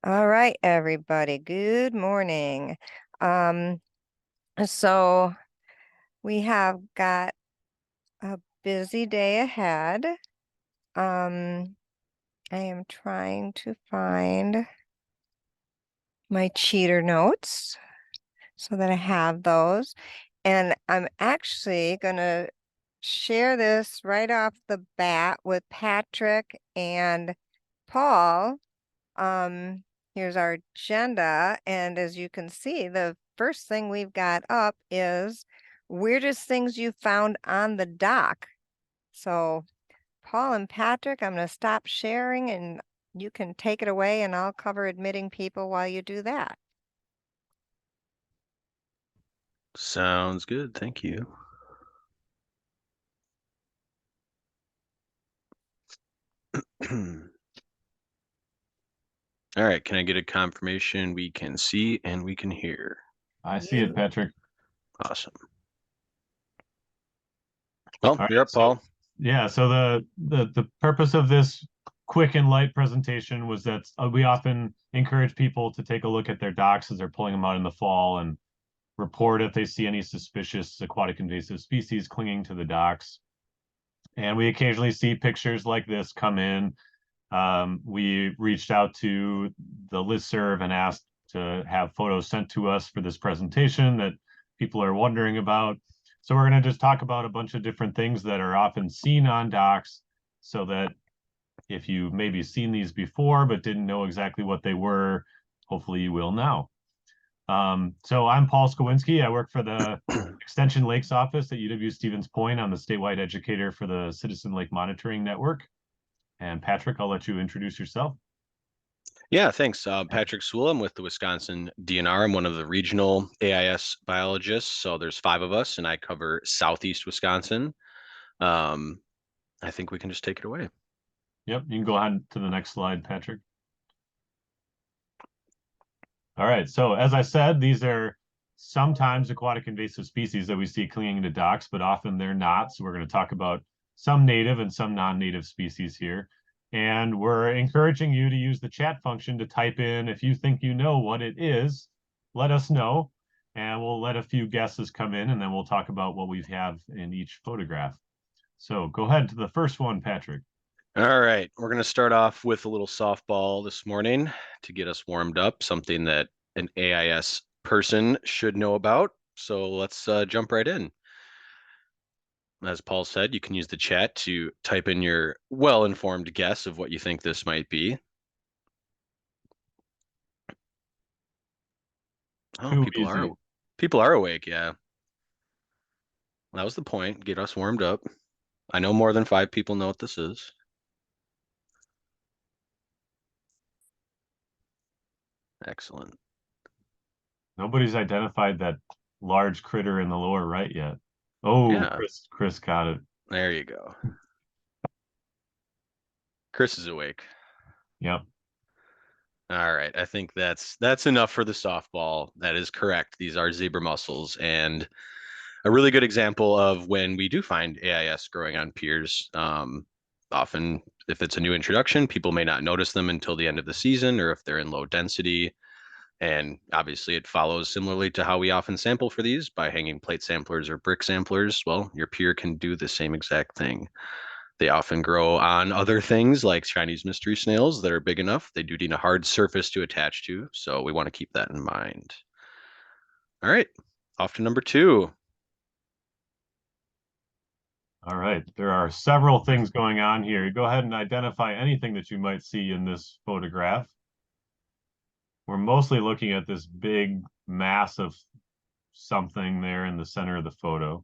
All right, everybody. Good morning. Um, so we have got a busy day ahead. I am trying to find my cheater notes so that I have those. And I'm actually going to share this right off the bat with Patrick and Paul. Here's our agenda, and as you can see, the first thing we've got up is weirdest things you found on the dock. So Paul and Patrick, I'm going to stop sharing and you can take it away and I'll cover admitting people while you do that. Sounds good. Thank you. All right. Can I get a confirmation we can see and we can hear? I see it, Patrick. Awesome. Well, All you're right, up, Paul. So the purpose of this quick and light presentation was that we often encourage people to take a look at their docks as they're pulling them out in the fall and report if they see any suspicious aquatic invasive species clinging to the docks. And we occasionally see pictures like this come in. We reached out to the listserv and asked to have photos sent to us for this presentation that people are wondering about. So we're going to just talk about a bunch of different things that are often seen on docks so that if you maybe seen these before but didn't know exactly what they were, hopefully you will now. So I'm Paul Skowinski. I work for the Extension Lakes office at UW-Stevens Point. I'm the statewide educator for the Citizen Lake Monitoring Network. And Patrick, I'll let you introduce yourself. Yeah, thanks. Patrick Sewell. I'm with the Wisconsin DNR. I'm one of the regional AIS biologists. So there's 5 of us, and I cover Southeast Wisconsin. I think we can just take it away. Yep, you can go on to the next slide, Patrick. All right, so as I said, these are sometimes aquatic invasive species that we see clinging to docks, but often they're not. So we're going to talk about some native and some non-native species here. And we're encouraging you to use the chat function to type in, if you think you know what it is, let us know. And we'll let a few guesses come in, and then we'll talk about what we have in each photograph. So go ahead to the first one, Patrick. All right, we're going to start off with a little softball this morning to get us warmed up, something that an AIS person should know about. So let's jump right in. As Paul said, you can use the chat to type in your well-informed guess of what you think this might be. Oh, people are awake, yeah. That was the point, get us warmed up. I know more than 5 people know what this is. Excellent. Nobody's identified that large critter in the lower right yet. Oh, yeah. Chris got it. There you go. Chris is awake. Yep. All right. I think that's enough for the softball. That is correct. These are zebra mussels, and a really good example of when we do find AIS growing on piers. Often, if it's a new introduction, people may not notice them until the end of the season, or if they're in low density. And obviously, it follows similarly to how we often sample for these by hanging plate samplers or brick samplers. Well, your pier can do the same exact thing. They often grow on other things like Chinese mystery snails that are big enough. They do need a hard surface to attach to, so we want to keep that in mind. All right, off to number 2. All right, there are several things going on here. Go ahead and identify anything that you might see in this photograph. We're mostly looking at this big mass of something there in the center of the photo.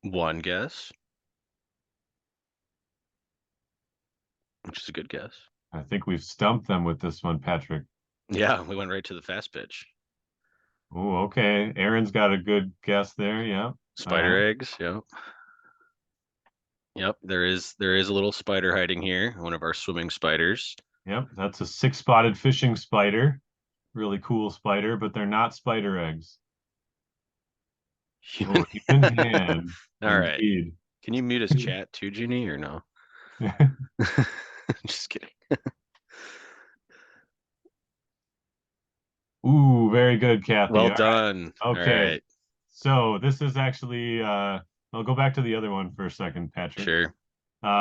One guess, which is a good guess. I think we've stumped them with this one, Patrick. Yeah, we went right to the fast pitch. Oh, okay. Aaron's got a good guess there. Yeah. Spider eggs. Yep. Yep. There is a little spider hiding here. One of our swimming spiders. Yep. That's a 6-spotted fishing spider. Really cool spider, but they're not spider eggs. Human. Human hand. All right. Indeed. Can you mute his chat too, Jeannie, or no? Just kidding. Ooh, very good, Kathy. Well All right. done. All Okay. right. So this is actually I'll go back to the other one for a second, Patrick. Sure.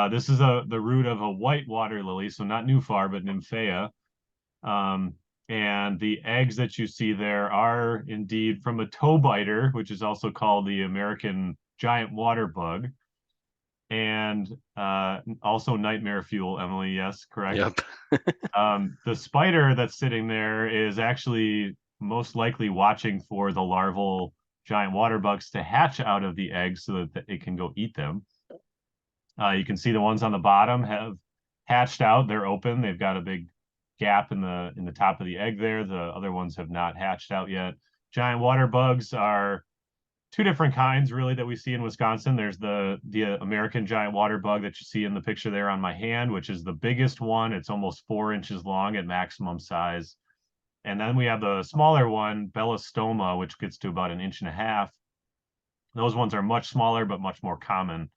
This is the root of a white water lily, so not nufar, but nymphea. And the eggs that you see there are indeed from a toe biter, which is also called the American giant water bug. And also nightmare fuel, Emily. Yes, correct. Yep. The spider that's sitting there is actually most likely watching for the larval giant water bugs to hatch out of the eggs so that it can go eat them. You can see the ones on the bottom have hatched out. They're open. They've got a big gap in the top of the egg there. The other ones have not hatched out yet. Giant water bugs are two different kinds really that we see in Wisconsin. There's the American giant water bug that you see in the picture there on my hand, which is the biggest one. It's almost 4 inches long at maximum size. And then we have the smaller one, Belostoma, which gets to about 1.5 inches. Those ones are much smaller, but much more common.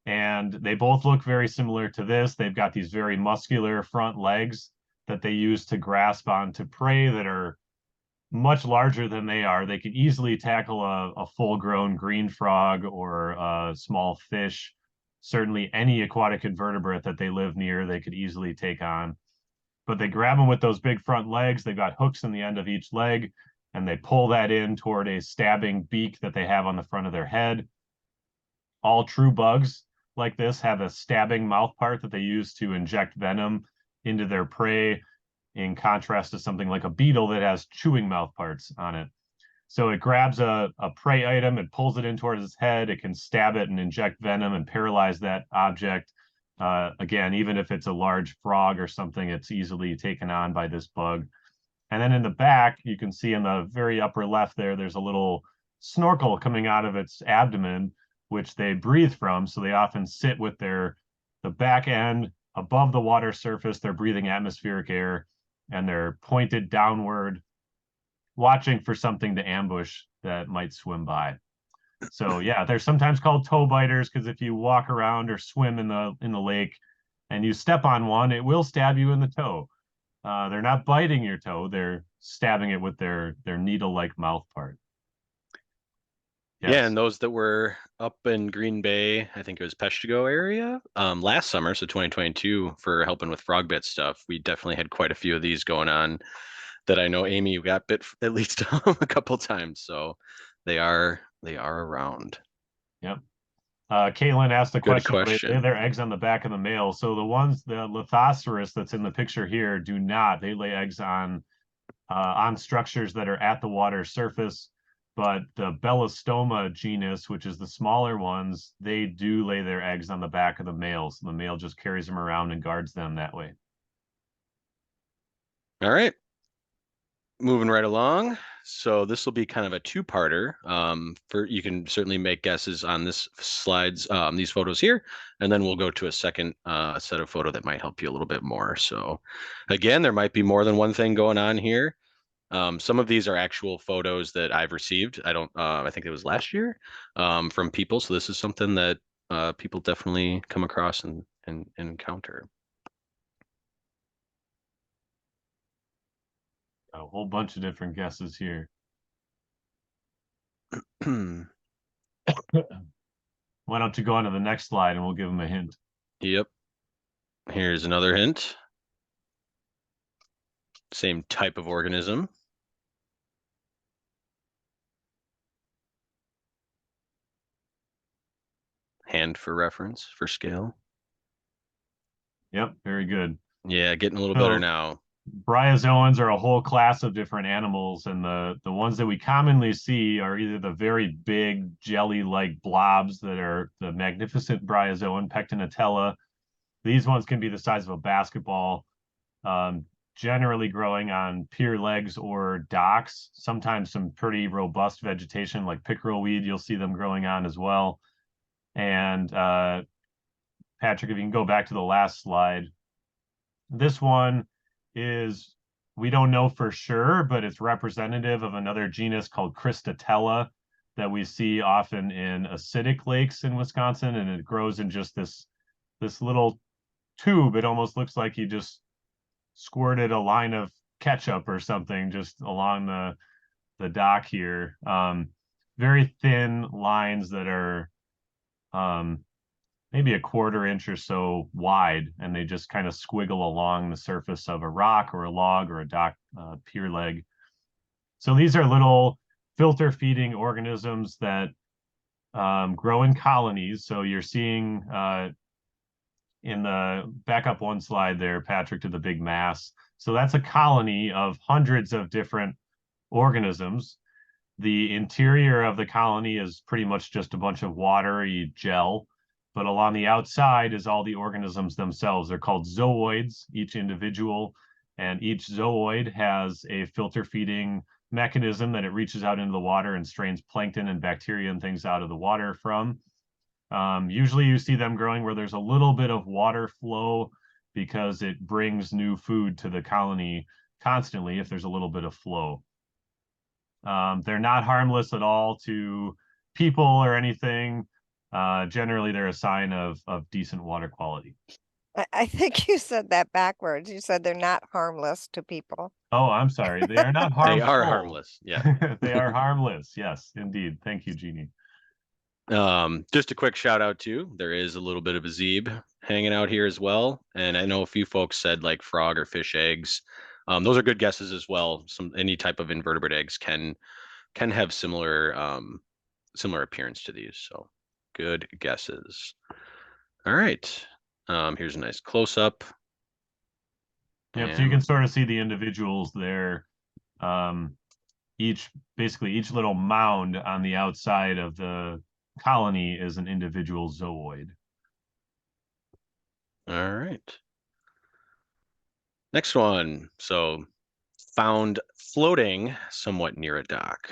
And they both look very similar to this. They've got these very muscular front legs that they use to grasp onto prey that are much larger than they are. They could easily tackle a full-grown green frog or a small fish. Certainly any aquatic invertebrate that they live near, they could easily take on. But they grab them with those big front legs. They've got hooks in the end of each leg, and they pull that in toward a stabbing beak that they have on the front of their head. All true bugs like this have a stabbing mouth part that they use to inject venom into their prey, in contrast to something like a beetle that has chewing mouth parts on it. So it grabs a prey item, it pulls it in towards its head, it can stab it and inject venom and paralyze that object. Again, even if it's a large frog or something, it's easily taken on by this bug. And then in the back, you can see in the very upper left there, there's a little snorkel coming out of its abdomen, which they breathe from. So they often sit with the back end above the water surface. They're breathing atmospheric air and they're pointed downward, watching for something to ambush that might swim by. So yeah, they're sometimes called toe biters because if you walk around or swim in the lake and you step on one, it will stab you in the toe. They're not biting your toe; they're stabbing it with their needle-like mouth part. Yes. Yeah, and those that were up in Green Bay, I think it was Peshtigo area, last summer, so 2022, for helping with frog bit stuff, we definitely had quite a few of these going on that I know Amy got bit at least a couple times, so they are around. Yep. Caitlin asked the Good question. They lay question. their eggs on the back of the male. So the ones, the Lithoceros that's in the picture here, do not. They lay eggs on structures that are at the water surface. But the Belostoma genus, which is the smaller ones, they do lay their eggs on the back of the male. So the male just carries them around and guards them that way. All right. Moving right along. So this will be kind of a two-parter. For you can certainly make guesses on this slides, these photos here, and then we'll go to a second set of photo that might help you a little bit more. So again, there might be more than one thing going on here. Some of these are actual photos that I've received. I think it was last year, from people. So this is something that people definitely come across and encounter. A whole bunch of different guesses here. Why don't you go on to the next slide and we'll give them a hint. Yep. Here's another hint. Same type of organism. Hand for reference, for scale. Yep, very good. Yeah, getting a little So, better now. Bryozoans are a whole class of different animals, and the ones that we commonly see are either the very big jelly-like blobs that are the magnificent bryozoan, Pectinatella. These ones can be the size of a basketball, generally growing on pier legs or docks. Sometimes some pretty robust vegetation like pickerelweed, you'll see them growing on as well. And Patrick, if you can go back to the last slide. This one is, we don't know for sure, but it's representative of another genus called Cristatella that we see often in acidic lakes in Wisconsin, and it grows in just this little tube. It almost looks like you just squirted a line of ketchup or something just along the dock here. Very thin lines that are maybe a quarter inch or so wide, and they just kind of squiggle along the surface of a rock or a log or a dock pier leg. So these are little filter feeding organisms that grow in colonies. So you're seeing in the back up one slide there, Patrick, to the big mass. So that's a colony of hundreds of different organisms. The interior of the colony is pretty much just a bunch of watery gel, but along the outside is all the organisms themselves. They're called zooids, each individual, and each zooid has a filter feeding mechanism that it reaches out into the water and strains plankton and bacteria and things out of the water from. Usually you see them growing where there's a little bit of water flow because it brings new food to the colony constantly if there's a little bit of flow. They're not harmless at all to people or anything. Generally, they're a sign of decent water quality. I think you said that backwards. You said they're not harmless to people. Oh, I'm sorry. They are not harmful. They are harmless. Yeah. They are harmless. Yes, indeed. Thank you, Jeannie. Just a quick shout out too. There is a little bit of a zebe hanging out here as well. And I know a few folks said like frog or fish eggs. Those are good guesses as well. Any type of invertebrate eggs can have similar appearance to these. So good guesses. All right. Here's a nice close up. Yep, so you can sort of see the individuals there. Each little mound on the outside of the colony is an individual zooid. All right. Next one. So found floating somewhat near a dock.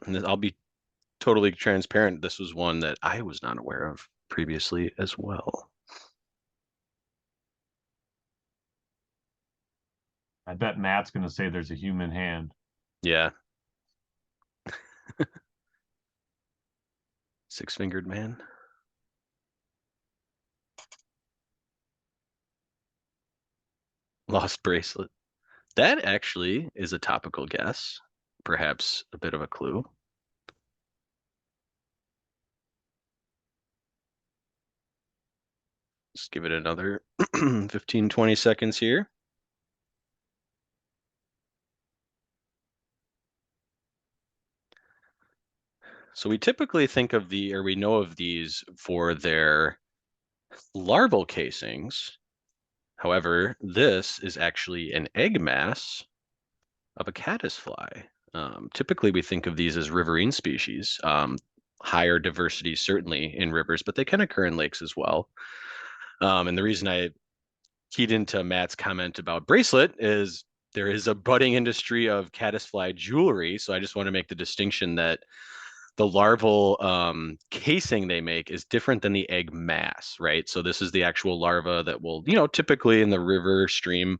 And I'll be totally transparent. This was one that I was not aware of previously as well. I bet Matt's going to say there's a human hand. Yeah. Six-fingered man. Lost bracelet. That actually is a topical guess. Perhaps a bit of a clue. Just give it another 15, 20 seconds here. So we typically think of we know of these for their larval casings. However, this is actually an egg mass of a caddisfly. Typically, we think of these as riverine species. Higher diversity, certainly in rivers, but they can occur in lakes as well. And the reason I keyed into Matt's comment about bracelet is there is a budding industry of caddisfly jewelry. So I just want to make the distinction that the larval casing they make is different than the egg mass, right? So this is the actual larva that will, typically in the river, stream,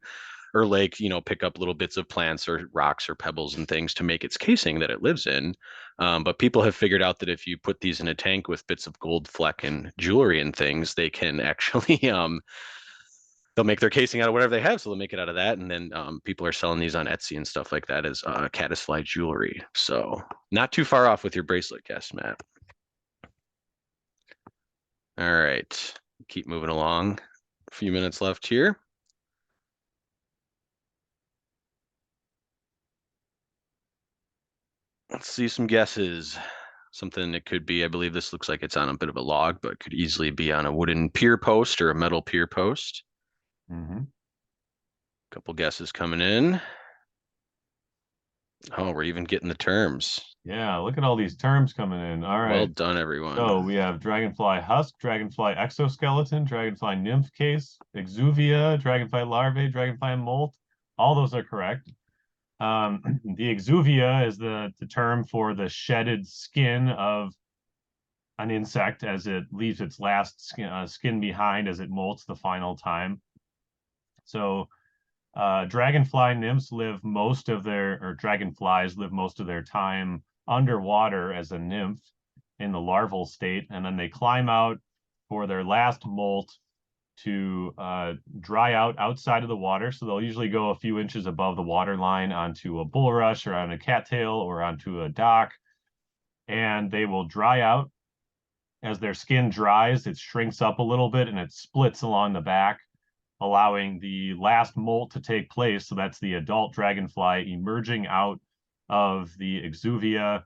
or lake, pick up little bits of plants or rocks or pebbles and things to make its casing that it lives in. But people have figured out that if you put these in a tank with bits of gold fleck and jewelry and things, they can actually they'll make their casing out of whatever they have, so they'll make it out of that, and then people are selling these on Etsy and stuff like that as caddisfly jewelry. So not too far off with your bracelet guess, Matt. All right, keep moving along. A few minutes left here. Let's see some guesses. Something that could be, I believe this looks like it's on a bit of a log, but could easily be on a wooden pier post or a metal pier post. Couple guesses coming in. Oh, we're even getting the terms. Yeah, look at all these terms coming in. All right. Well done, everyone. So we have dragonfly husk, dragonfly exoskeleton, dragonfly nymph case, exuvia, dragonfly larvae, dragonfly molt. All those are correct. The exuvia is the term for the shedded skin of an insect as it leaves its last skin behind as it molts the final time. So dragonfly nymphs live most of their, or dragonflies live most of their time underwater as a nymph in the larval state, and then they climb out for their last molt to dry out outside of the water. So they'll usually go a few inches above the water line onto a bulrush or on a cattail or onto a dock, and they will dry out. As their skin dries, it shrinks up a little bit and it splits along the back, allowing the last molt to take place. So that's the adult dragonfly emerging out of the exuvia.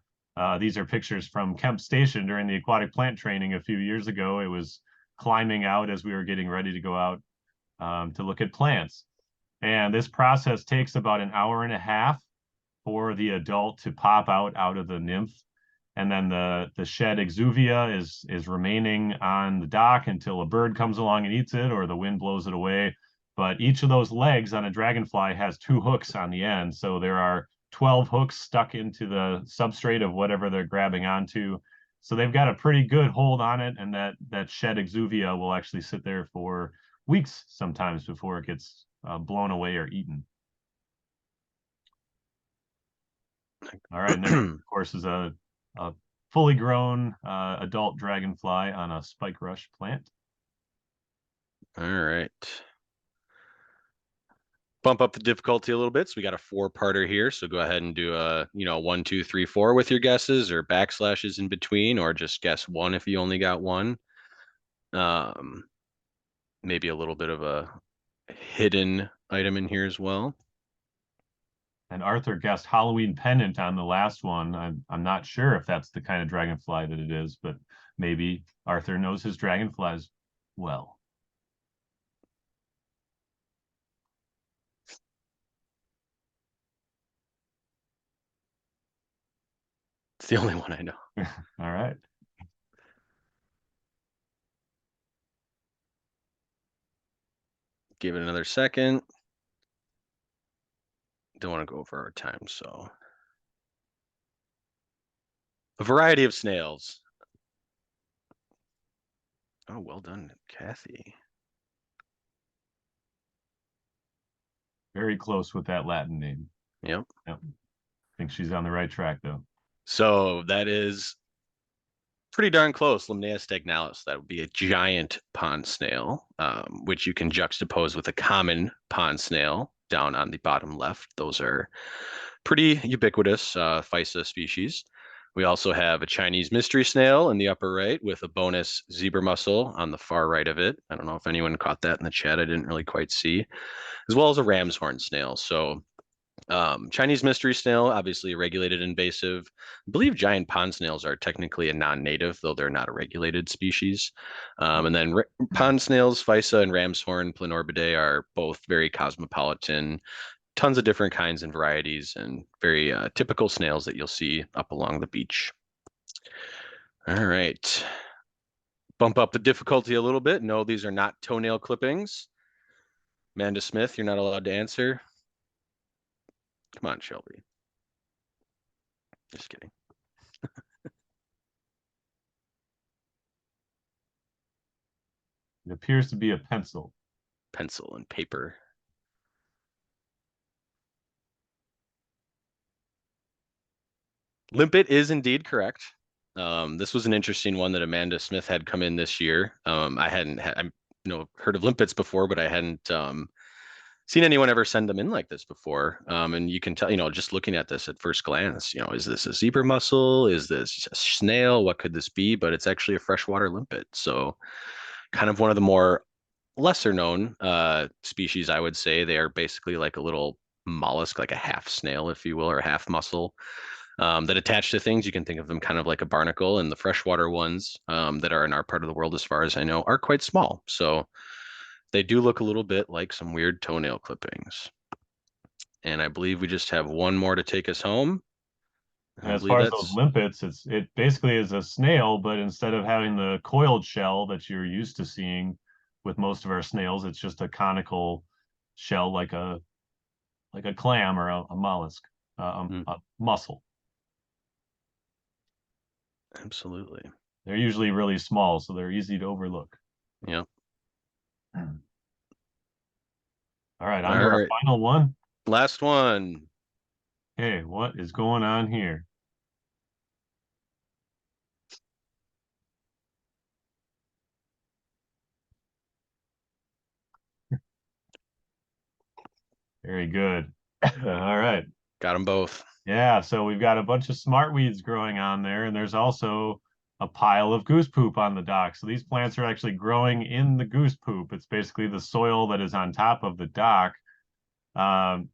These are pictures from Kemp Station during the aquatic plant training a few years ago. It was climbing out as we were getting ready to go out to look at plants. And this process takes about an hour and a half for the adult to pop out of the nymph. And then the shed exuvia is remaining on the dock until a bird comes along and eats it or the wind blows it away. But each of those legs on a dragonfly has 2 hooks on the end. So there are 12 hooks stuck into the substrate of whatever they're grabbing onto. So they've got a pretty good hold on it, and that shed exuvia will actually sit there for weeks sometimes before it gets blown away or eaten. All right, and there, of course, is a fully grown adult dragonfly on a spike rush plant. All right. Bump up the difficulty a little bit. So we got a 4-parter here. So go ahead and do a, 1, 2, 3, 4 with your guesses, or backslashes in between, or just guess one if you only got one. Maybe a little bit of a hidden item in here as well. And Arthur guessed Halloween pendant on the last one. I'm not sure if that's the kind of dragonfly that it is, but maybe Arthur knows his dragonflies well. It's the only one I know. All right. Give it another second. Don't want to go over our time, so. A variety of snails. Oh, well done, Kathy. Very close with that Latin name. Yep. I think she's on the right track, though. So that is pretty darn close. Limnaea stagnalis. That would be a giant pond snail, which you can juxtapose with a common pond snail down on the bottom left. Those are pretty ubiquitous Physa species. We also have a Chinese mystery snail in the upper right with a bonus zebra mussel on the far right of it. I don't know if anyone caught that in the chat. I didn't really quite see, as well as a ram's horn snail. So Chinese mystery snail, obviously a regulated invasive. I believe giant pond snails are technically a non-native, though they're not a regulated species. And then pond snails, Physa and ram's horn Plinorbidae are both very cosmopolitan, tons of different kinds and varieties, and very typical snails that you'll see up along the beach. All right. Bump up the difficulty a little bit. No, these are not toenail clippings. Amanda Smith, you're not allowed to answer. Come on, Shelby. Just kidding. It appears to be a pencil. Pencil and paper. Limpet is indeed correct. This was an interesting one that Amanda Smith had come in this year. I hadn't heard of limpets before, but I hadn't seen anyone ever send them in like this before. And you can tell, just looking at this at first glance, is this a zebra mussel? Is this a snail? What could this be? But it's actually a freshwater limpet. So kind of one of the more lesser known species, I would say. They are basically like a little mollusk, like a half snail, if you will, or a half mussel. That attach to things. You can think of them kind of like a barnacle, and the freshwater ones that are in our part of the world, as far as I know, are quite small. So they do look a little bit like some weird toenail clippings. And I believe we just have one more to take us home. And as far as those limpets, it basically is a snail, but instead of having the coiled shell that you're used to seeing with most of our snails, it's just a conical shell like a clam or a mollusk, a mussel. Absolutely. They're usually really small, so they're easy to overlook. Yeah. All right, on to our final one. Last one. Hey, what is going on here? Very good. All right. Got them both. Yeah, so we've got a bunch of smartweeds growing on there, and there's also a pile of goose poop on the dock. So these plants are actually growing in the goose poop. It's basically the soil that is on top of the dock. Um,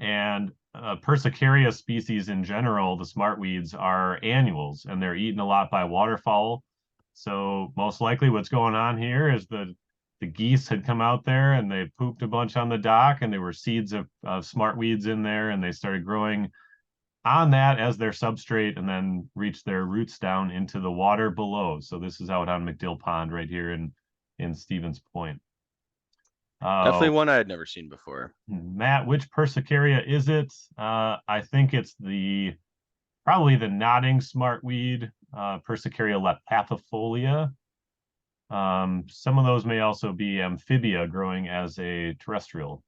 and Persicaria species in general, the smartweeds are annuals, and they're eaten a lot by waterfowl. So most likely what's going on here is the geese had come out there and they pooped a bunch on the dock, and there were seeds of smartweeds in there, and they started growing on that as their substrate and then reached their roots down into the water below. So this is out on McDill Pond right here in Stevens Point. Definitely one I had never seen before. Matt, which Persicaria is it? I think it's probably the nodding smartweed, Persicaria lepathifolia. Some of those may also be amphibia growing as a terrestrial.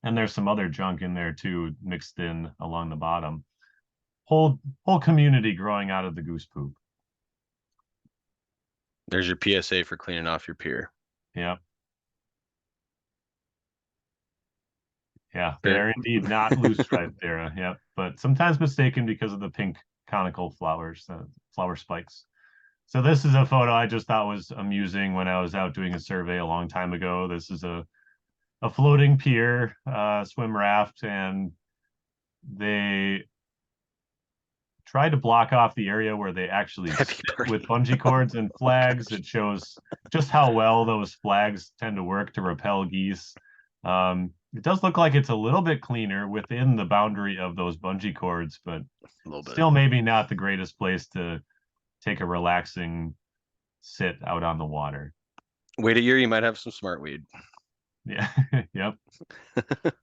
And there's some other junk in there too, mixed in along the bottom. Whole community growing out of the goose poop. There's your PSA for cleaning off your pier. Yeah. Yeah, they're indeed not loosestrife there. Yeah, but sometimes mistaken because of the pink conical flowers, flower spikes. So this is a photo I just thought was amusing when I was out doing a survey a long time ago. This is a floating pier, swim raft, and they tried to block off the area where they actually sit with bungee cords and flags. It shows just how well those flags tend to work to repel geese. It does look like it's a little bit cleaner within the boundary of those bungee cords, but still maybe not the greatest place to take a relaxing sit out on the water. Wait a year, you might have some smartweed. Yeah. Yep. All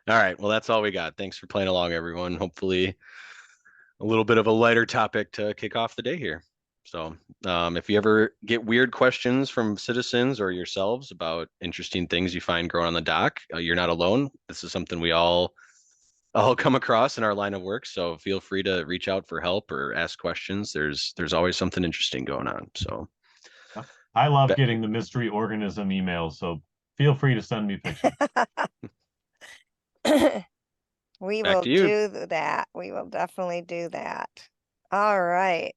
right. Well, that's all we got. Thanks for playing along, everyone. Hopefully a little bit of a lighter topic to kick off the day here. So if you ever get weird questions from citizens or yourselves about interesting things you find growing on the dock, you're not alone. This is something we all come across in our line of work. So feel free to reach out for help or ask questions. There's always something interesting going on. So I love getting the mystery organism emails, so feel free to send me pictures. We Back will to you. do that. We will definitely do that. All right.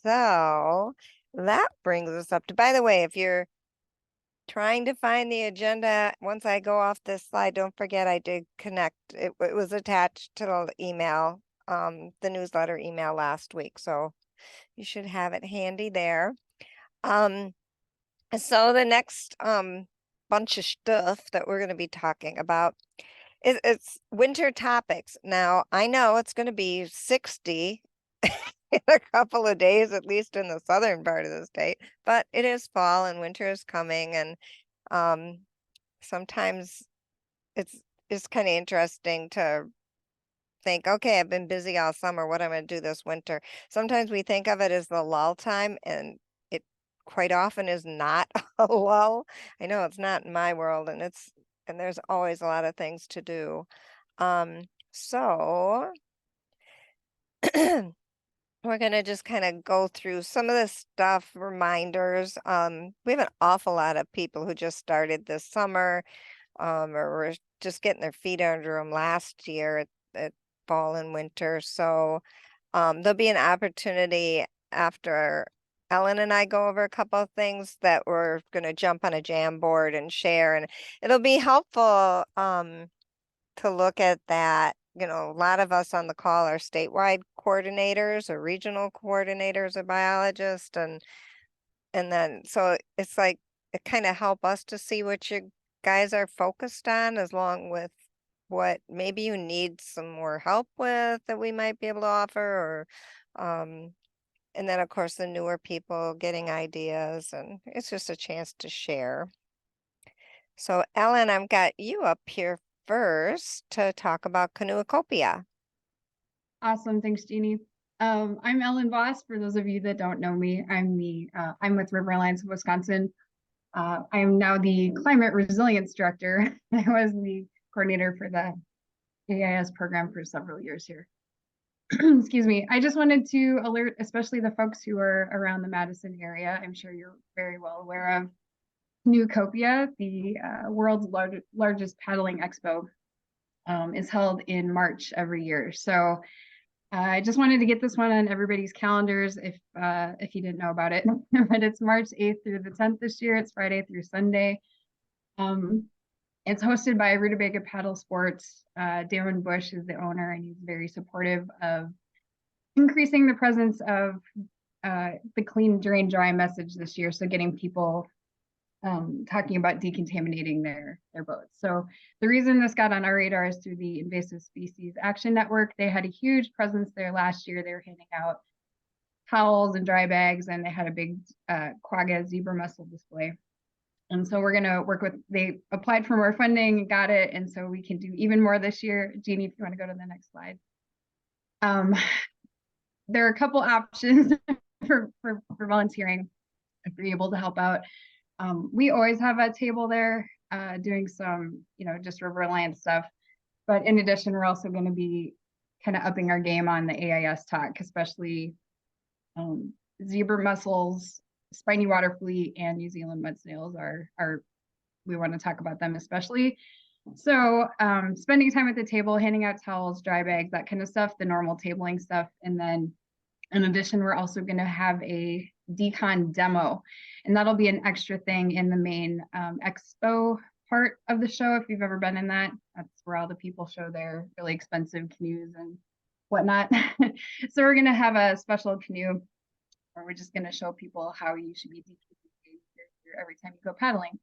So that brings us up to, by the way, if you're trying to find the agenda, once I go off this slide, don't forget I did connect. It was attached to the email, the newsletter email last week. So you should have it handy there. So the next bunch of stuff that we're going to be talking about it's winter topics. Now, I know it's going to be 60 in a couple of days, at least in the southern part of the state, but it is fall and winter is coming. And sometimes it's kind of interesting to think, okay, I've been busy all summer, what am I going to do this winter? Sometimes we think of it as the lull time, and it quite often is not a lull. I know it's not in my world, and there's always a lot of things to do. So we're going to just kind of go through some of the stuff, reminders. We have an awful lot of people who just started this summer, or were just getting their feet under them last year at fall and winter. So there'll be an opportunity after Ellen and I go over a couple of things that we're going to jump on a Jamboard and share, and it'll be helpful to look at that. You know, a lot of us on the call are statewide coordinators or regional coordinators or biologists, and then so it's like it kind of help us to see what you guys are focused on, as long with what maybe you need some more help with that we might be able to offer, or and then of course the newer people getting ideas, and it's just a chance to share. So Ellen, I've got you up here first to talk about Canoecopia. Awesome, thanks, Jeannie. I'm Ellen Voss. For those of you that don't know me, I'm with River Alliance of Wisconsin. I am now the Climate Resilience Director. I was the coordinator for the AIS program for several years here. Excuse me. I just wanted to alert, especially the folks who are around the Madison area. I'm sure you're very well aware of Canoecopia, the world's largest paddling expo, is held in March every year. So I just wanted to get this one on everybody's calendars if you didn't know about it. But it's March 8th through the 10th this year. It's Friday through Sunday. It's hosted by Rutabaga Paddle Sports. Darren Bush is the owner, and he's very supportive of increasing the presence of the clean, drain, dry message this year. So getting people talking about decontaminating their boats. So the reason this got on our radar is through the Invasive Species Action Network. They had a huge presence there last year. They were handing out towels and dry bags, and they had a big quagga zebra mussel display. And so we're going to work with, they applied for more funding, got it, and so we can do even more this year. Jeannie, if you want to go to the next slide. There are a couple options for volunteering if you're able to help out. We always have a table there doing some, just River Alliance stuff. But in addition, we're also going to be kind of upping our game on the AIS talk, especially zebra mussels, spiny water flea, and New Zealand mud snails are we want to talk about them especially. So spending time at the table, handing out towels, dry bags, that kind of stuff, the normal tabling stuff. And then in addition, we're also going to have a decon demo, and that'll be an extra thing in the main expo part of the show. If you've ever been in that, that's where all the people show their really expensive canoes and whatnot. So we're going to have a special canoe where we're just going to show people how you should be decontaminating every time you go paddling.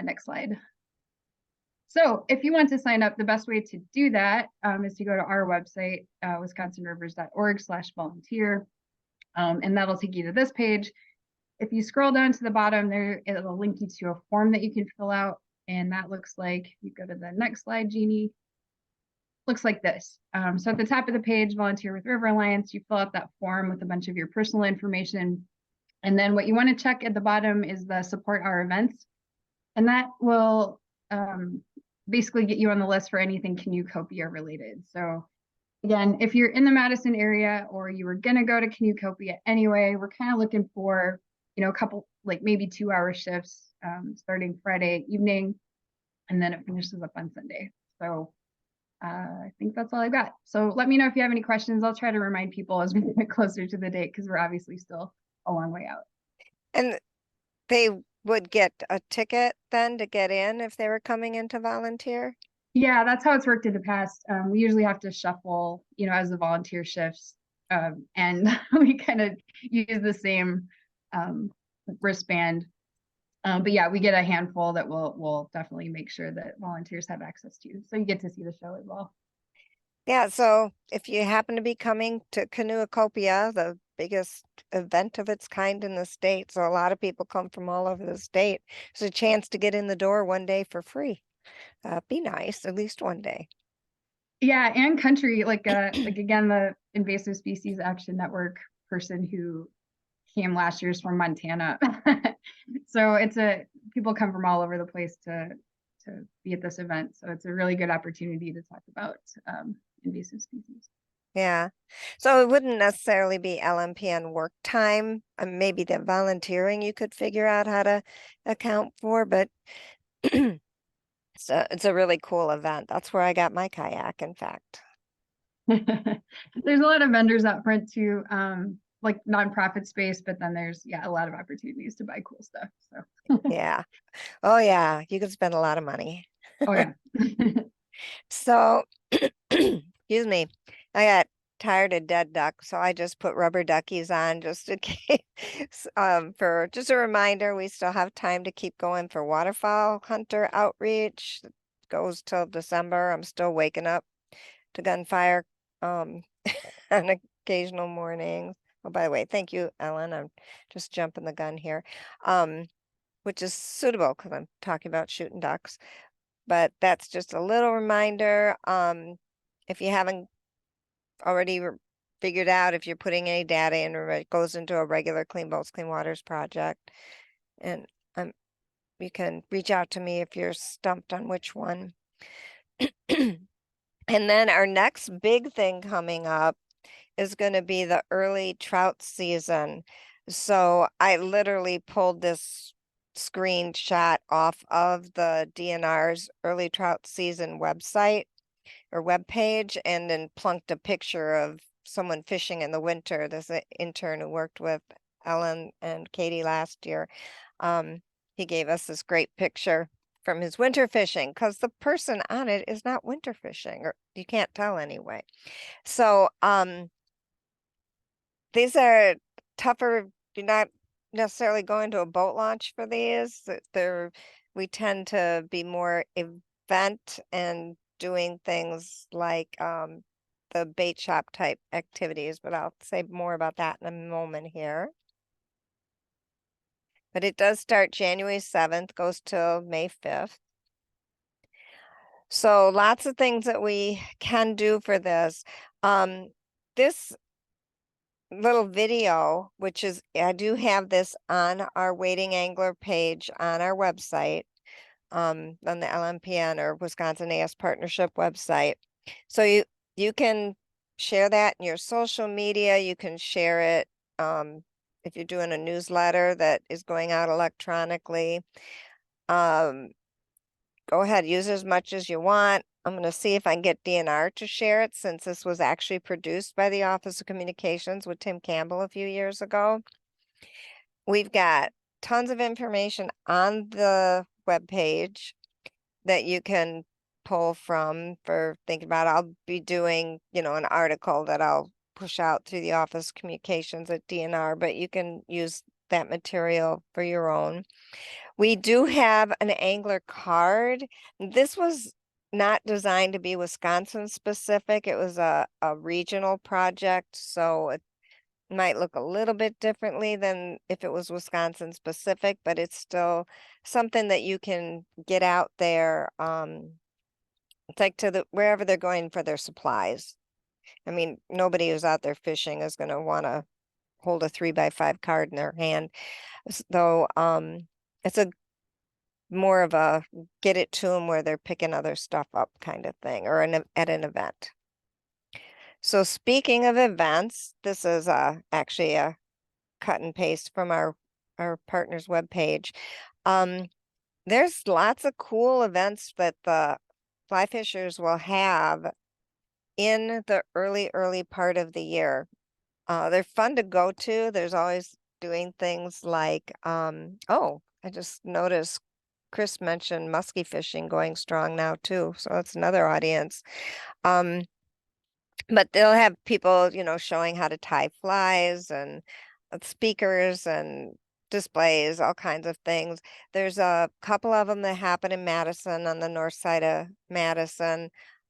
Next slide. So if you want to sign up, the best way to do that is to go to our website, wisconsinrivers.org/volunteer, and that'll take you to this page. If you scroll down to the bottom there, it'll link you to a form that you can fill out, and that looks like, you go to the next slide, Jeannie, looks like this. So at the top of the page, Volunteer with River Alliance, you fill out that form with a bunch of your personal information, and then what you want to check at the bottom is the support our events, and that will basically get you on the list for anything Canoecopia related. So again, if you're in the Madison area or you were gonna go to Canoecopia anyway, we're kind of looking for, a couple, like maybe 2-hour shifts starting Friday evening, and then it finishes up on Sunday. So I think that's all I've got. So let me know if you have any questions. I'll try to remind people as we get closer to the date, because we're obviously still a long way out. And they would get a ticket then to get in if they were coming in to volunteer? Yeah, that's how it's worked in the past. We usually have to shuffle, as the volunteer shifts, and we kind of use the same wristband. But yeah, we get a handful that we'll definitely make sure that volunteers have access to. So you get to see the show as well. Yeah, so if you happen to be coming to Canoecopia, the biggest event of its kind in the state, so a lot of people come from all over the state, there's a chance to get in the door one day for free. Be nice, at least one day. Yeah, and country, like again, the Invasive Species Action Network person who came last year is from Montana. So people come from all over the place to be at this event. So it's a really good opportunity to talk about invasive species. Yeah, so it wouldn't necessarily be LMPN work time. Maybe the volunteering you could figure out how to account for, but so it's a really cool event. That's where I got my kayak, in fact. There's a lot of vendors out front too, like nonprofit space, but then there's a lot of opportunities to buy cool stuff. So Yeah. Oh yeah, you can spend a lot of money. oh yeah. So excuse me, I got tired of dead duck, so I just put rubber duckies on just in case. For just a reminder, we still have time to keep going for waterfowl hunter outreach. It goes till December. I'm still waking up to gunfire on occasional mornings. Oh, by the way, thank you, Ellen. I'm just jumping the gun here, which is suitable because I'm talking about shooting ducks. But that's just a little reminder. If you haven't already figured out if you're putting any data in, or it goes into a regular Clean Boats, Clean Waters project, and you can reach out to me if you're stumped on which one. And then our next big thing coming up is going to be the early trout season. So I literally pulled this screenshot off of the DNR's early trout season website or webpage, and then plunked a picture of someone fishing in the winter. There's an intern who worked with Ellen and Katie last year. He gave us this great picture from his winter fishing, because the person on it is not winter fishing, or you can't tell anyway. So these are tougher. You're not necessarily going to a boat launch for these. We tend to be more event and doing things like the bait shop type activities, but I'll say more about that in a moment here. But it does start January 7th, goes till May 5th. So lots of things that we can do for this. This little video, which is, I do have this on our Wading Angler page on our website, on the LMPN or Wisconsin AIS Partnership website. So you can share that in your social media. You can share it if you're doing a newsletter that is going out electronically. Go ahead, use as much as you want. I'm going to see if I can get DNR to share it, since this was actually produced by the Office of Communications with Tim Campbell a few years ago. We've got tons of information on the webpage that you can pull from for thinking about. I'll be doing, an article that I'll push out through the Office of Communications at DNR, but you can use that material for your own. We do have an angler card. This was not designed to be Wisconsin specific. It was a regional project, so it might look a little bit differently than if it was Wisconsin specific, but it's still something that you can get out there. It's like to wherever they're going for their supplies. I mean, nobody who's out there fishing is going to want to hold a 3x5 card in their hand. Though it's a more of a get it to them where they're picking other stuff up kind of thing, or at an event. So speaking of events, this is actually a cut and paste from our partners webpage. There's lots of cool events that the fly fishers will have in the early part of the year. They're fun to go to. There's always doing things like, oh, I just noticed Chris mentioned muskie fishing going strong now too. So that's another audience. But they'll have people, showing how to tie flies, and speakers and displays, all kinds of things. There's a couple of them that happen in Madison, on the north side of Madison.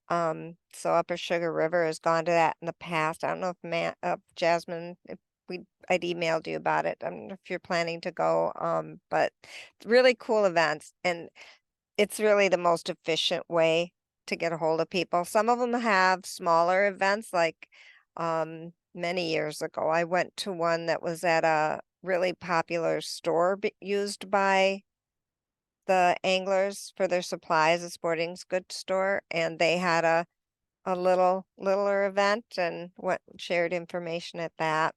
So Upper Sugar River has gone to that in the past. I don't know if Jasmine, if I'd emailed you about it. I don't know if you're planning to go, but really cool events, and it's really the most efficient way to get a hold of people. Some of them have smaller events, like many years ago, I went to one that was at a really popular store used by the anglers for their supplies, a sporting goods store, and they had a littler event, and shared information at that.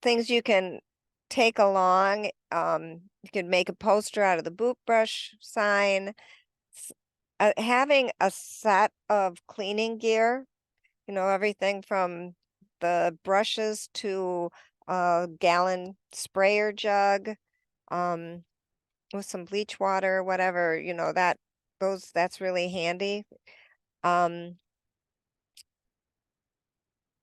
Things you can take along, you can make a poster out of the boot brush sign. Having a set of cleaning gear, everything from the brushes to a gallon sprayer jug, with some bleach water, whatever, that's really handy.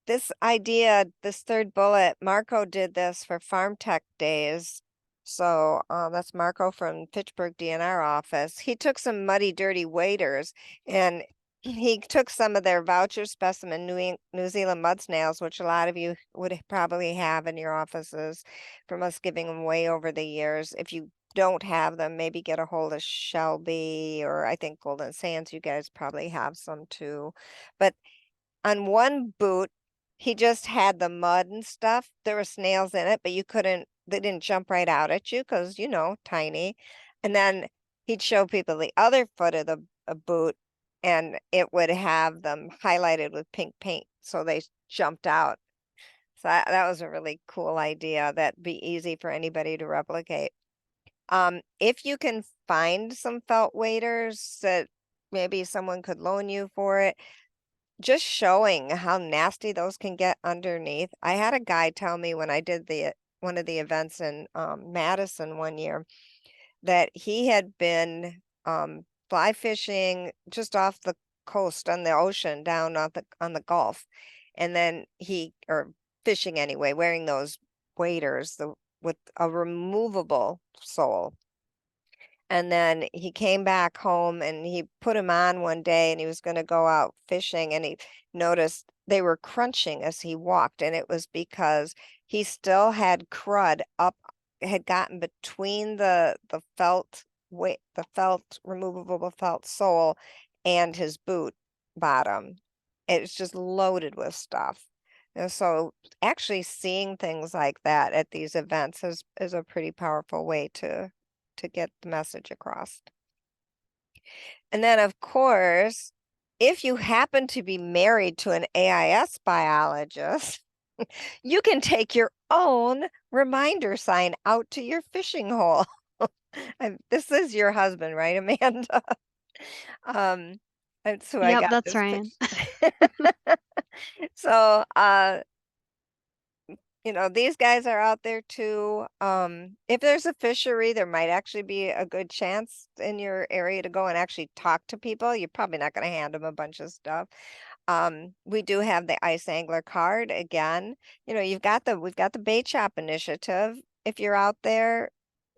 This idea, this third bullet, Marco did this for Farm Tech Days. So that's Marco from Fitchburg DNR office. He took some muddy, dirty waders, and he took some of their voucher specimen New Zealand mud snails, which a lot of you would probably have in your offices from us giving them away over the years. If you don't have them, maybe get a hold of Shelby, or I think Golden Sands, you guys probably have some too. But on one boot, he just had the mud and stuff. There were snails in it, but they didn't jump right out at you because, tiny. And then he'd show people the other foot of the boot, and it would have them highlighted with pink paint, so they jumped out. So that was a really cool idea that'd be easy for anybody to replicate. If you can find some felt waders that maybe someone could loan you for it, just showing how nasty those can get underneath. I had a guy tell me when I did one of the events in Madison one year that he had been fly fishing just off the coast on the ocean down on the Gulf, and then or fishing anyway, wearing those waders with a removable sole. And then he came back home and he put him on one day and he was going to go out fishing and he noticed they were crunching as he walked. And it was because he still had crud had gotten between the felt removable felt sole and his boot bottom. It's just loaded with stuff. And so actually seeing things like that at these events is a pretty powerful way to get the message across. And then of course, if you happen to be married to an AIS biologist, you can take your own reminder sign out to your fishing hole. This is your husband, right, Amanda? That's who I Yep, got that's this Ryan. picture. So, these guys are out there too. If there's a fishery, there might actually be a good chance in your area to go and actually talk to people. You're probably not going to hand them a bunch of stuff. We do have the ice angler card again. We've got the bait shop initiative. If you're out there,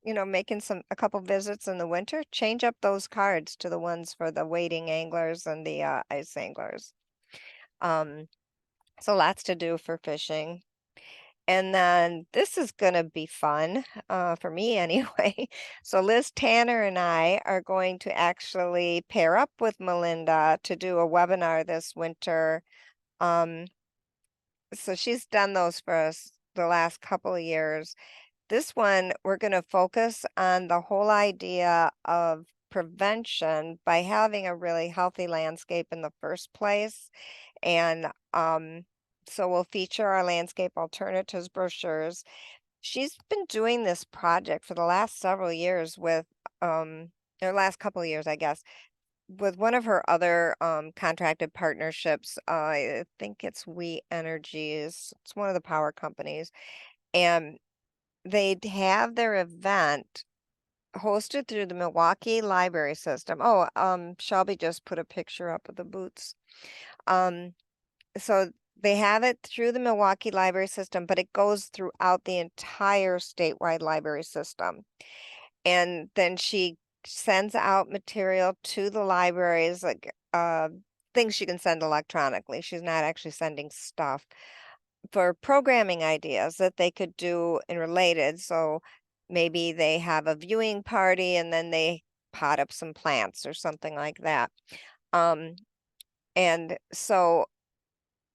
making a couple visits in the winter, change up those cards to the ones for the wading anglers and the ice anglers. So lots to do for fishing. And then this is going to be fun for me anyway. So Liz Tanner and I are going to actually pair up with Melinda to do a webinar this winter. So she's done those for us the last couple of years. This one, we're going to focus on the whole idea of prevention by having a really healthy landscape in the first place. And so we'll feature our landscape alternatives brochures. She's been doing this project for the last several years with, or last couple of years, I guess, with one of her other contracted partnerships. I think it's We Energies. It's one of the power companies. And they have their event hosted through the Milwaukee Library System. Oh, Shelby just put a picture up of the boots. So they have it through the Milwaukee Library System, but it goes throughout the entire statewide library system. And then she sends out material to the libraries, like things she can send electronically. She's not actually sending stuff for programming ideas that they could do in related. So maybe they have a viewing party and then they pot up some plants or something like that. And so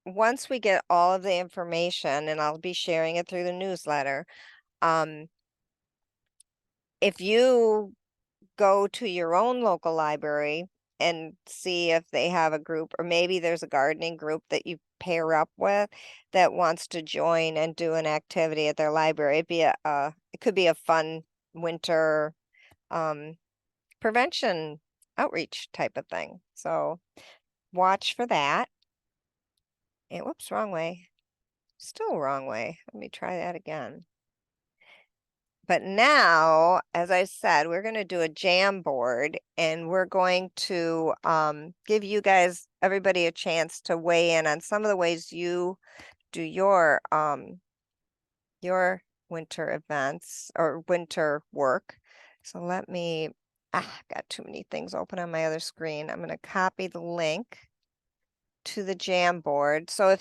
once we get all of the information, and I'll be sharing it through the newsletter, if you go to your own local library and see if they have a group, or maybe there's a gardening group that you pair up with that wants to join and do an activity at their library, it could be a fun winter prevention outreach type of thing. So watch for that. And whoops, wrong way. Still wrong way. Let me try that again. But now, as I said, we're going to do a jam board and we're going to give you guys, everybody, a chance to weigh in on some of the ways you do your winter events or winter work. So let me, got too many things open on my other screen. I'm going to copy the link to the jam board. So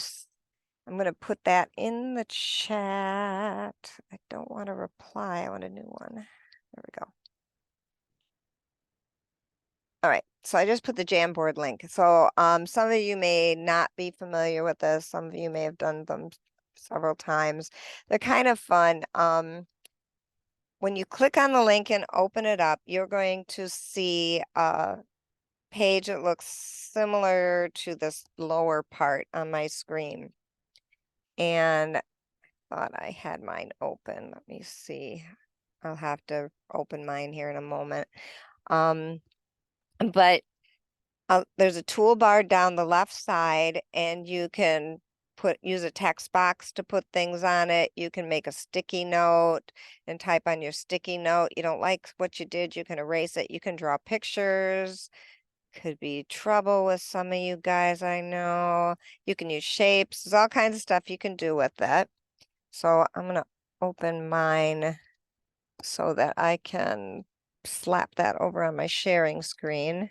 I'm going to put that in the chat. I don't want to reply. I want a new one. There we go. All right. So I just put the Jamboard link. So some of you may not be familiar with this. Some of you may have done them several times. They're kind of fun. When you click on the link and open it up, you're going to see a page that looks similar to this lower part on my screen. And I thought I had mine open. Let me see. I'll have to open mine here in a moment. But there's a toolbar down the left side, and you can use a text box to put things on it. You can make a sticky note and type on your sticky note. You don't like what you did, you can erase it. You can draw pictures. Could be trouble with some of you guys, I know. You can use shapes. There's all kinds of stuff you can do with it. So I'm gonna open mine so that I can slap that over on my sharing screen.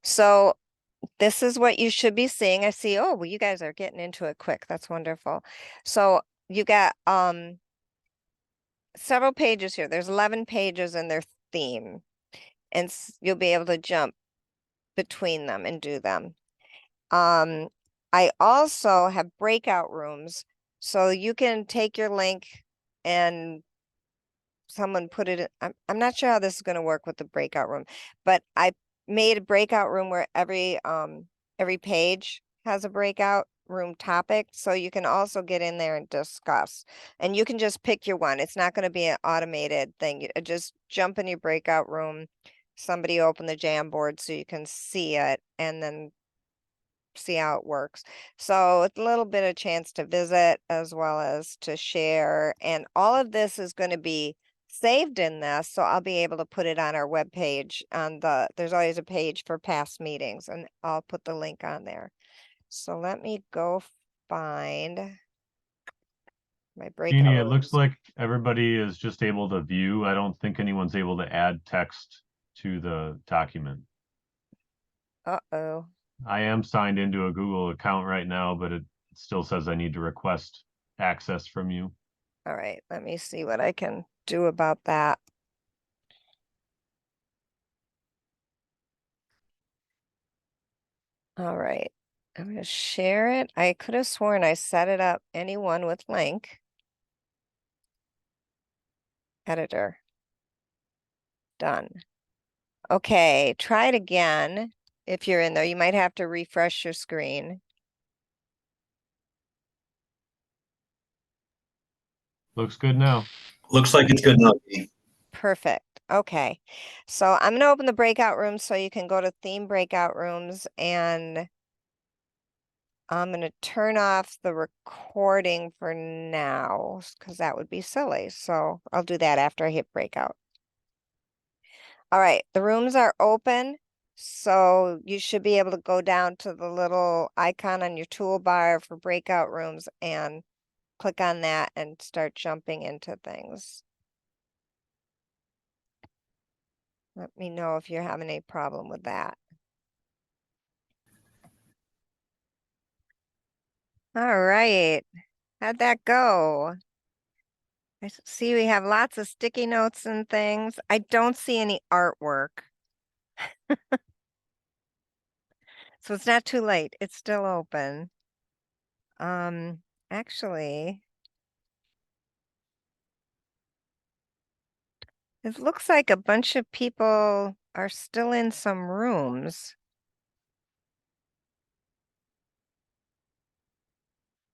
So this is what you should be seeing. I see, oh, well, you guys are getting into it quick. That's wonderful. So you got several pages here. There's 11 pages in their theme, and you'll be able to jump between them and do them. I also have breakout rooms, so you can take your link and someone put it in. I'm not sure how this is going to work with the breakout room, but I made a breakout room where every page has a breakout room topic, so you can also get in there and discuss, and you can just pick your one. It's not going to be an automated thing. You just jump in your breakout room, somebody open the Jamboard so you can see it and then see how it works. So it's a little bit of chance to visit as well as to share, and all of this is going to be saved in this, so I'll be able to put it on our webpage. There's always a page for past meetings, and I'll put the link on there. So let me go find my breakout Jeannie, it looks rooms. like everybody is just able to view. I don't think anyone's able to add text to the document. Uh-oh. I am signed into a Google account right now, but it still says I need to request access from you. All right, let me see what I can do about that. All right, I'm going to share it. I could have sworn I set it up anyone with link. Editor. Done. Okay, try it again. If you're in there, you might have to refresh your screen. Looks good now. Looks like it's good enough. Perfect. Okay. So I'm going to open the breakout rooms so you can go to theme breakout rooms, and I'm going to turn off the recording for now because that would be silly. So I'll do that after I hit breakout. All right, the rooms are open. So you should be able to go down to the little icon on your toolbar for breakout rooms and click on that and start jumping into things. Let me know if you're having any problem with that. All right, how'd that go? I see we have lots of sticky notes and things. I don't see any artwork. So it's not too late. It's still open. Actually, it looks like a bunch of people are still in some rooms.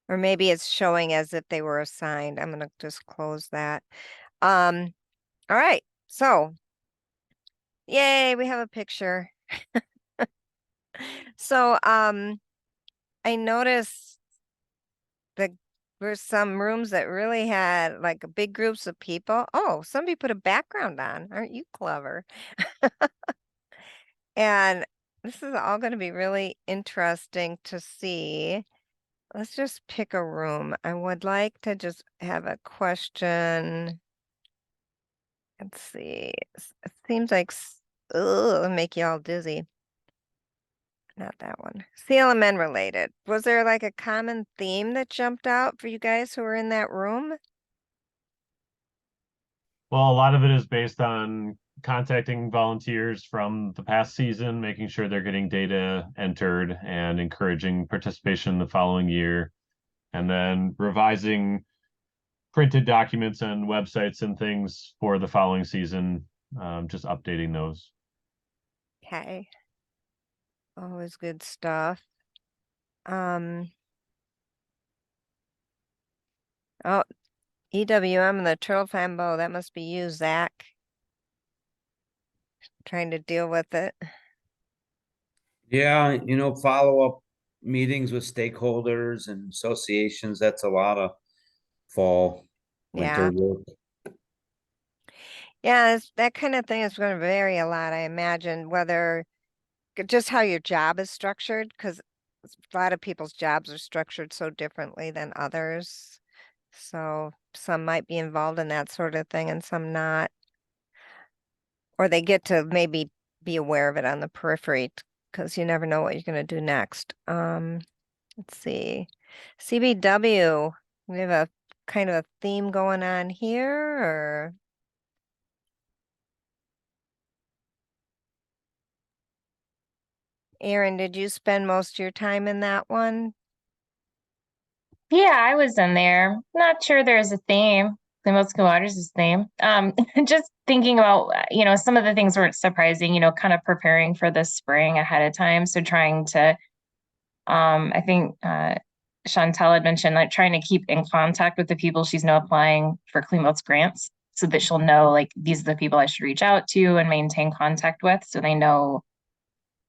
Or maybe it's showing as if they were assigned. I'm gonna just close that. All right, so yay, we have a picture. So I noticed there were some rooms that really had like big groups of people. Oh, somebody put a background on. Aren't you clever? And this is all going to be really interesting to see. Let's just pick a room. I would like to just have a question. Let's see. It seems like, it'll make you all dizzy. Not that one. CLMN related. Was there like a common theme that jumped out for you guys who were in that room? Well, a lot of it is based on contacting volunteers from the past season, making sure they're getting data entered and encouraging participation the following year, and then revising printed documents and websites and things for the following season, just updating those. Okay. Always good stuff. Oh, EWM and the turtle fan bow, that must be you, Zach. Trying to deal with it. Yeah, follow-up meetings with stakeholders and associations, that's a lot of fall, Yeah. winter work. Yeah, that kind of thing is going to vary a lot, I imagine, whether just how your job is structured, because a lot of people's jobs are structured so differently than others. So some might be involved in that sort of thing and some not. Or they get to maybe be aware of it on the periphery because you never know what you're going to do next. Let's see. CBW, we have a kind of a theme going on here, or Aaron, did you spend most of your time in that one? Yeah, I was in there. Not sure there's a theme. Clean Waters is theme. Just thinking about, some of the things were surprising, kind of preparing for the spring ahead of time. So trying to, I think Chantel had mentioned, like trying to keep in contact with the people she's now applying for Clean Boats grants so that she'll know, like, these are the people I should reach out to and maintain contact with so they know,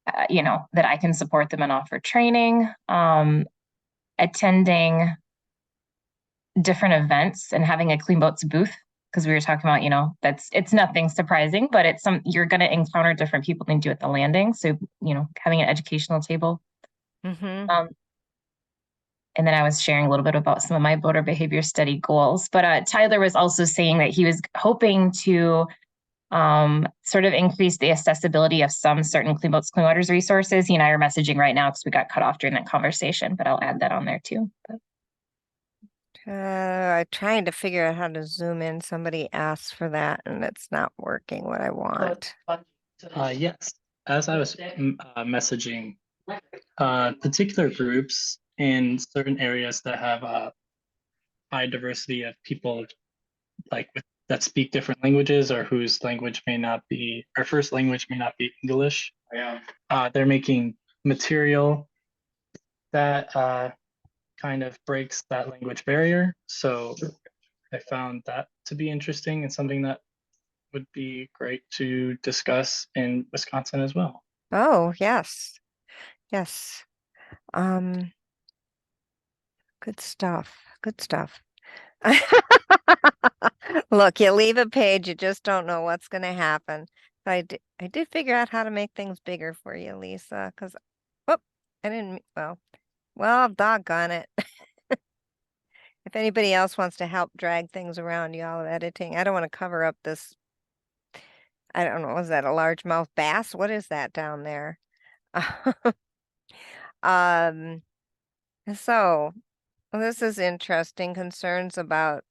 that I can support them and offer training. Attending different events and having a Clean Boats booth, because we were talking about, it's nothing surprising, but you're going to encounter different people than you do at the landing. So, having an educational table. Mm-hmm. And then I was sharing a little bit about some of my boater behavior study goals. But Tyler was also saying that he was hoping to sort of increase the accessibility of some certain Clean Boats, Clean Waters resources. He and I are messaging right now because we got cut off during that conversation, but I'll add that on there too. I'm trying to figure out how to zoom in. Somebody asked for that and it's not working what I want. Yes, as I was messaging particular groups in certain areas that have a high diversity of people that speak different languages or whose language may not be, or first language may not be English. They're making material that kind of breaks that language barrier. So I found that to be interesting and something that would be great to discuss in Wisconsin as well. Oh, yes. Yes. Good stuff. Good stuff. Look, you leave a page, you just don't know what's going to happen. But I did figure out how to make things bigger for you, Lisa, because, I didn't, well, doggone it. If anybody else wants to help drag things around, y'all editing, I don't want to cover up this. I don't know, is that a largemouth bass? What is that down there? So this is interesting. Concerns about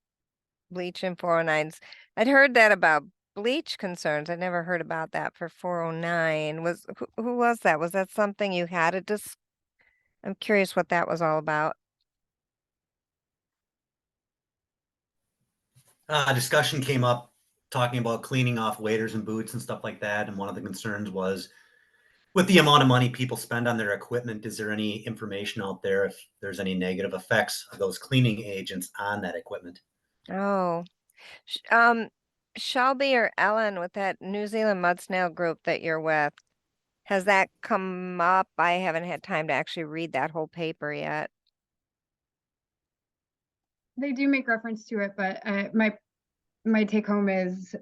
bleach and 409s. I'd heard that about bleach concerns. I never heard about that for 409. Who was that? Was that something you had to I'm curious what that was all about. Discussion came up talking about cleaning off waders and boots and stuff like that. And one of the concerns was with the amount of money people spend on their equipment, is there any information out there if there's any negative effects of those cleaning agents on that equipment? Oh, Shelby or Ellen with that New Zealand mud snail group that you're with, has that come up? I haven't had time to actually read that whole paper yet. They do make reference to it, but my take home is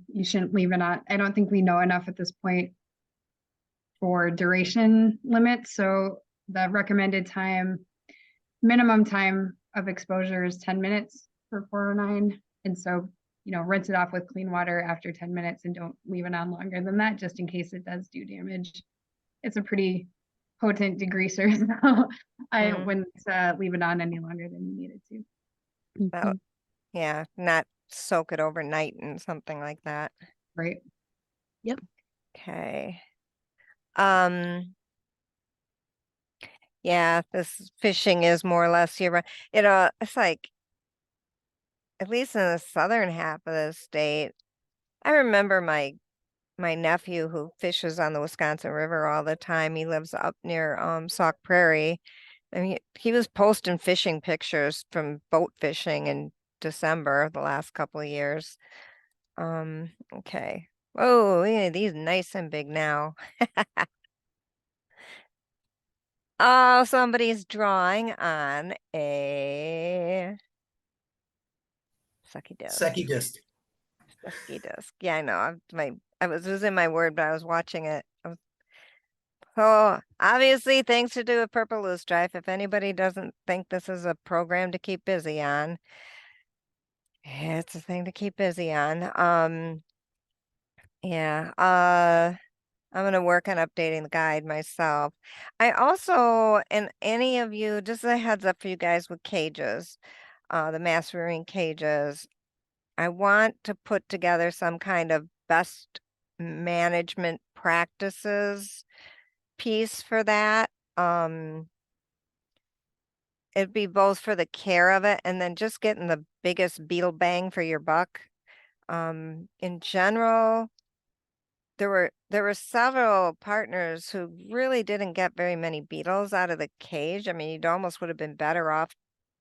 you shouldn't leave it on. I don't think we know enough at this point for duration limits. So the recommended time, minimum time of exposure is 10 minutes for 409. And so, rinse it off with clean water after 10 minutes and don't leave it on longer than that, just in case it does do damage. It's a pretty potent degreaser, so I wouldn't leave it on any longer than you needed to. Well, yeah, not soak it overnight and something like that. Right. Yep. Okay. Yeah, this fishing is more or less year round. It's like, at least in the southern half of the state, I remember my nephew who fishes on the Wisconsin River all the time. He lives up near Sauk Prairie. I mean, he was posting fishing pictures from boat fishing, and December, the last couple of years. Okay. Oh, yeah, these nice and big now. Oh, somebody's drawing on a sucky disc. Secchi disc. Sucky disc. Yeah, I know. I was losing my word, but I was watching it. So obviously things to do with Purple Loosestrife. If anybody doesn't think this is a program to keep busy on, it's a thing to keep busy on. Yeah. I'm going to work on updating the guide myself. I also, and any of you, just a heads up for you guys with cages, the mass rearing cages, I want to put together some kind of best management practices piece for that. It'd be both for the care of it and then just getting the biggest beetle bang for your buck. In general, there were several partners who really didn't get very many beetles out of the cage. I mean, you'd almost would have been better off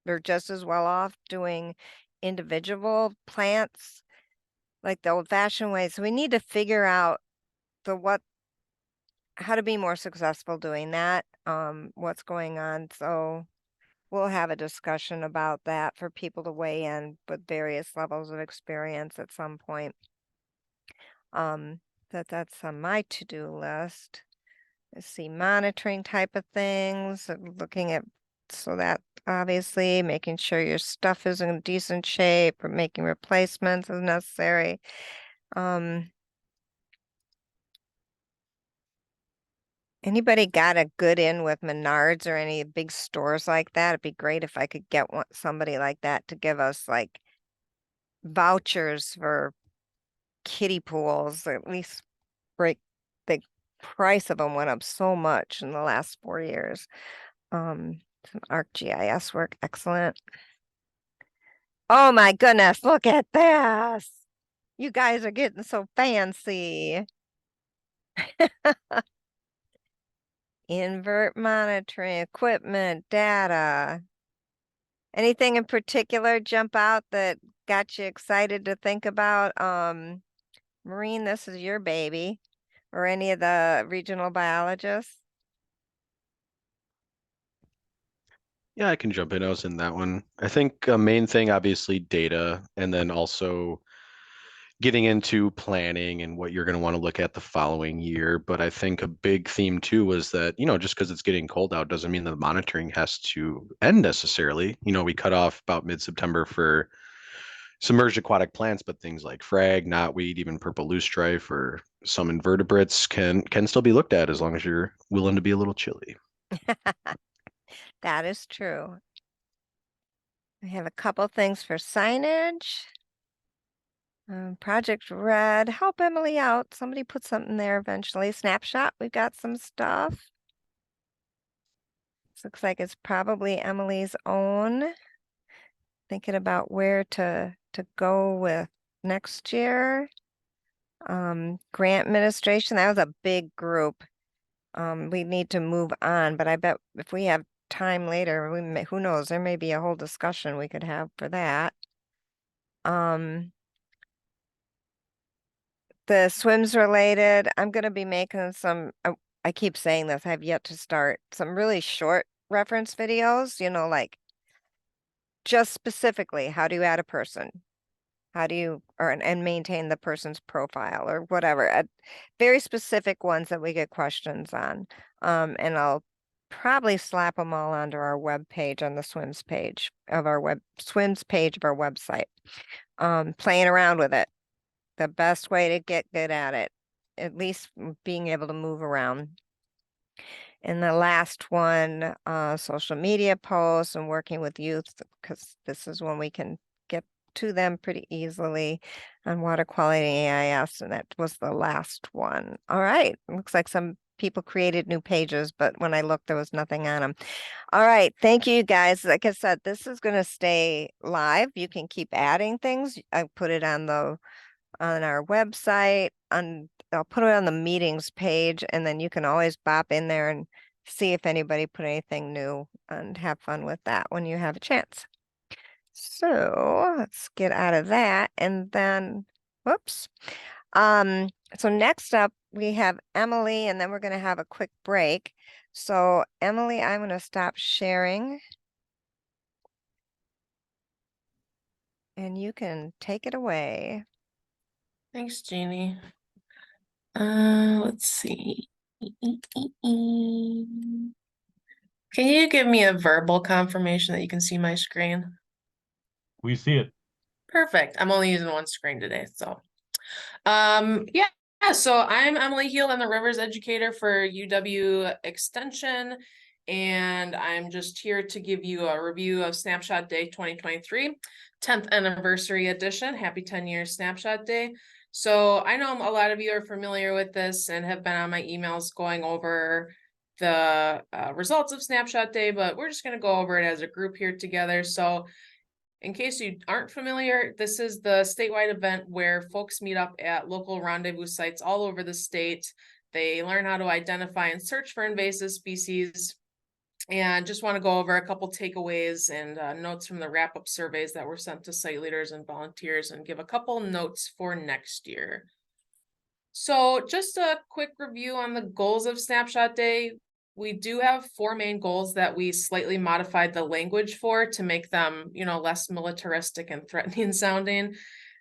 or just as well off doing individual plants like the old-fashioned way. So we need to figure out how to be more successful doing that, what's going on. So we'll have a discussion about that for people to weigh in with various levels of experience at some point. That's on my to-do list. Let's see, monitoring type of things, looking at, so that obviously making sure your stuff is in decent shape or making replacements as necessary. Anybody got a good in with Menards or any big stores like that? It'd be great if I could get somebody like that to give us like vouchers for kiddie pools, at least break the price of them went up so much in the last 4 years. Some ArcGIS work, excellent. Oh my goodness, look at this. You guys are getting so fancy. Invert monitoring, equipment, data. Anything in particular jump out that got you excited to think about? Maureen, this is your baby, or any of the regional biologists? Yeah, I can jump in. I was in that one. I think a main thing, obviously, data, and then also getting into planning and what you're going to want to look at the following year. But I think a big theme too was that, just because it's getting cold out doesn't mean the monitoring has to end necessarily. We cut off about mid-September for submerged aquatic plants, but things like frag, knotweed, even purple loosestrife, or some invertebrates can still be looked at as long as you're willing to be a little chilly. That is true. I have a couple things for signage. Project Red, help Emily out. Somebody put something there eventually. Snapshot, we've got some stuff. This looks like it's probably Emily's own. Thinking about where to go with next year. Grant administration, that was a big group. We need to move on, but I bet if we have time later, who knows, there may be a whole discussion we could have for that. The swims related, I'm going to be making some, I keep saying this, I have yet to start some really short reference videos, like just specifically, how do you add a person? How do you, and maintain the person's profile or whatever, very specific ones that we get questions on. And I'll probably slap them all onto our web page on the swims page of our website. Playing around with it. The best way to get good at it, at least being able to move around. And the last one, social media posts and working with youth, because this is when we can get to them pretty easily on water quality AIS, and that was the last one. All right, looks like some people created new pages, but when I looked, there was nothing on them. All right, thank you guys. Like I said, this is going to stay live. You can keep adding things. I put it on our website, I'll put it on the meetings page, and then you can always bop in there and see if anybody put anything new and have fun with that when you have a chance. So let's get out of that and then, whoops. So next up we have Emily, and then we're going to have a quick break. So Emily, I'm going to stop sharing and you can take it away. Thanks, Jeannie. Let's see. Can you give me a verbal confirmation that you can see my screen? We see it. Perfect. I'm only using one screen today, so yeah. So I'm Emily Heald. I'm the Rivers Educator for UW Extension, and I'm just here to give you a review of Snapshot Day 2023, 10th anniversary edition. Happy 10 years Snapshot Day. So I know a lot of you are familiar with this and have been on my emails going over the results of Snapshot Day, but we're just going to go over it as a group here together. So in case you aren't familiar, this is the statewide event where folks meet up at local rendezvous sites all over the state. They learn how to identify and search for invasive species. And just want to go over a couple takeaways and notes from the wrap-up surveys that were sent to site leaders and volunteers, and give a couple notes for next year. So just a quick review on the goals of Snapshot Day. We do have 4 main goals that we slightly modified the language for to make them, less militaristic and threatening sounding.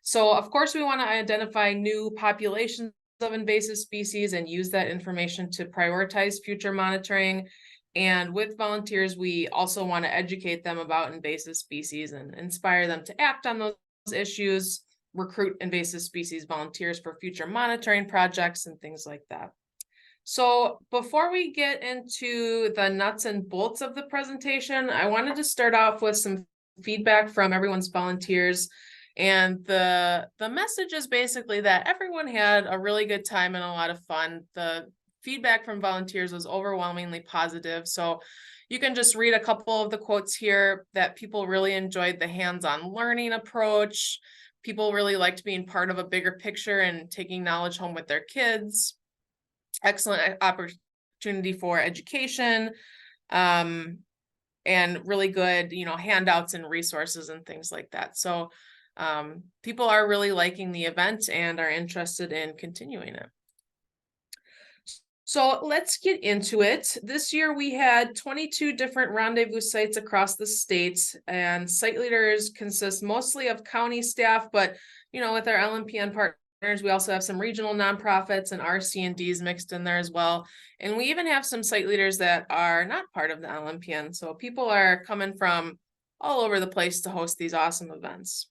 So of course we want to identify new populations of invasive species and use that information to prioritize future monitoring. And with volunteers, we also want to educate them about invasive species and inspire them to act on those issues, recruit invasive species volunteers for future monitoring projects and things like that. So before we get into the nuts and bolts of the presentation, I wanted to start off with some feedback from everyone's volunteers. And the message is basically that everyone had a really good time and a lot of fun. The feedback from volunteers was overwhelmingly positive. So you can just read a couple of the quotes here, that people really enjoyed the hands-on learning approach. People really liked being part of a bigger picture and taking knowledge home with their kids. Excellent opportunity for education, and really good, handouts and resources and things like that. So people are really liking the event and are interested in continuing it. So let's get into it. This year we had 22 different rendezvous sites across the state, and site leaders consist mostly of county staff, but with our LMPN partners, we also have some regional nonprofits and RC&Ds mixed in there as well. And we even have some site leaders that are not part of the LMPN. So people are coming from all over the place to host these awesome events.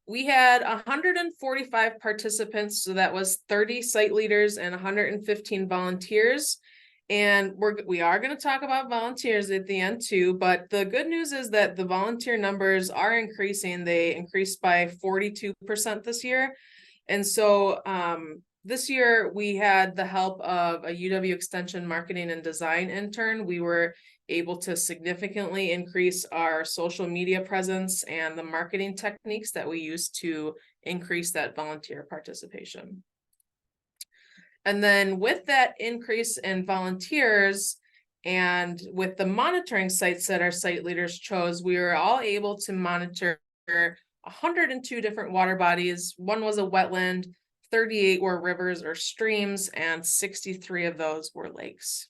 We had 145 participants, so that was 30 site leaders and 115 volunteers. And we are going to talk about volunteers at the end too, but the good news is that the volunteer numbers are increasing. They increased by 42% this year. And so this year we had the help of a UW Extension marketing and design intern. We were able to significantly increase our social media presence and the marketing techniques that we use to increase that volunteer participation. And then with that increase in volunteers and with the monitoring sites that our site leaders chose, we were all able to monitor 102 different water bodies. 1 was a wetland, 38 were rivers or streams, and 63 of those were lakes.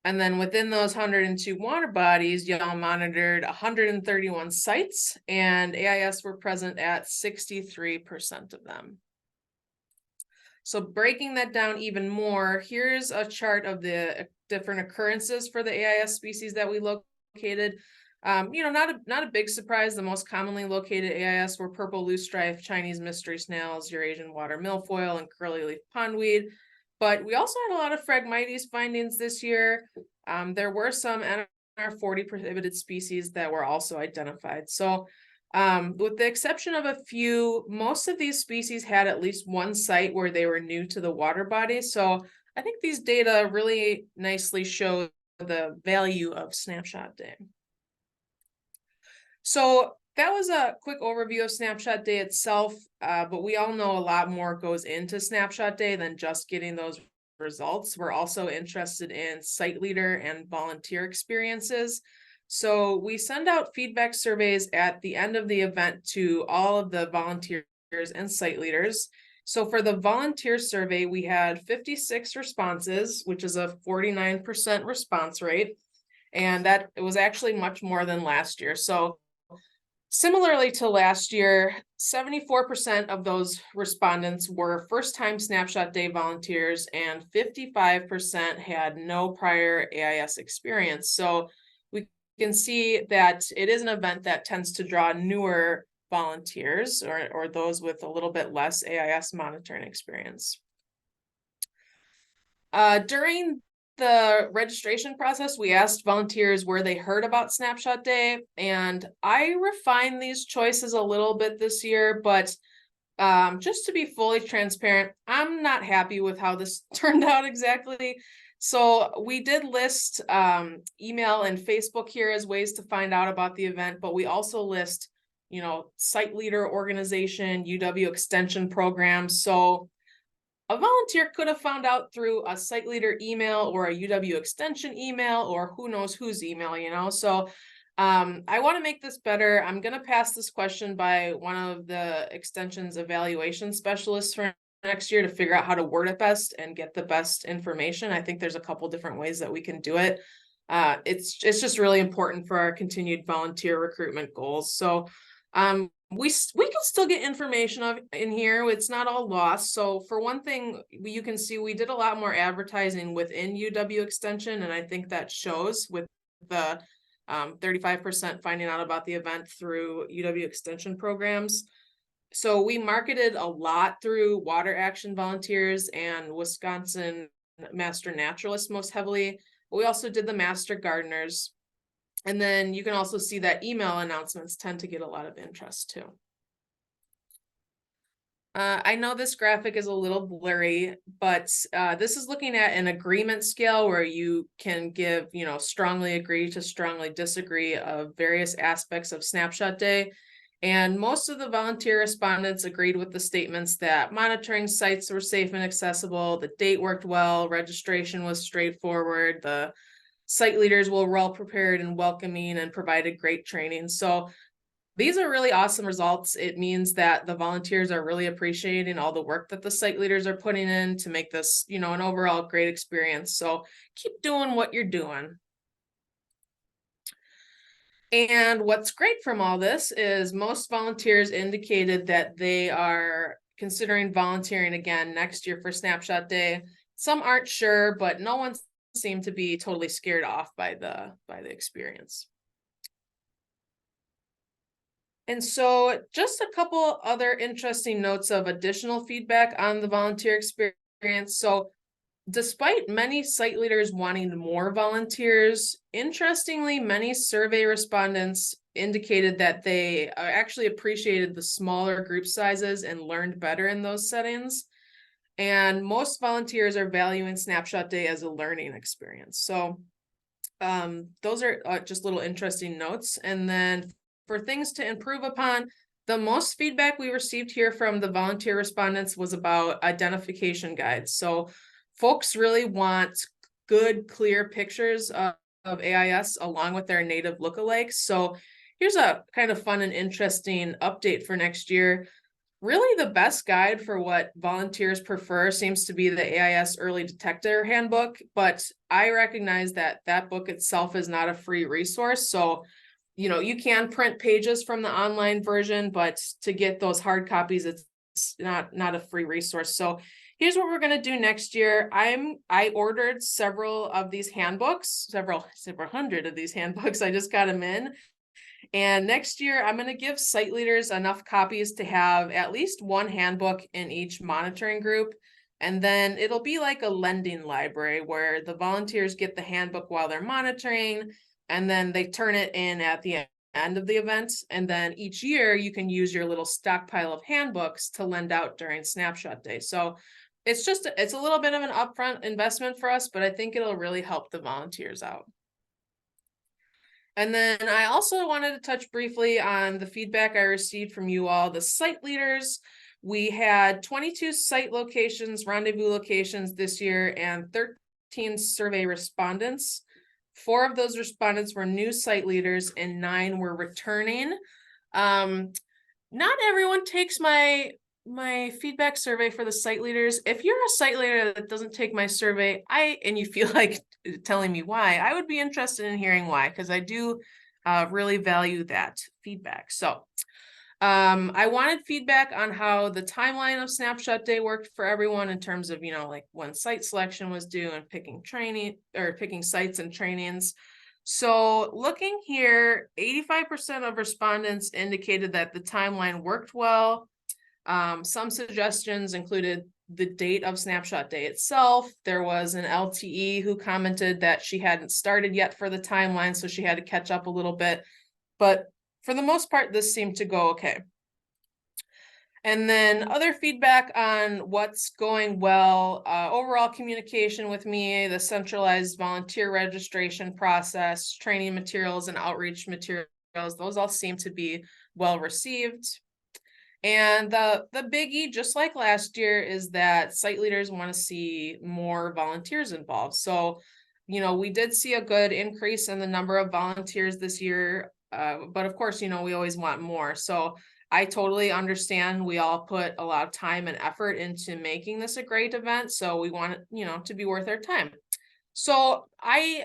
And then within those 102 water bodies, y'all monitored 131 sites, and AIS were present at 63% of them. So breaking that down even more, here's a chart of the different occurrences for the AIS species that we located. Not a big surprise. The most commonly located AIS were purple loosestrife, Chinese mystery snails, Eurasian water milfoil, and curly leaf pondweed. But we also had a lot of Phragmites findings this year. There were some NR40 prohibited species that were also identified. So with the exception of a few, most of these species had at least one site where they were new to the water body. So I think these data really nicely show the value of Snapshot Day. So that was a quick overview of Snapshot Day itself, but we all know a lot more goes into Snapshot Day than just getting those results. We're also interested in site leader and volunteer experiences. So we send out feedback surveys at the end of the event to all of the volunteers and site leaders. So for the volunteer survey, we had 56 responses, which is a 49% response rate. And that it was actually much more than last year. So similarly to last year, 74% of those respondents were first-time Snapshot Day volunteers and 55% had no prior AIS experience. So we can see that it is an event that tends to draw newer volunteers or those with a little bit less AIS monitoring experience. During the registration process, we asked volunteers where they heard about Snapshot Day, and I refined these choices a little bit this year, but just to be fully transparent, I'm not happy with how this turned out exactly. So we did list email and Facebook here as ways to find out about the event, but we also list, you know, site leader organization, UW extension programs. So a volunteer could have found out through a site leader email or a UW extension email or who knows whose email, you know. So I want to make this better. I'm going to pass this question by one of the extension's evaluation specialists for next year to figure out how to word it best and get the best information. I think there's a couple different ways that we can do it. It's just really important for our continued volunteer recruitment goals. So we can still get information in here. It's not all lost. So for one thing, you can see we did a lot more advertising within UW extension, and I think that shows with the 35% finding out about the event through UW extension programs. So we marketed a lot through Water Action volunteers and Wisconsin Master Naturalists most heavily. But we also did the Master Gardeners. And then you can also see that email announcements tend to get a lot of interest too. I know this graphic is a little blurry, but this is looking at an agreement scale where you can give, you know, strongly agree to strongly disagree of various aspects of Snapshot Day. And most of the volunteer respondents agreed with the statements that monitoring sites were safe and accessible, the date worked well, registration was straightforward, the site leaders were well prepared and welcoming and provided great training. So these are really awesome results. It means that the volunteers are really appreciating all the work that the site leaders are putting in to make this, you know, an overall great experience. So keep doing what you're doing. And what's great from all this is most volunteers indicated that they are considering volunteering again next year for Snapshot Day. Some aren't sure, but no one seemed to be totally scared off by the experience. And so just a couple other interesting notes of additional feedback on the volunteer experience. So despite many site leaders wanting more volunteers, interestingly, many survey respondents indicated that they actually appreciated the smaller group sizes and learned better in those settings. And most volunteers are valuing Snapshot Day as a learning experience. So those are just little interesting notes. And then for things to improve upon, the most feedback we received here from the volunteer respondents was about identification guides. So folks really want good, clear pictures of AIS along with their native lookalikes. So here's a kind of fun and interesting update for next year. Really, the best guide for what volunteers prefer seems to be the AIS Early Detector Handbook, but I recognize that that book itself is not a free resource. So, you know, you can print pages from the online version, but to get those hard copies, it's not a free resource. So here's what we're going to do next year. I ordered several of these handbooks, several hundred of these handbooks. I just got them in. And next year, I'm going to give site leaders enough copies to have at least one handbook in each monitoring group. And then it'll be like a lending library where the volunteers get the handbook while they're monitoring, and then they turn it in at the end of the event. And then each year you can use your little stockpile of handbooks to lend out during Snapshot Day. So it's a little bit of an upfront investment for us, but I think it'll really help the volunteers out. And then I also wanted to touch briefly on the feedback I received from you all, the site leaders. We had 22 site locations, rendezvous locations this year, and 13 survey respondents. 4 of those respondents were new site leaders and 9 were returning. Not everyone takes my feedback survey for the site leaders. If you're a site leader that doesn't take my survey, and you feel like telling me why, I would be interested in hearing why, because I do really value that feedback. So I wanted feedback on how the timeline of Snapshot Day worked for everyone in terms of, like when site selection was due and picking sites and trainings. So looking here, 85% of respondents indicated that the timeline worked well. Some suggestions included the date of Snapshot Day itself. There was an LTE who commented that she hadn't started yet for the timeline, so she had to catch up a little bit. But for the most part, this seemed to go okay. And then other feedback on what's going well, overall communication with me, the centralized volunteer registration process, training materials and outreach materials, those all seem to be well received. And the biggie, just like last year, is that site leaders want to see more volunteers involved. So, we did see a good increase in the number of volunteers this year, but of course, we always want more. So I totally understand we all put a lot of time and effort into making this a great event. So we want it, to be worth our time. So I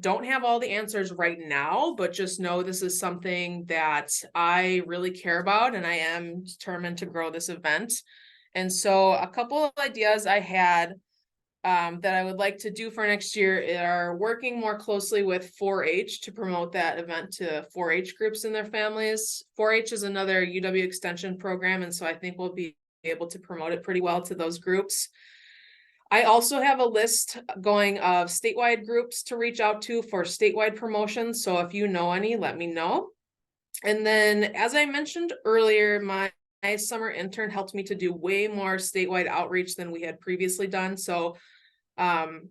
don't have all the answers right now, but just know this is something that I really care about, and I am determined to grow this event. And so a couple of ideas I had that I would like to do for next year are working more closely with 4-H to promote that event to 4-H groups and their families. 4-H is another UW Extension program, and so I think we'll be able to promote it pretty well to those groups. I also have a list going of statewide groups to reach out to for statewide promotions. So if you know any, let me know. And then, as I mentioned earlier, my summer intern helped me to do way more statewide outreach than we had previously done. So, the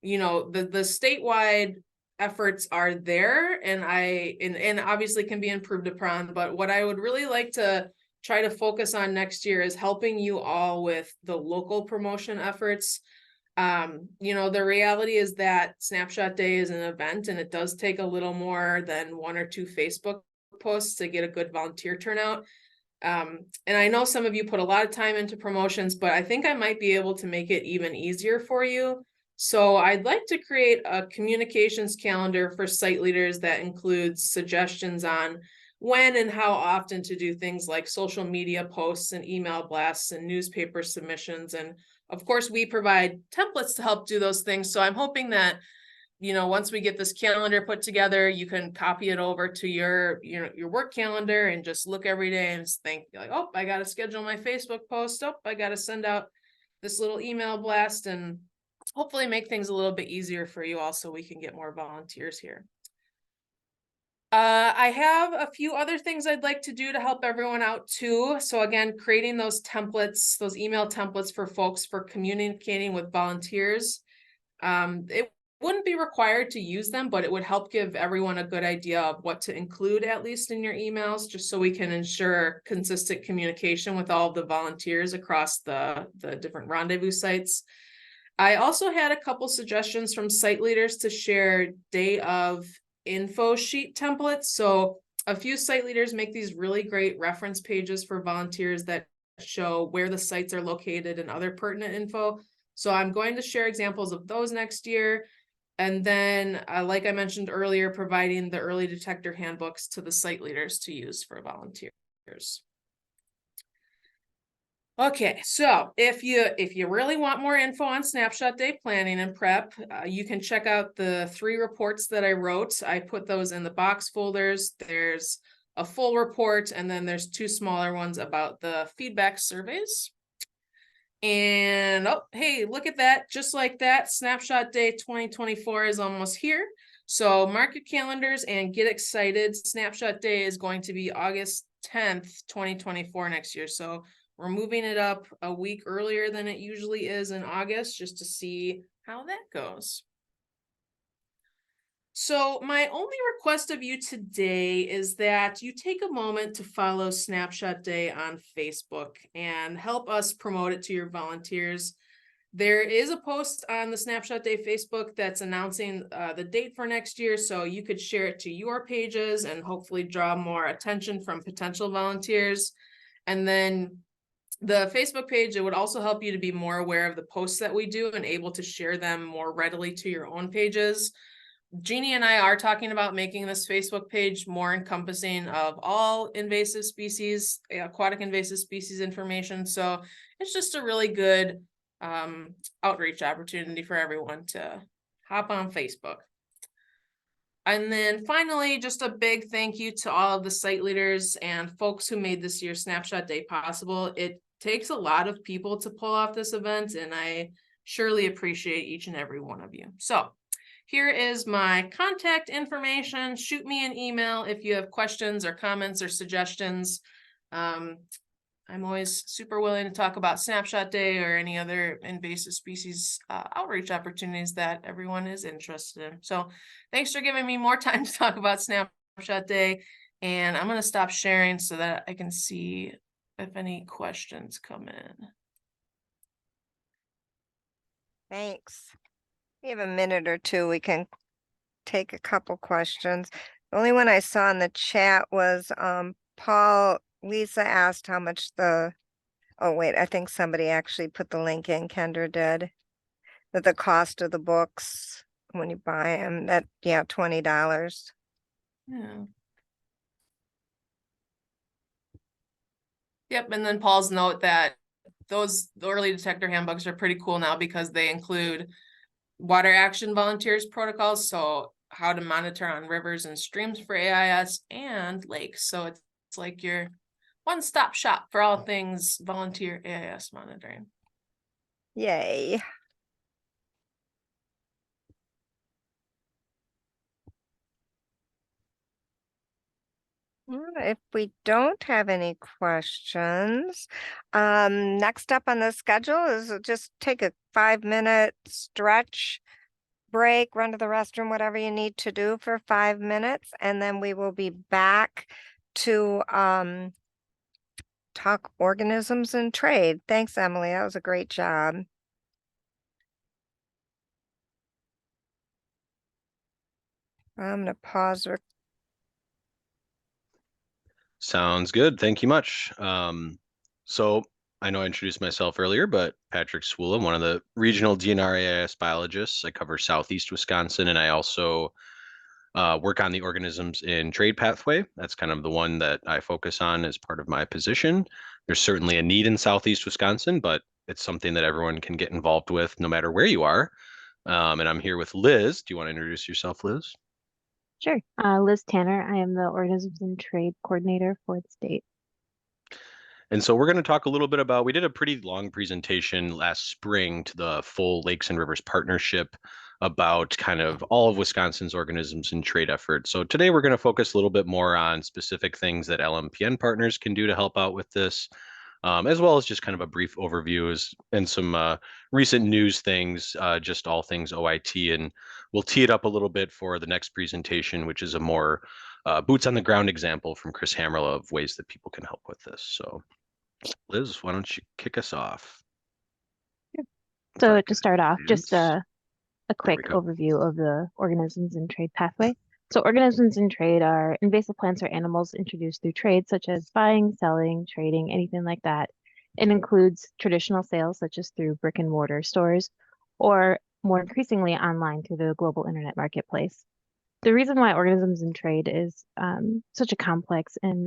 statewide efforts are there, and obviously can be improved upon. But what I would really like to try to focus on next year is helping you all with the local promotion efforts. The reality is that Snapshot Day is an event, and it does take a little more than 1 or 2 Facebook posts to get a good volunteer turnout. And I know some of you put a lot of time into promotions, but I think I might be able to make it even easier for you. So I'd like to create a communications calendar for site leaders that includes suggestions on when and how often to do things like social media posts and email blasts and newspaper submissions. And of course, we provide templates to help do those things. So I'm hoping that, once we get this calendar put together, you can copy it over to your work calendar and just look every day and think like, oh, I got to schedule my Facebook post. Oh, I got to send out this little email blast, and hopefully make things a little bit easier for you all so we can get more volunteers here. I have a few other things I'd like to do to help everyone out too. So again, creating those templates, those email templates for folks for communicating with volunteers. It wouldn't be required to use them, but it would help give everyone a good idea of what to include, at least in your emails, just so we can ensure consistent communication with all of the volunteers across the different rendezvous sites. I also had a couple suggestions from site leaders to share day of info sheet templates. So a few site leaders make these really great reference pages for volunteers that show where the sites are located and other pertinent info. So I'm going to share examples of those next year. And then, like I mentioned earlier, providing the early detector handbooks to the site leaders to use for volunteers. Okay, so if you really want more info on Snapshot Day planning and prep, you can check out the 3 reports that I wrote. I put those in the box folders. There's a full report, and then there's 2 smaller ones about the feedback surveys. And oh, hey, look at that. Just like that, Snapshot Day 2024 is almost here. So mark your calendars and get excited. Snapshot Day is going to be August 10th, 2024 next year. So we're moving it up a week earlier than it usually is in August, just to see how that goes. So my only request of you today is that you take a moment to follow Snapshot Day on Facebook and help us promote it to your volunteers. There is a post on the Snapshot Day Facebook that's announcing the date for next year, so you could share it to your pages and hopefully draw more attention from potential volunteers. And then the Facebook page, it would also help you to be more aware of the posts that we do and able to share them more readily to your own pages. Jeannie and I are talking about making this Facebook page more encompassing of all invasive species, aquatic invasive species information. So it's just a really good outreach opportunity for everyone to hop on Facebook. And then finally, just a big thank you to all of the site leaders and folks who made this year's Snapshot Day possible. It takes a lot of people to pull off this event, and I surely appreciate each and every one of you. So here is my contact information. Shoot me an email if you have questions or comments or suggestions. I'm always super willing to talk about Snapshot Day or any other invasive species outreach opportunities that everyone is interested in. So thanks for giving me more time to talk about Snapshot Day. And I'm going to stop sharing so that I can see if any questions come in. Thanks. We have a minute or two. We can take a couple questions. The only one I saw in the chat was Lisa asked how much oh wait, I think somebody actually put the link in, Kendra did. That the cost of the books when you buy them, that, yeah, $20. Yeah. Yep, and then Paul's note that the early detector handbooks are pretty cool now because they include water action volunteers protocols, so how to monitor on rivers and streams for AIS and lakes. So it's like your one-stop shop for all things volunteer AIS monitoring. Yay. If we don't have any questions, next up on the schedule is just take a 5-minute stretch break, run to the restroom, whatever you need to do for 5 minutes, and then we will be back to talk organisms and trade. Thanks, Emily. That was a great job. I'm gonna pause. Sounds good. Thank you much. So I know I introduced myself earlier, but Patrick Swula, I'm one of the regional DNR AIS biologists. I cover Southeast Wisconsin, and I also work on the organisms in trade pathway. That's kind of the one that I focus on as part of my position. There's certainly a need in Southeast Wisconsin, but it's something that everyone can get involved with no matter where you are. And I'm here with Liz. Do you want to introduce yourself, Liz? Sure. Liz Tanner. I am the Organisms and Trade Coordinator for the state. And so we're going to talk a little bit about, we did a pretty long presentation last spring to the full Lakes and Rivers Partnership about kind of all of Wisconsin's organisms and trade efforts. So today we're going to focus a little bit more on specific things that LMPN partners can do to help out with this, as well as just kind of a brief overview and some recent news things, just all things OIT. And we'll tee it up a little bit for the next presentation, which is a more boots on the ground example from Chris Hammerla of ways that people can help with this. So Liz, why don't you kick us off? So to start off, just a quick overview of the organisms and trade pathway. So organisms in trade are invasive plants or animals introduced through trade, such as buying, selling, trading, anything like that. It includes traditional sales, such as through brick and mortar stores, or more increasingly online through the global internet marketplace. The reason why organisms in trade is such a complex and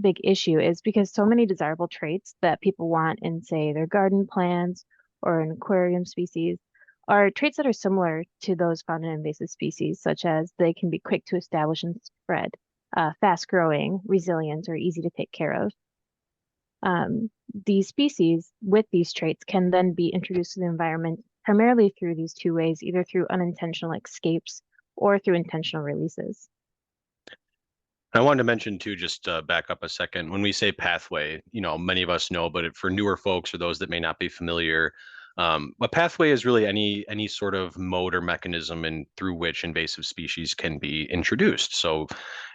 big issue is because so many desirable traits that people want in, say, their garden plants or an aquarium species are traits that are similar to those found in invasive species, such as they can be quick to establish and spread, fast growing, resilient, or easy to take care of. These species with these traits can then be introduced to the environment primarily through these two ways, either through unintentional escapes or through intentional releases. I wanted to mention too, just back up a second, when we say pathway, many of us know, but for newer folks or those that may not be familiar, A pathway is really any sort of mode or mechanism through which invasive species can be introduced. So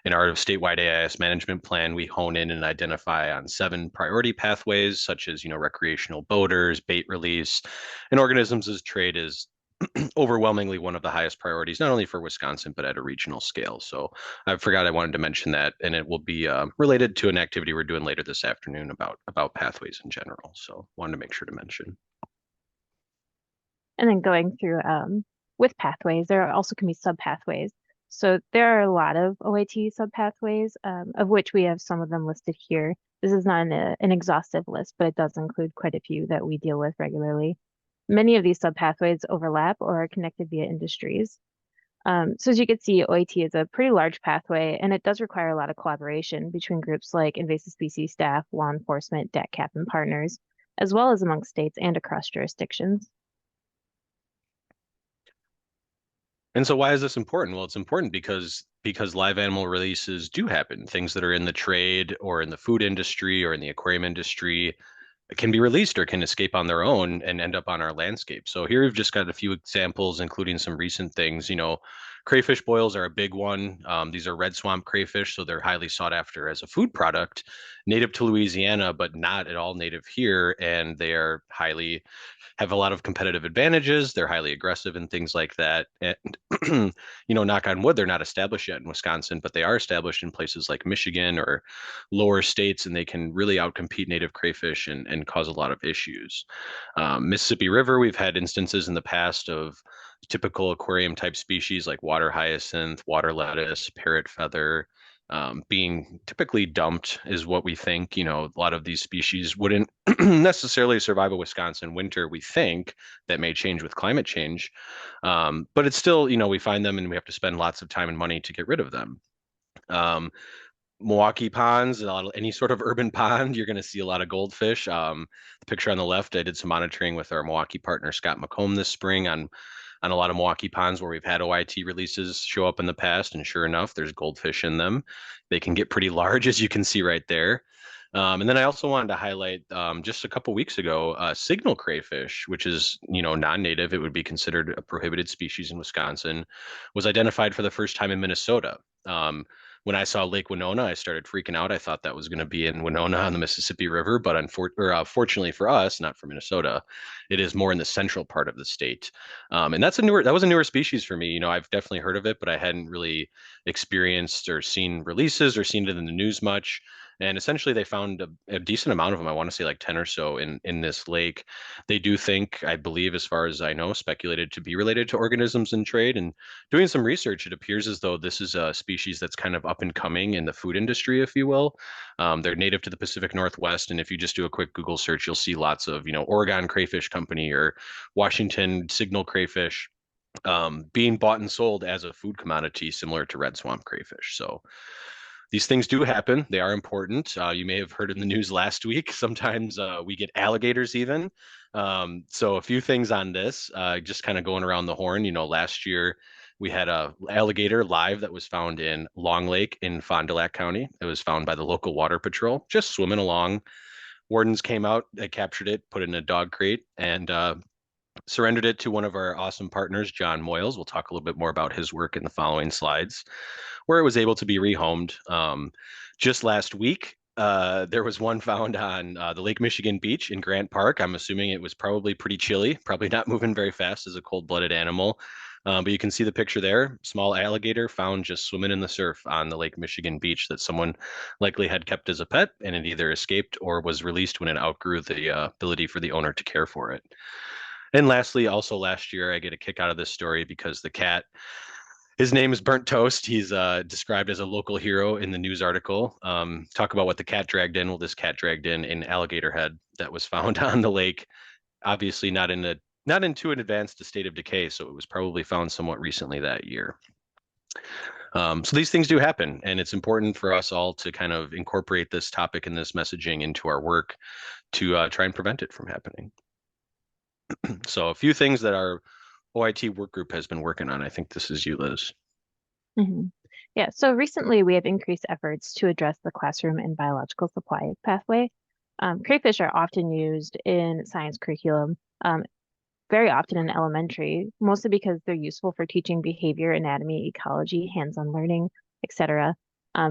in our statewide AIS management plan, we hone in and identify on 7 priority pathways, such as, recreational boaters, bait release, and organisms as trade is overwhelmingly one of the highest priorities, not only for Wisconsin, but at a regional scale. So I forgot I wanted to mention that, and it will be related to an activity we're doing later this afternoon about pathways in general. So wanted to make sure to mention. And then going through with pathways, there also can be subpathways. So there are a lot of OIT subpathways, of which we have some of them listed here. This is not an exhaustive list, but it does include quite a few that we deal with regularly. Many of these subpathways overlap or are connected via industries. So as you can see, OIT is a pretty large pathway, and it does require a lot of collaboration between groups like invasive species staff, law enforcement, DATCAP, and partners, as well as among states and across jurisdictions. And so why is this important? Well, it's important because live animal releases do happen. Things that are in the trade or in the food industry or in the aquarium industry can be released or can escape on their own and end up on our landscape. So here we've just got a few examples, including some recent things. Crayfish boils are a big one. These are red swamp crayfish, so they're highly sought after as a food product, native to Louisiana, but not at all native here. And they are have a lot of competitive advantages. They're highly aggressive and things like that. And, knock on wood, they're not established yet in Wisconsin, but they are established in places like Michigan or lower states, and they can really outcompete native crayfish and cause a lot of issues. Mississippi River, we've had instances in the past of typical aquarium type species like water hyacinth, water lettuce, parrot feather, being typically dumped is what we think. A lot of these species wouldn't necessarily survive a Wisconsin winter. We think that may change with climate change, but it's still, we find them and we have to spend lots of time and money to get rid of them. Milwaukee ponds, any sort of urban pond, you're going to see a lot of goldfish. The picture on the left, I did some monitoring with our Milwaukee partner Scott McComb this spring on a lot of Milwaukee ponds where we've had OIT releases show up in the past, and sure enough, there's goldfish in them. They can get pretty large, as you can see right there. And then I also wanted to highlight just a couple weeks ago, signal crayfish, which is non-native. It would be considered a prohibited species in Wisconsin, was identified for the first time in Minnesota. When I saw Lake Winona, I started freaking out. I thought that was going to be in Winona on the Mississippi River, but fortunately for us, not for Minnesota, it is more in the central part of the state. And that was a newer species for me. I've definitely heard of it, but I hadn't really experienced or seen releases or seen it in the news much. And essentially, they found a decent amount of them. I want to say like 10 or so in this lake. They do think, I believe, as far as I know, speculated to be related to organisms in trade. And doing some research, it appears as though this is a species that's kind of up and coming in the food industry, if you will. They're native to the Pacific Northwest. And if you just do a quick Google search, you'll see lots of, Oregon Crayfish Company or Washington Signal Crayfish being bought and sold as a food commodity similar to red swamp crayfish. So these things do happen. They are important. You may have heard in the news last week. Sometimes we get alligators even. So a few things on this, just kind of going around the horn. Last year we had a alligator live that was found in Long Lake in Fond du Lac County. It was found by the local water patrol, just swimming along. Wardens came out, they captured it, put it in a dog crate, and surrendered it to one of our awesome partners, John Moyles. We'll talk a little bit more about his work in the following slides, where it was able to be rehomed. Just last week, there was one found on the Lake Michigan beach in Grant Park. I'm assuming it was probably pretty chilly, probably not moving very fast as a cold-blooded animal. But you can see the picture there, small alligator found just swimming in the surf on the Lake Michigan beach that someone likely had kept as a pet, and it either escaped or was released when it outgrew the ability for the owner to care for it. And lastly, also last year, I get a kick out of this story because the cat, his name is Burnt Toast. He's described as a local hero in the news article. Talk about what the cat dragged in. Well, this cat dragged in an alligator head that was found on the lake, obviously not in too advanced a state of decay, so it was probably found somewhat recently that year. So these things do happen, and it's important for us all to kind of incorporate this topic and this messaging into our work to try and prevent it from happening. So a few things that our OIT work group has been working on. I think this is you, Liz. Mm-hmm. Yeah, so recently we have increased efforts to address the classroom and biological supply pathway. Crayfish are often used in science curriculum, very often in elementary, mostly because they're useful for teaching behavior, anatomy, ecology, hands-on learning, etc.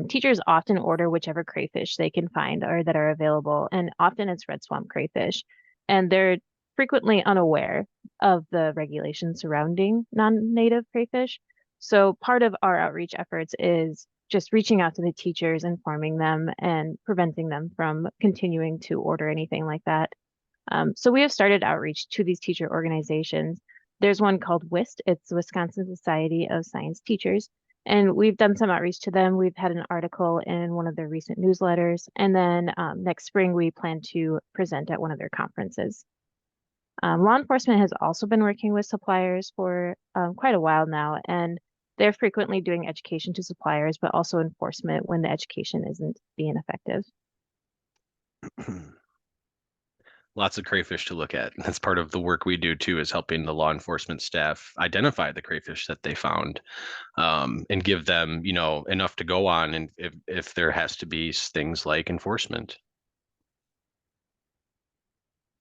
Teachers often order whichever crayfish they can find or that are available, and often it's red swamp crayfish. And they're frequently unaware of the regulations surrounding non-native crayfish. So part of our outreach efforts is just reaching out to the teachers, informing them, and preventing them from continuing to order anything like that. So we have started outreach to these teacher organizations. There's one called WIST, it's the Wisconsin Society of Science Teachers, and we've done some outreach to them. We've had an article in one of their recent newsletters, and then next spring we plan to present at one of their conferences. Law enforcement has also been working with suppliers for quite a while now, and they're frequently doing education to suppliers, but also enforcement when the education isn't being effective. Lots of crayfish to look at. That's part of the work we do too, is helping the law enforcement staff identify the crayfish that they found, and give them, you know, enough to go on, and if there has to be things like enforcement.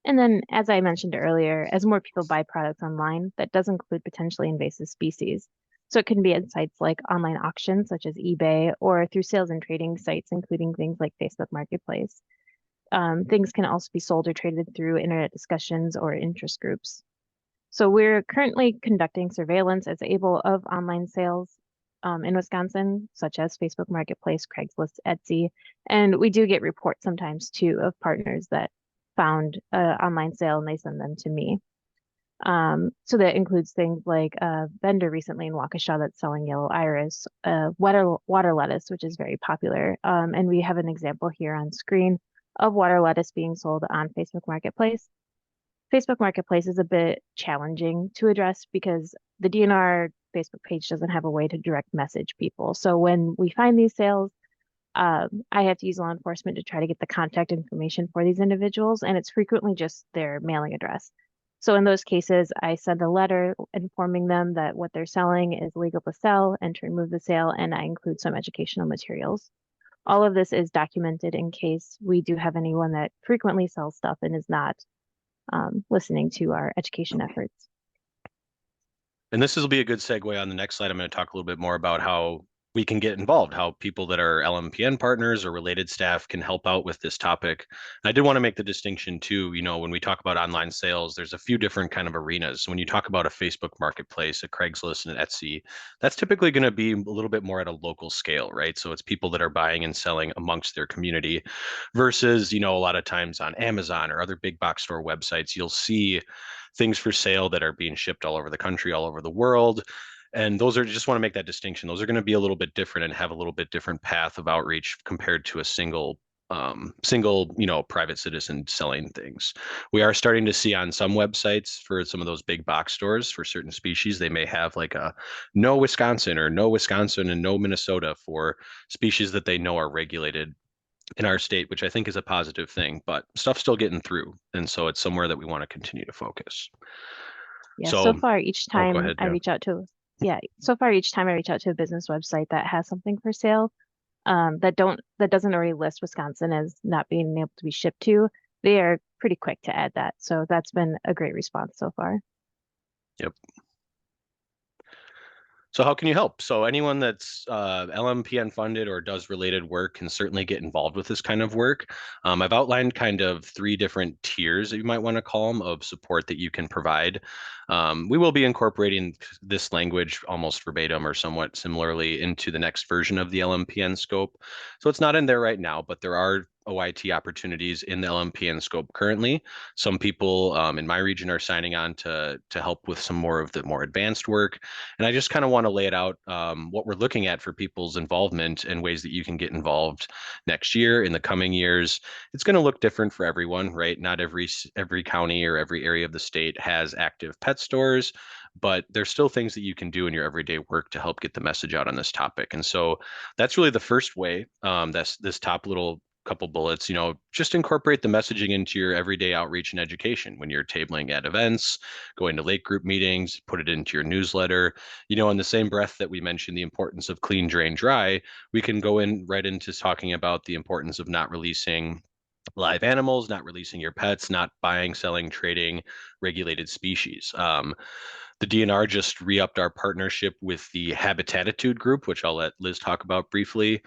And then, as I mentioned earlier, as more people buy products online, that does include potentially invasive species. So it can be at sites like online auctions, such as eBay, or through sales and trading sites, including things like Facebook Marketplace. Things can also be sold or traded through internet discussions or interest groups. So we're currently conducting surveillance as able of online sales in Wisconsin, such as Facebook Marketplace, Craigslist, Etsy, and we do get reports sometimes too of partners that found an online sale and they send them to me. So that includes things like a vendor recently in Waukesha that's selling yellow iris, water lettuce, which is very popular. And we have an example here on screen of water lettuce being sold on Facebook Marketplace. Facebook Marketplace is a bit challenging to address because the DNR Facebook page doesn't have a way to direct message people. So when we find these sales, I have to use law enforcement to try to get the contact information for these individuals, and it's frequently just their mailing address. So in those cases, I send a letter informing them that what they're selling is legal to sell and to remove the sale, and I include some educational materials. All of this is documented in case we do have anyone that frequently sells stuff and is not listening to our education efforts. And this will be a good segue on the next slide. I'm going to talk a little bit more about how we can get involved, how people that are LMPN partners or related staff can help out with this topic. And I did want to make the distinction too, you know, when we talk about online sales, there's a few different kind of arenas. So when you talk about a Facebook Marketplace, a Craigslist, and an Etsy, that's typically going to be a little bit more at a local scale, right? So it's people that are buying and selling amongst their community versus, you know, a lot of times on Amazon or other big box store websites, you'll see things for sale that are being shipped all over the country, all over the world. And those are, just want to make that distinction. Those are going to be a little bit different and have a little bit different path of outreach compared to a single, you know, private citizen selling things. We are starting to see on some websites for some of those big box stores for certain species, they may have like a no Wisconsin or no Wisconsin and no Minnesota for species that they know are regulated in our state, which I think is a positive thing, but stuff's still getting through. And so it's somewhere that we want to continue to focus. Yeah, So- so far each go time ahead, I yeah. reach out to, so far each time I reach out to a business website that has something for sale, that doesn't already list Wisconsin as not being able to be shipped to, they are pretty quick to add that. So that's been a great response so far. Yep. So how can you help? So anyone that's LMPN funded or does related work can certainly get involved with this kind of work. I've outlined kind of 3 different tiers that you might want to call them of support that you can provide. We will be incorporating this language almost verbatim or somewhat similarly into the next version of the LMPN scope. So it's not in there right now, but there are OIT opportunities in the LMPN scope currently. Some people in my region are signing on to help with some more of the more advanced work. And I just kind of want to lay it out what we're looking at for people's involvement and ways that you can get involved next year, in the coming years. It's going to look different for everyone, right? Not every county or every area of the state has active pet stores, but there's still things that you can do in your everyday work to help get the message out on this topic. And so that's really the first way. That's this top little couple bullets, you know, just incorporate the messaging into your everyday outreach and education when you're tabling at events, going to lake group meetings, put it into your newsletter. You know, in the same breath that we mentioned the importance of clean, drain, dry, we can go in right into talking about the importance of not releasing live animals, not releasing your pets, not buying, selling, trading regulated species. The DNR just re-upped our partnership with the Habitatitude group, which I'll let Liz talk about briefly,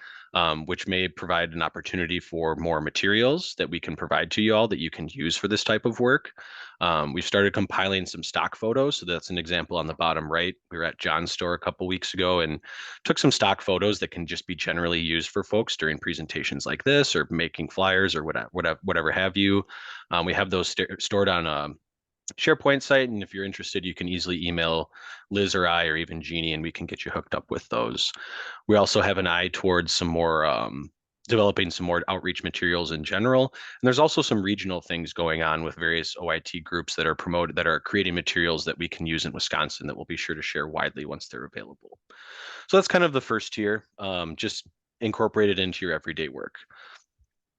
which may provide an opportunity for more materials that we can provide to you all that you can use for this type of work. We've started compiling some stock photos. So that's an example on the bottom right. We were at John's store a couple weeks ago and took some stock photos that can just be generally used for folks during presentations like this or making flyers or whatever have you. We have those stored on a SharePoint site, and if you're interested, you can easily email Liz or I or even Jeannie, and we can get you hooked up with those. We also have an eye towards some more developing some more outreach materials in general. And there's also some regional things going on with various OIT groups that are creating materials that we can use in Wisconsin that we'll be sure to share widely once they're available. So that's kind of the first tier, just incorporated into your everyday work.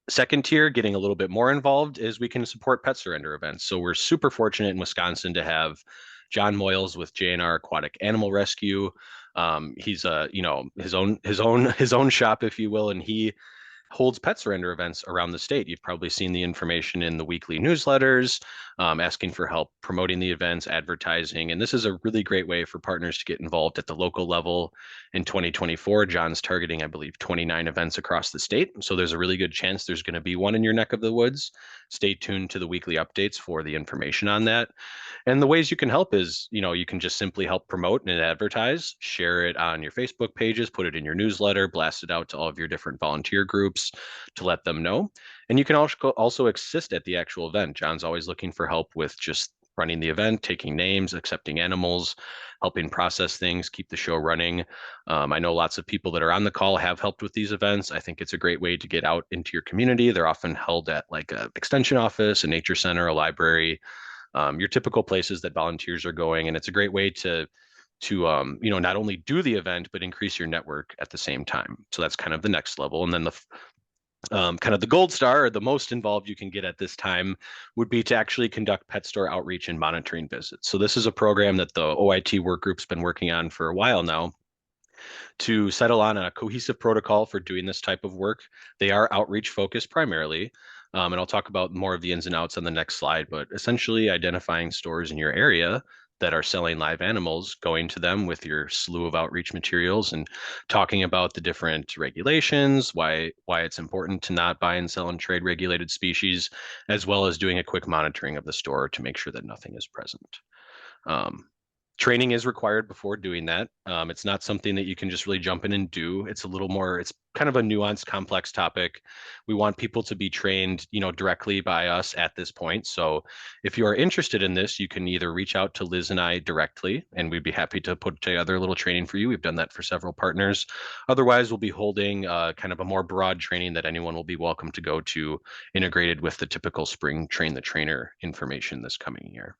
Second tier, getting a little bit more involved, is we can support pet surrender events. So we're super fortunate in Wisconsin to have John Moyles with JNR Aquatic Animal Rescue. He's his own shop, if you will, and he holds pet surrender events around the state. You've probably seen the information in the weekly newsletters, asking for help promoting the events, advertising. And this is a really great way for partners to get involved at the local level. In 2024, John's targeting, I believe, 29 events across the state. So there's a really good chance there's going to be one in your neck of the woods. Stay tuned to the weekly updates for the information on that. And the ways you can help is, you can just simply help promote and advertise, share it on your Facebook pages, put it in your newsletter, blast it out to all of your different volunteer groups to let them know. And you can also assist at the actual event. John's always looking for help with just running the event, taking names, accepting animals, helping process things, keep the show running. I know lots of people that are on the call have helped with these events. I think it's a great way to get out into your community. They're often held at like an extension office, a nature center, a library, your typical places that volunteers are going. And it's a great way to not only do the event, but increase your network at the same time. So that's kind of the next level. And then the kind of the gold star, or the most involved you can get at this time, would be to actually conduct pet store outreach and monitoring visits. So this is a program that the OIT work group's been working on for a while now to settle on a cohesive protocol for doing this type of work. They are outreach focused primarily. And I'll talk about more of the ins and outs on the next slide, but essentially identifying stores in your area that are selling live animals, going to them with your slew of outreach materials and talking about the different regulations, why it's important to not buy and sell and trade regulated species, as well as doing a quick monitoring of the store to make sure that nothing is present. Training is required before doing that. It's not something that you can just really jump in and do. It's kind of a nuanced, complex topic. We want people to be trained, directly by us at this point. So if you are interested in this, you can either reach out to Liz and I directly, and we'd be happy to put together a little training for you. We've done that for several partners. Otherwise, we'll be holding kind of a more broad training that anyone will be welcome to go to, integrated with the typical spring Train the Trainer information this coming year.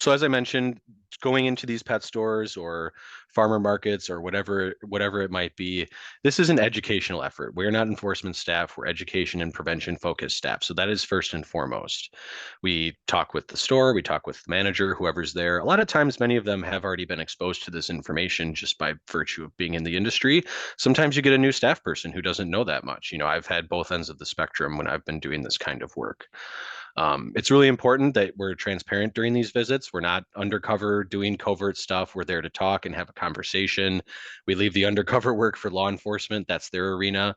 So as I mentioned, going into these pet stores or farmer markets or whatever it might be, this is an educational effort. We're not enforcement staff, we're education and prevention focused staff. So that is first and foremost. We talk with the store, we talk with the manager, whoever's there. A lot of times, many of them have already been exposed to this information just by virtue of being in the industry. Sometimes you get a new staff person who doesn't know that much. I've had both ends of the spectrum when I've been doing this kind of work. It's really important that we're transparent during these visits. We're not undercover doing covert stuff. We're there to talk and have a conversation. We leave the undercover work for law enforcement. That's their arena.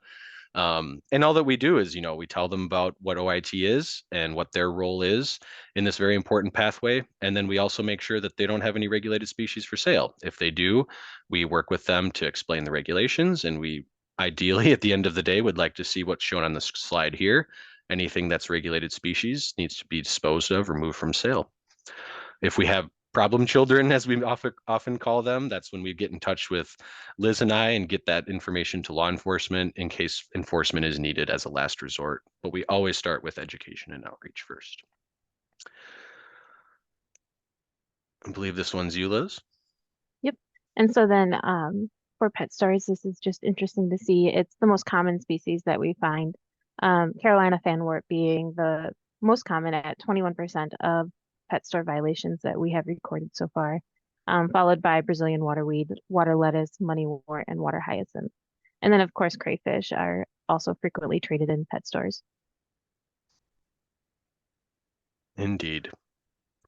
And all that we do is, we tell them about what OIT is and what their role is in this very important pathway. And then we also make sure that they don't have any regulated species for sale. If they do, we work with them to explain the regulations. And we ideally, at the end of the day, would like to see what's shown on this slide here. Anything that's regulated species needs to be disposed of, removed from sale. If we have problem children, as we often call them, that's when we get in touch with Liz and I and get that information to law enforcement in case enforcement is needed as a last resort. But we always start with education and outreach first. I believe this one's you, Liz. Yep. And so then for pet stores, this is just interesting to see. It's the most common species that we find. Carolina fanwort being the most common at 21% of pet store violations that we have recorded so far, followed by Brazilian waterweed, water lettuce, moneywort, and water hyacinth. And then, of course, crayfish are also frequently traded in pet stores. Indeed.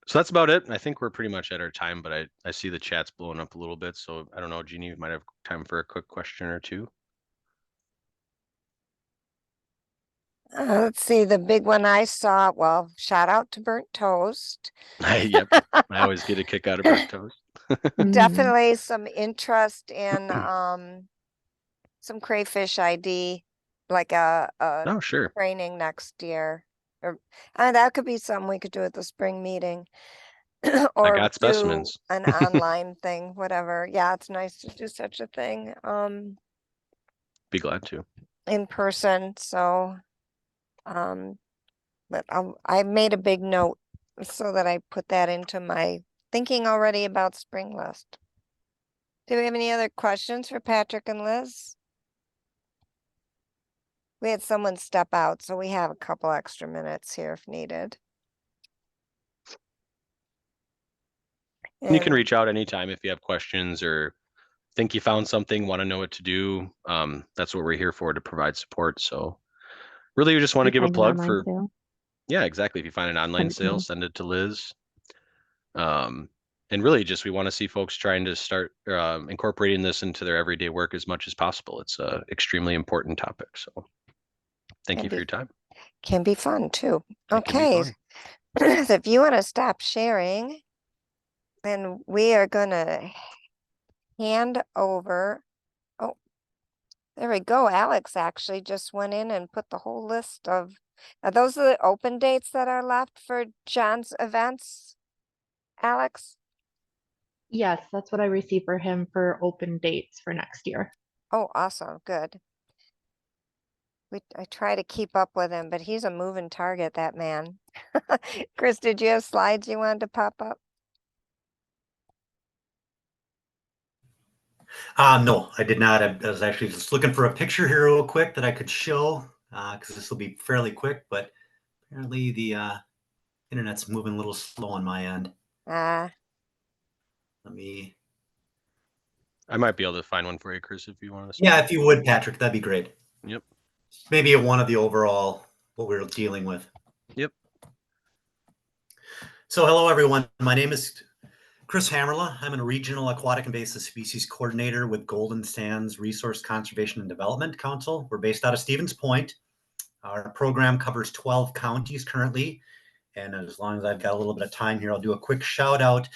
So that's about it. I think we're pretty much at our time, but I see the chat's blowing up a little bit. So I don't know, Jeannie, you might have time for a quick question or two. Let's see, the big one I saw, well, shout out to Burnt Toast. Yep. I always get a kick out of burnt toast. Definitely some interest in some crayfish ID, like a Oh, sure. training next year. Or that could be something we could do at the spring meeting. I Or got do specimens. an online thing, whatever. Yeah, it's nice to do such a thing Be glad to. in person. So but I made a big note so that I put that into my thinking already about spring list. Do we have any other questions for Patrick and Liz? We had someone step out, so we have a couple extra minutes here if needed. And you can And reach out anytime if you have questions or think you found something, want to know what to do. That's what we're here for, to provide support. So really, we just want to If you give a find an plug online for, sale, yeah, exactly. If you find an online it to sale, me. send it to Liz. And really just, we want to see folks trying to start incorporating this into their everyday work as much as possible. It's a extremely important topic. So thank you for your time. can be fun too. It can be Okay, fun. so if you want to stop sharing, then we are gonna hand over. Oh, there we go. Alex actually just went in and put the whole list of, are those the open dates that are left for John's events, Alex? Yes, that's what I received for him for open dates for next year. Oh, awesome. Good. I try to keep up with him, but he's a moving target, that man. Chris, did you have slides you wanted to pop up? No, I did not. I was actually just looking for a picture here real quick that I could show, because this will be fairly quick, but apparently the internet's moving a little slow on my end. Ah, Let me. I might be able to find one for you, Chris, if you want to. Yeah, if you would, Patrick, that'd be great. Yep. Maybe one of the overall what we're dealing with. Yep. So hello, everyone. My name is Chris Hammerla. I'm a regional aquatic invasive species coordinator with Golden Sands Resource Conservation and Development Council. We're based out of Stevens Point. Our program covers 12 counties currently. And as long as I've got a little bit of time here, I'll do a quick shout out.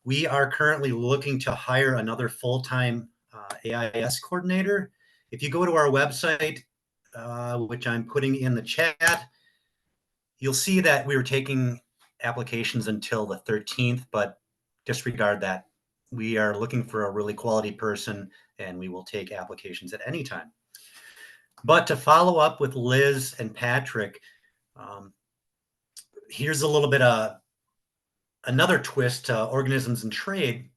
We are currently looking to hire another full-time AIS coordinator. If you go to our website, which I'm putting in the chat, you'll see that we were taking applications until the 13th, but disregard that. We are looking for a really quality person, and we will take applications at any time. But to follow up with Liz and Patrick, here's a little bit of another twist to organisms and trade.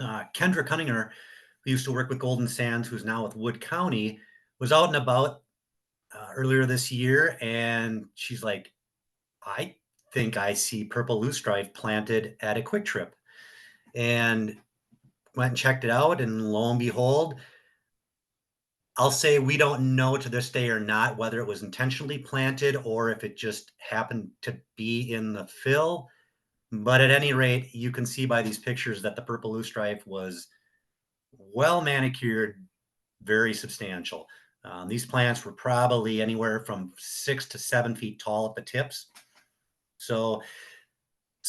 Kendra Cunninger, who used to work with Golden Sands, who's now with Wood County, was out and about earlier this year, and she's like, I think I see purple loosestrife planted at a Quick Trip, and went and checked it out, and lo and behold, I'll say we don't know to this day or not whether it was intentionally planted or if it just happened to be in the fill. But at any rate, you can see by these pictures that the purple loosestrife was well manicured, very substantial. These plants were probably anywhere from 6 to 7 feet tall at the tips. So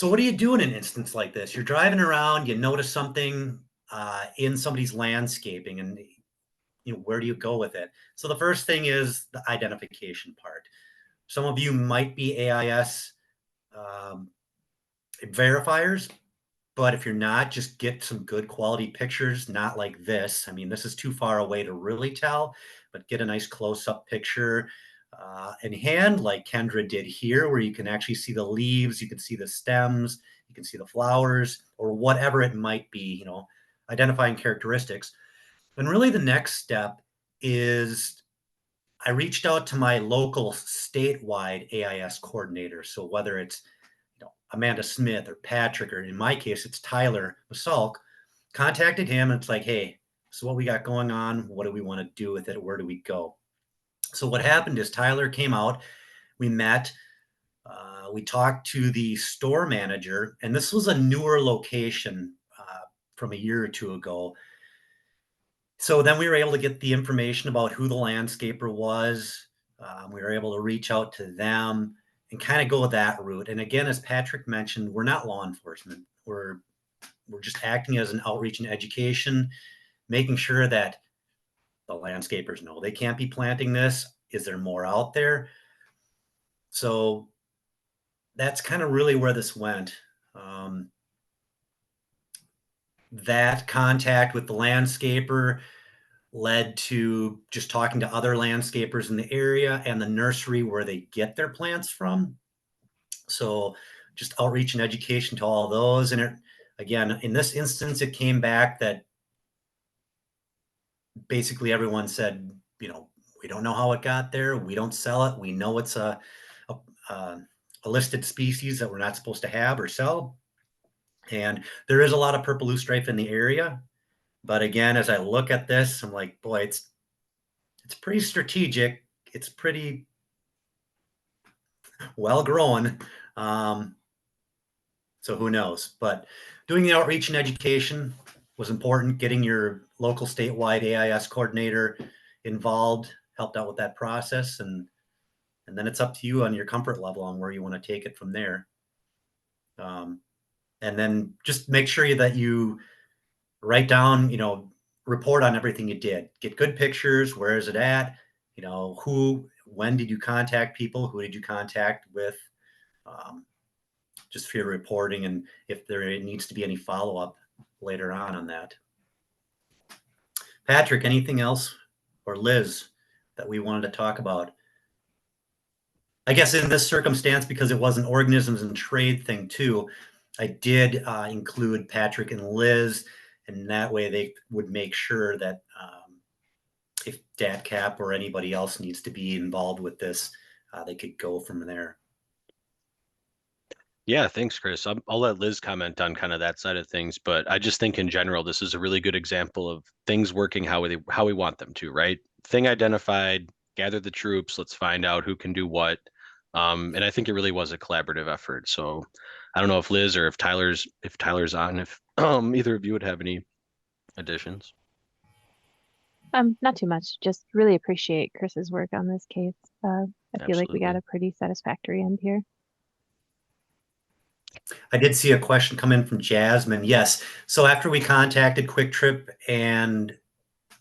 what do you do in an instance like this? You're driving around, you notice something in somebody's landscaping, and where do you go with it? So the first thing is the identification part. Some of you might be AIS verifiers, but if you're not, just get some good quality pictures, not like this. I mean, this is too far away to really tell, but get a nice close-up picture in hand like Kendra did here, where you can actually see the leaves, you can see the stems, you can see the flowers, or whatever it might be, identifying characteristics. And really the next step is I reached out to my local statewide AIS coordinator. So whether it's Amanda Smith or Patrick, or in my case, it's Tyler Masalk, contacted him, and it's like, hey, this is what we got going on. What do we want to do with it? Where do we go? So what happened is Tyler came out, we met, we talked to the store manager, and this was a newer location from a year or two ago. So then we were able to get the information about who the landscaper was. We were able to reach out to them and kind of go that route. And again, as Patrick mentioned, we're not law enforcement. We're just acting as an outreach and education, making sure that the landscapers know they can't be planting this. Is there more out there? So that's kind of really where this went. That contact with the landscaper led to just talking to other landscapers in the area and the nursery where they get their plants from. So just outreach and education to all those. And it, again, in this instance, it came back that basically everyone said, you know, we don't know how it got there. We don't sell it. We know it's a listed species that we're not supposed to have or sell. And there is a lot of purple loosestrife in the area. But again, as I look at this, I'm like, boy, it's pretty strategic. It's pretty well grown. So who knows? But doing the outreach and education was important. Getting your local statewide AIS coordinator involved helped out with that process. And then it's up to you on your comfort level on where you want to take it from there. And then just make sure that you write down, you know, report on everything you did. Get good pictures. Where is it at? You know, when did you contact people? Who did you contact with? Just for your reporting, and if there needs to be any follow-up later on that. Patrick, anything else, or Liz, that we wanted to talk about? I guess in this circumstance, because it was an organisms and trade thing too, I did include Patrick and Liz, and that way they would make sure that if DATCAP or anybody else needs to be involved with this, they could go from there. Yeah, thanks, Chris. I'll let Liz comment on kind of that side of things, but I just think in general, this is a really good example of things working how we want them to, right? Thing identified, gather the troops, let's find out who can do what. And I think it really was a collaborative effort. So I don't know if Liz or if Tyler's on, if either of you would have any additions. Not too much. Just really appreciate Chris's work on this case. I feel like we got Absolutely. a pretty satisfactory end here. I did see a question come in from Jasmine. Yes. So after we contacted Quick Trip and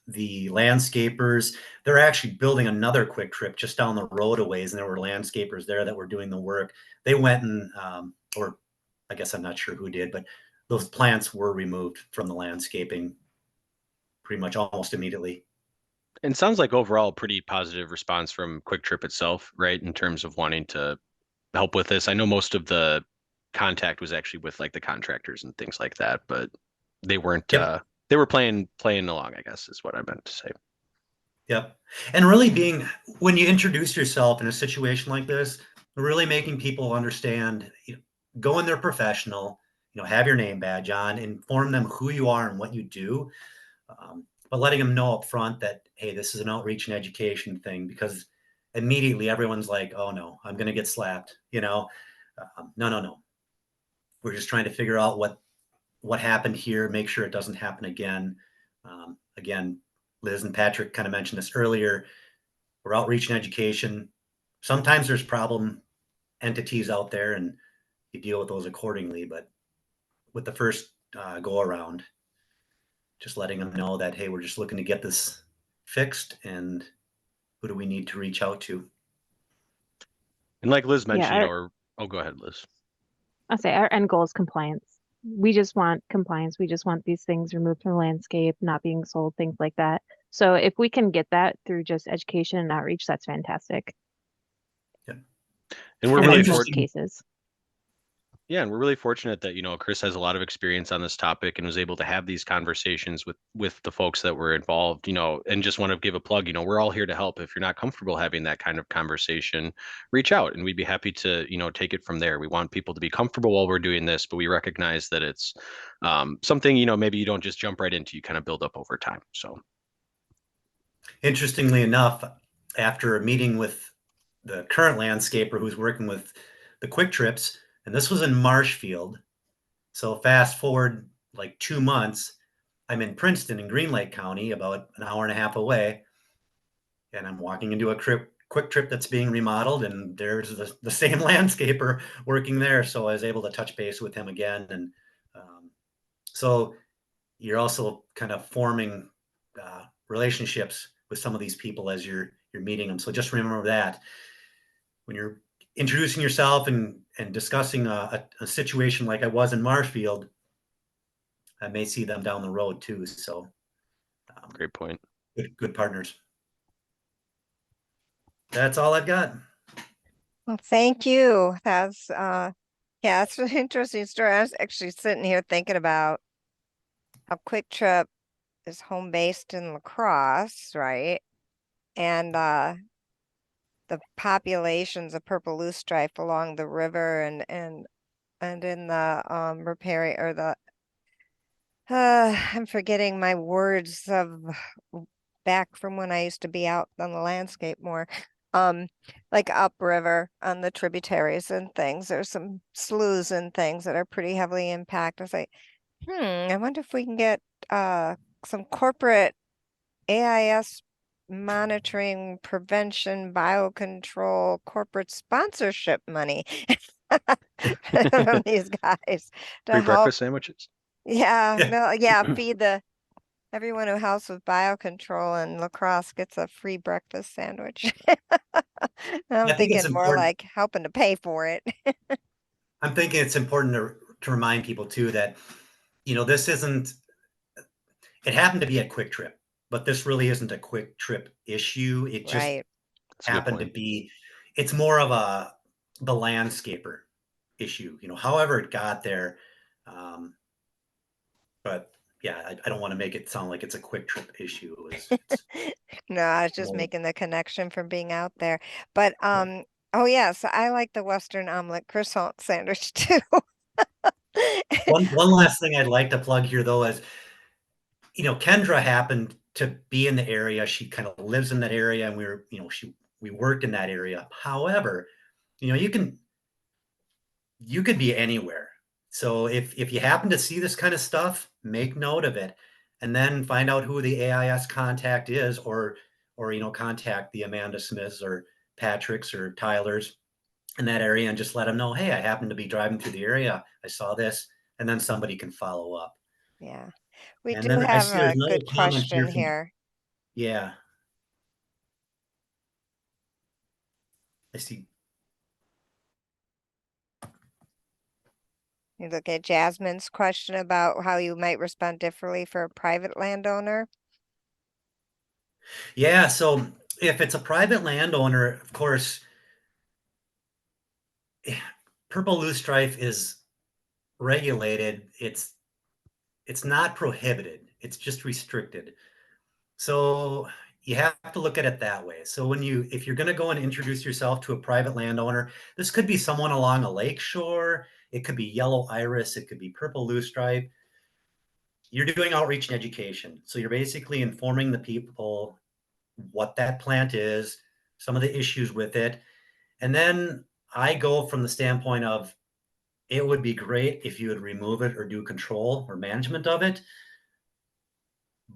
the landscapers, they're actually building another Quick Trip just down the road a ways, and there were landscapers there that were doing the work. They went and, or I guess I'm not sure who did, but those plants were removed from the landscaping pretty much almost immediately. And sounds like overall a pretty positive response from Quick Trip itself, right? In terms of wanting to help with this. I know most of the contact was actually with like the contractors and things like that, but they weren't, Yep. They were playing along, I guess is what I meant to say. Yep. And really when you introduce yourself in a situation like this, really making people understand, you know, go in there professional, you know, have your name badge on, inform them who you are and what you do. But letting them know up front that, hey, this is an outreach and education thing, because immediately everyone's like, oh no, I'm going to get slapped. You know, no. We're just trying to figure out what happened here, make sure it doesn't happen again. Again, Liz and Patrick kind of mentioned this earlier. We're outreach and education. Sometimes there's problem entities out there and you deal with those accordingly. But with the first go around, just letting them know that, hey, we're just looking to get this fixed, and who do we need to reach out to? And like Liz mentioned, Yeah, go ahead, Liz. I'll say our end goal is compliance. We just want compliance. We just want these things removed from the landscape, not being sold, things like that. So if we can get that through just education and outreach, that's fantastic. Yeah. And we're And really in most cases. Yeah, and we're really fortunate that, you know, Chris has a lot of experience on this topic and was able to have these conversations with the folks that were involved, you know, and just want to give a plug, you know, we're all here to help. If you're not comfortable having that kind of conversation, reach out and we'd be happy to, you know, take it from there. We want people to be comfortable while we're doing this, but we recognize that it's something, you know, maybe you don't just jump right into, you kind of build up over time. So Interestingly enough, after a meeting with the current landscaper who's working with the quick trips, and this was in Marshfield. So fast forward like 2 months, I'm in Princeton in Green Lake County, about an hour and a half away, and I'm walking into a quick trip that's being remodeled, and there's the same landscaper working there. So I was able to touch base with him again, and so you're also kind of forming relationships with some of these people as you're meeting them. So just remember that when you're introducing yourself and discussing a situation like I was in Marshfield, I may see them down the road too. So Great point. Good partners. That's all I've got. Well, thank you. That's yeah, it's an interesting story. I was actually sitting here thinking about how Quick Trip is home based in La Crosse, right? And the populations of purple loosestrife along the river and in the riparian or the I'm forgetting my words of back from when I used to be out on the landscape more. Like upriver on the tributaries and things. There's some sloughs and things that are pretty heavily impacted. I was like, I wonder if we can get some corporate AIS monitoring, prevention, biocontrol, corporate sponsorship money from these guys to Free help. breakfast sandwiches. Yeah, no, yeah, feed everyone who helps with biocontrol in La Crosse gets a free breakfast sandwich. I'm I think it's thinking more important. like helping to pay for it. I'm thinking it's important to remind people too that, this isn't, it happened to be a quick trip, but this really isn't a quick trip issue. It just Right. That's a good happened to point. be, it's more of the landscaper issue, however it got there. But yeah, I don't want to make it sound like it's a quick trip issue. No, I was just more- making the connection from being out there. But oh yes, I like the Western omelet croissant sandwich too. one last thing I'd like to plug here though is, Kendra happened to be in the area. She kind of lives in that area, and we worked in that area. However, you could be anywhere. So if you happen to see this kind of stuff, make note of it, and then find out who the AIS contact is, or contact the Amanda Smiths or Patrick's or Tyler's in that area, and just let them know, hey, I happen to be driving through the area. I saw this, and then somebody can follow up. Yeah, we And do then I have see there's a another good comment here question from, here. yeah. I see. You look at Jasmine's question about how you might respond differently for a private landowner. Yeah, so if it's a private landowner, of course, purple loosestrife is regulated. It's not prohibited. It's just restricted. So you have to look at it that way. So if you're going to go and introduce yourself to a private landowner, this could be someone along a lake shore. It could be yellow iris. It could be purple loosestrife. You're doing outreach and education. So you're basically informing the people what that plant is, some of the issues with it. And then I go from the standpoint of, it would be great if you would remove it or do control or management of it,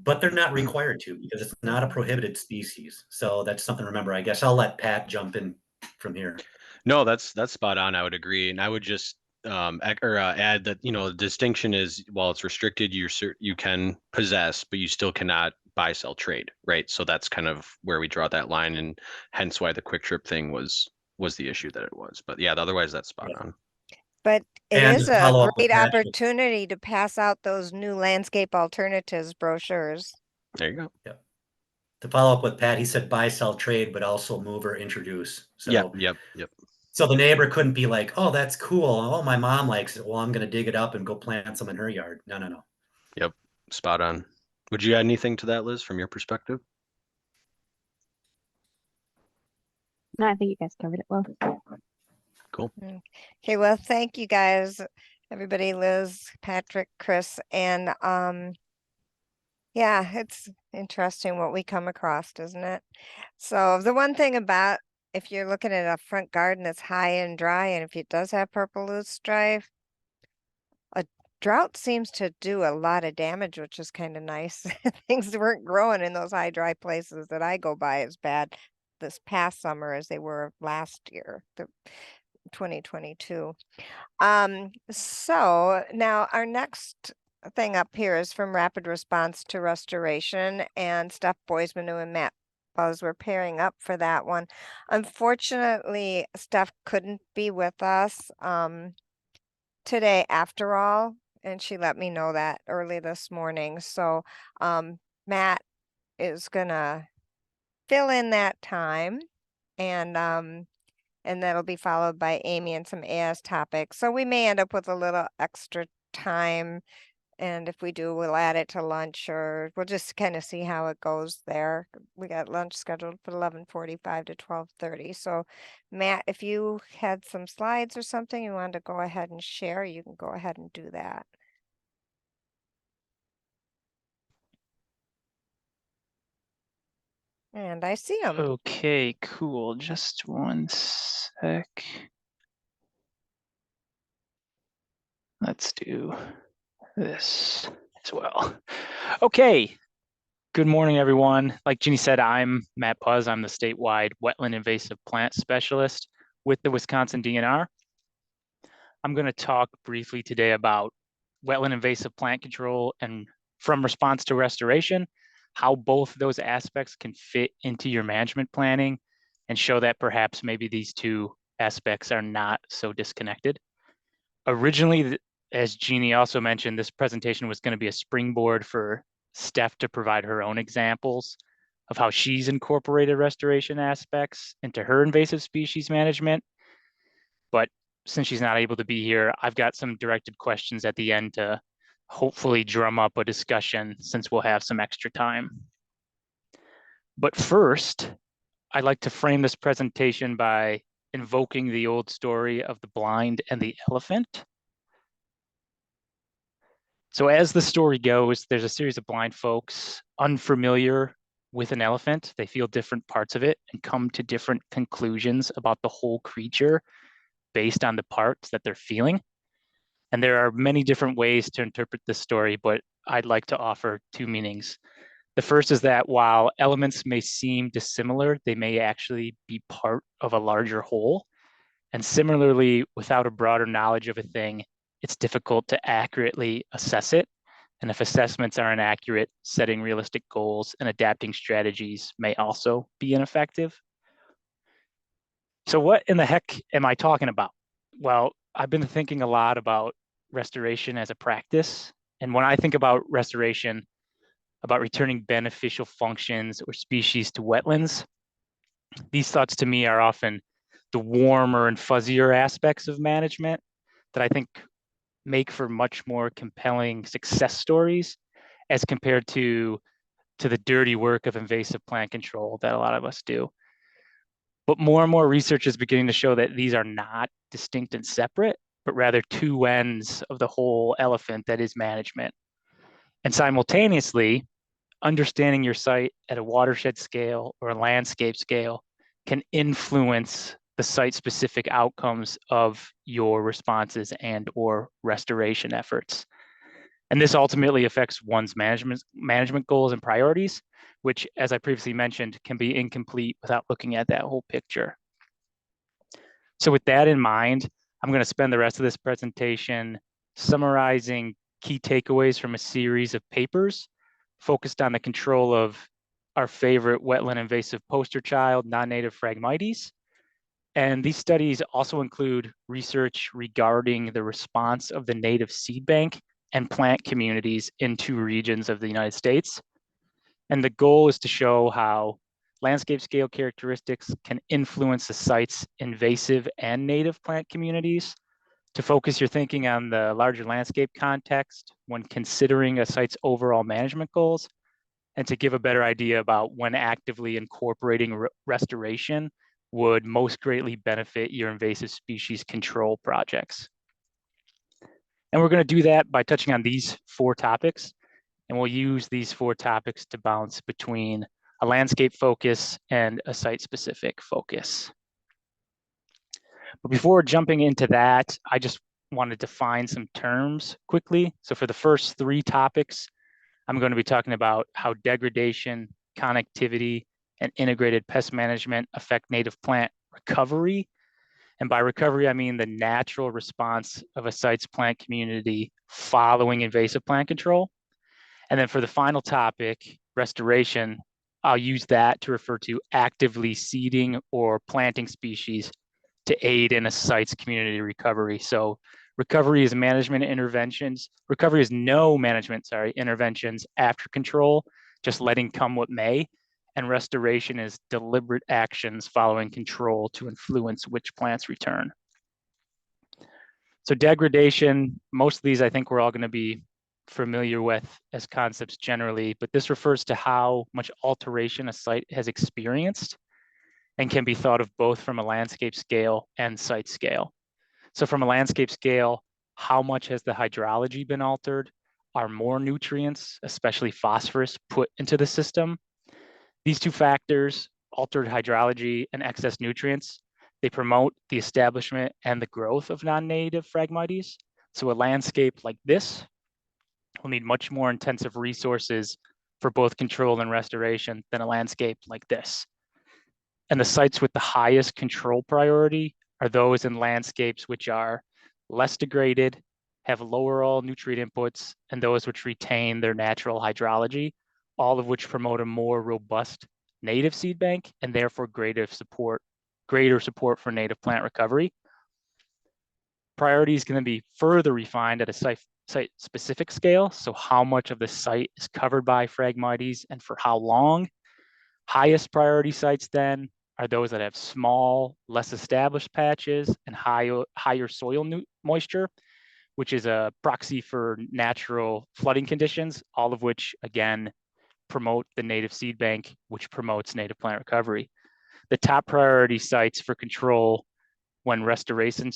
but they're not required to, because it's not a prohibited species. So that's something to remember. I guess I'll let Pat jump in from here. No, that's spot on. I would agree, and I would just add that the distinction is, while it's restricted, you can possess, but you still cannot buy, sell, trade, right? So that's kind of where we draw that line, and hence why the quick trip thing was the issue that it was. But yeah, otherwise that's spot on. But it And is to a follow up with great Patrick. opportunity to pass out those new landscape alternatives brochures. There you go. Yep. To follow up with Pat, he said buy, sell, trade, but also move or introduce. So Yep. So the neighbor couldn't be like, oh, that's cool. Oh, my mom likes it. Well, I'm going to dig it up and go plant some in her yard. No. Yep, spot on. Would you add anything to that, Liz, from your perspective? No, I think you guys covered it well. Cool. Okay, well, thank you guys, everybody, Liz, Patrick, Chris, and Yeah, it's interesting what we come across, isn't it? So the one thing about if you're looking at a front garden that's high and dry, and if it does have purple loosestrife, a drought seems to do a lot of damage, which is kind of nice. Things weren't growing in those high dry places that I go by as bad this past summer as they were last year, the 2022. So now our next thing up here is from Rapid Response to Restoration, and Steph Boismanu and Matt Buzz were pairing up for that one. Unfortunately, Steph couldn't be with us today after all, and she let me know that early this morning. So Matt is gonna fill in that time, and that'll be followed by Amy and some AIS topics. So we may end up with a little extra time, and if we do, we'll add it to lunch, or we'll just kind of see how it goes there. We got lunch scheduled for 11:45 to 12:30. So Matt, if you had some slides or something you wanted to go ahead and share, you can go ahead and do that. And I see them. Okay, cool. Just one sec. Let's do this as well. Okay. Good morning, everyone. Like Jeannie said, I'm Matt Buzz. I'm the statewide wetland invasive plant specialist with the Wisconsin DNR. I'm going to talk briefly today about wetland invasive plant control and from response to restoration, how both those aspects can fit into your management planning, and show that perhaps maybe these two aspects are not so disconnected. Originally, as Jeannie also mentioned, this presentation was going to be a springboard for Steph to provide her own examples of how she's incorporated restoration aspects into her invasive species management. But since she's not able to be here, I've got some directed questions at the end to hopefully drum up a discussion since we'll have some extra time. But first, I'd like to frame this presentation by invoking the old story of the blind and the elephant. So as the story goes, there's a series of blind folks unfamiliar with an elephant. They feel different parts of it and come to different conclusions about the whole creature based on the parts that they're feeling. And there are many different ways to interpret this story, but I'd like to offer two meanings. The first is that while elements may seem dissimilar, they may actually be part of a larger whole. And similarly, without a broader knowledge of a thing, it's difficult to accurately assess it. And if assessments are inaccurate, setting realistic goals and adapting strategies may also be ineffective. So what in the heck am I talking about? Well, I've been thinking a lot about restoration as a practice. And when I think about restoration, about returning beneficial functions or species to wetlands, these thoughts to me are often the warmer and fuzzier aspects of management that I think make for much more compelling success stories as compared to the dirty work of invasive plant control that a lot of us do. But more and more research is beginning to show that these are not distinct and separate, but rather two ends of the whole elephant that is management. And simultaneously, understanding your site at a watershed scale or a landscape scale can influence the site-specific outcomes of your responses and or restoration efforts. And this ultimately affects one's management goals and priorities, which, as I previously mentioned, can be incomplete without looking at that whole picture. So with that in mind, I'm going to spend the rest of this presentation summarizing key takeaways from a series of papers focused on the control of our favorite wetland invasive poster child, non-native Phragmites. And these studies also include research regarding the response of the native seed bank and plant communities in two regions of the United States. And the goal is to show how landscape scale characteristics can influence the site's invasive and native plant communities, to focus your thinking on the larger landscape context when considering a site's overall management goals, and to give a better idea about when actively incorporating restoration would most greatly benefit your invasive species control projects. And we're going to do that by touching on these four topics. And we'll use these 4 topics to bounce between a landscape focus and a site-specific focus. But before jumping into that, I just want to define some terms quickly. So for the first 3 topics, I'm going to be talking about how degradation, connectivity, and integrated pest management affect native plant recovery. And by recovery, I mean the natural response of a site's plant community following invasive plant control. And then for the final topic, restoration, I'll use that to refer to actively seeding or planting species to aid in a site's community recovery. So recovery is management interventions. Recovery is no management, interventions after control, just letting come what may. And restoration is deliberate actions following control to influence which plants return. So degradation, most of these I think we're all going to be familiar with as concepts generally, but this refers to how much alteration a site has experienced and can be thought of both from a landscape scale and site scale. So from a landscape scale, how much has the hydrology been altered? Are more nutrients, especially phosphorus, put into the system? These 2 factors, altered hydrology and excess nutrients, they promote the establishment and the growth of non-native Phragmites. So a landscape like this will need much more intensive resources for both control and restoration than a landscape like this. And the sites with the highest control priority are those in landscapes which are less degraded, have lower all nutrient inputs, and those which retain their natural hydrology, all of which promote a more robust native seed bank and therefore greater support for native plant recovery. Priority is going to be further refined at a site-specific scale. So how much of the site is covered by Phragmites and for how long? Highest priority sites then are those that have small, less established patches and higher soil moisture, which is a proxy for natural flooding conditions, all of which, again, promote the native seed bank, which promotes native plant recovery. The top priority sites for control when restoration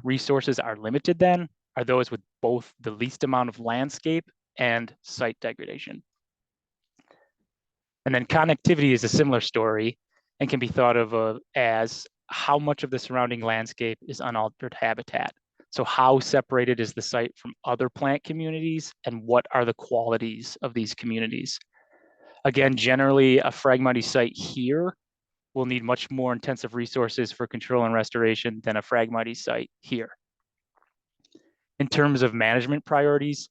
resources are limited then are those with both the least amount of landscape and site degradation. And then connectivity is a similar story and can be thought of as how much of the surrounding landscape is unaltered habitat. So how separated is the site from other plant communities and what are the qualities of these communities? Again, generally a Phragmites site here will need much more intensive resources for control and restoration than a Phragmites site here. In terms of management priorities,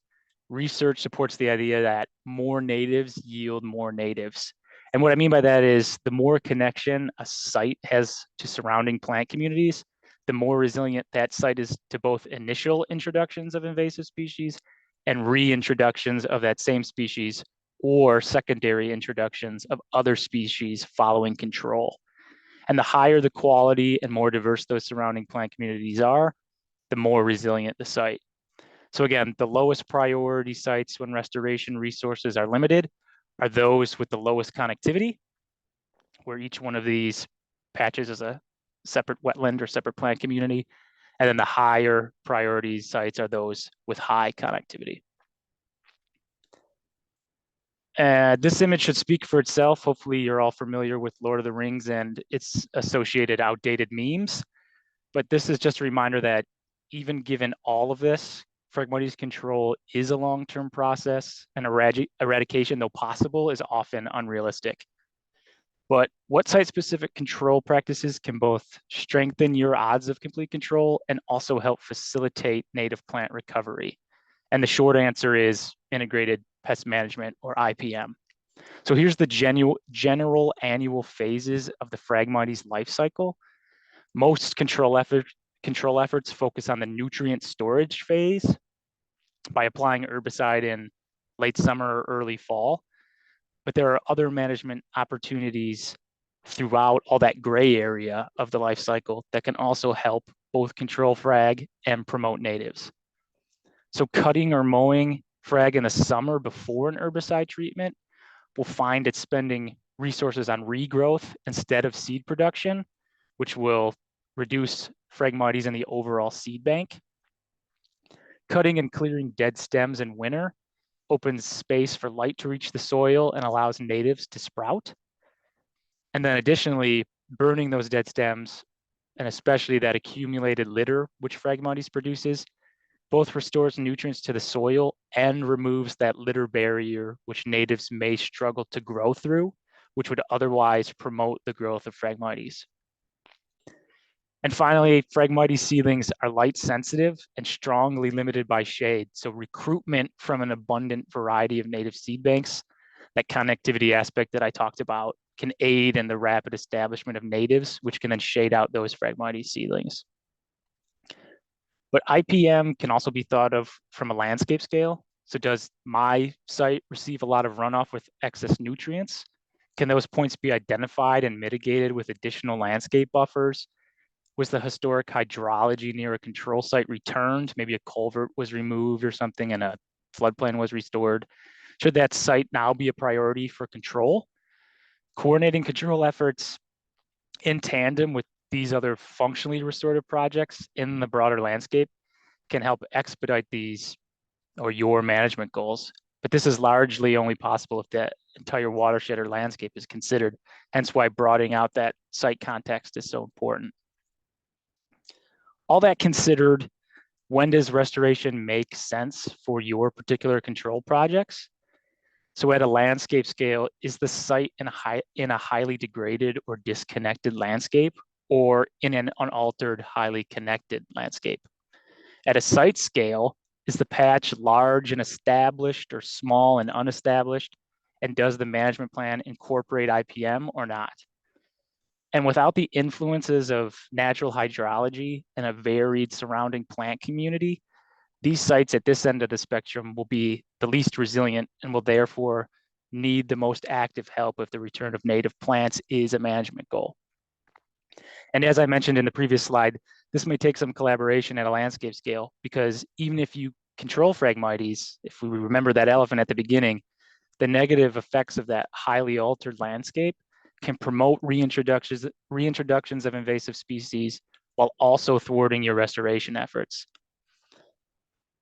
research supports the idea that more natives yield more natives. And what I mean by that is the more connection a site has to surrounding plant communities, the more resilient that site is to both initial introductions of invasive species and reintroductions of that same species or secondary introductions of other species following control. And the higher the quality and more diverse those surrounding plant communities are, the more resilient the site. So again, the lowest priority sites when restoration resources are limited are those with the lowest connectivity, where each one of these patches is a separate wetland or separate plant community. And then the higher priority sites are those with high connectivity. This image should speak for itself. Hopefully you're all familiar with Lord of the Rings and its associated outdated memes. But this is just a reminder that even given all of this, Phragmites control is a long-term process, and eradication, though possible, is often unrealistic. But what site-specific control practices can both strengthen your odds of complete control and also help facilitate native plant recovery? And the short answer is integrated pest management, or IPM. So here's the general annual phases of the Phragmites life cycle. Most control efforts focus on the nutrient storage phase by applying herbicide in late summer or early fall. But there are other management opportunities throughout all that gray area of the life cycle that can also help both control frag and promote natives. So cutting or mowing frag in the summer before an herbicide treatment will find it's spending resources on regrowth instead of seed production, which will reduce Phragmites in the overall seed bank. Cutting and clearing dead stems in winter opens space for light to reach the soil and allows natives to sprout. And then additionally, burning those dead stems, and especially that accumulated litter which Phragmites produces, both restores nutrients to the soil and removes that litter barrier which natives may struggle to grow through, which would otherwise promote the growth of Phragmites. And finally, Phragmites seedlings are light sensitive and strongly limited by shade. So recruitment from an abundant variety of native seed banks, that connectivity aspect that I talked about, can aid in the rapid establishment of natives, which can then shade out those Phragmites seedlings. But IPM can also be thought of from a landscape scale. So does my site receive a lot of runoff with excess nutrients? Can those points be identified and mitigated with additional landscape buffers? Was the historic hydrology near a control site returned? Maybe a culvert was removed or something and a floodplain was restored. Should that site now be a priority for control? Coordinating control efforts in tandem with these other functionally restorative projects in the broader landscape can help expedite these or your management goals. But this is largely only possible if the entire watershed or landscape is considered, hence why broadening out that site context is so important. All that considered, when does restoration make sense for your particular control projects? So at a landscape scale, is the site in a highly degraded or disconnected landscape, or in an unaltered, highly connected landscape? At a site scale, is the patch large and established or small and unestablished? And does the management plan incorporate IPM or not? And without the influences of natural hydrology and a varied surrounding plant community, these sites at this end of the spectrum will be the least resilient and will therefore need the most active help if the return of native plants is a management goal. And as I mentioned in the previous slide, this may take some collaboration at a landscape scale, because even if you control Phragmites, if we remember that elephant at the beginning, the negative effects of that highly altered landscape can promote reintroductions of invasive species while also thwarting your restoration efforts.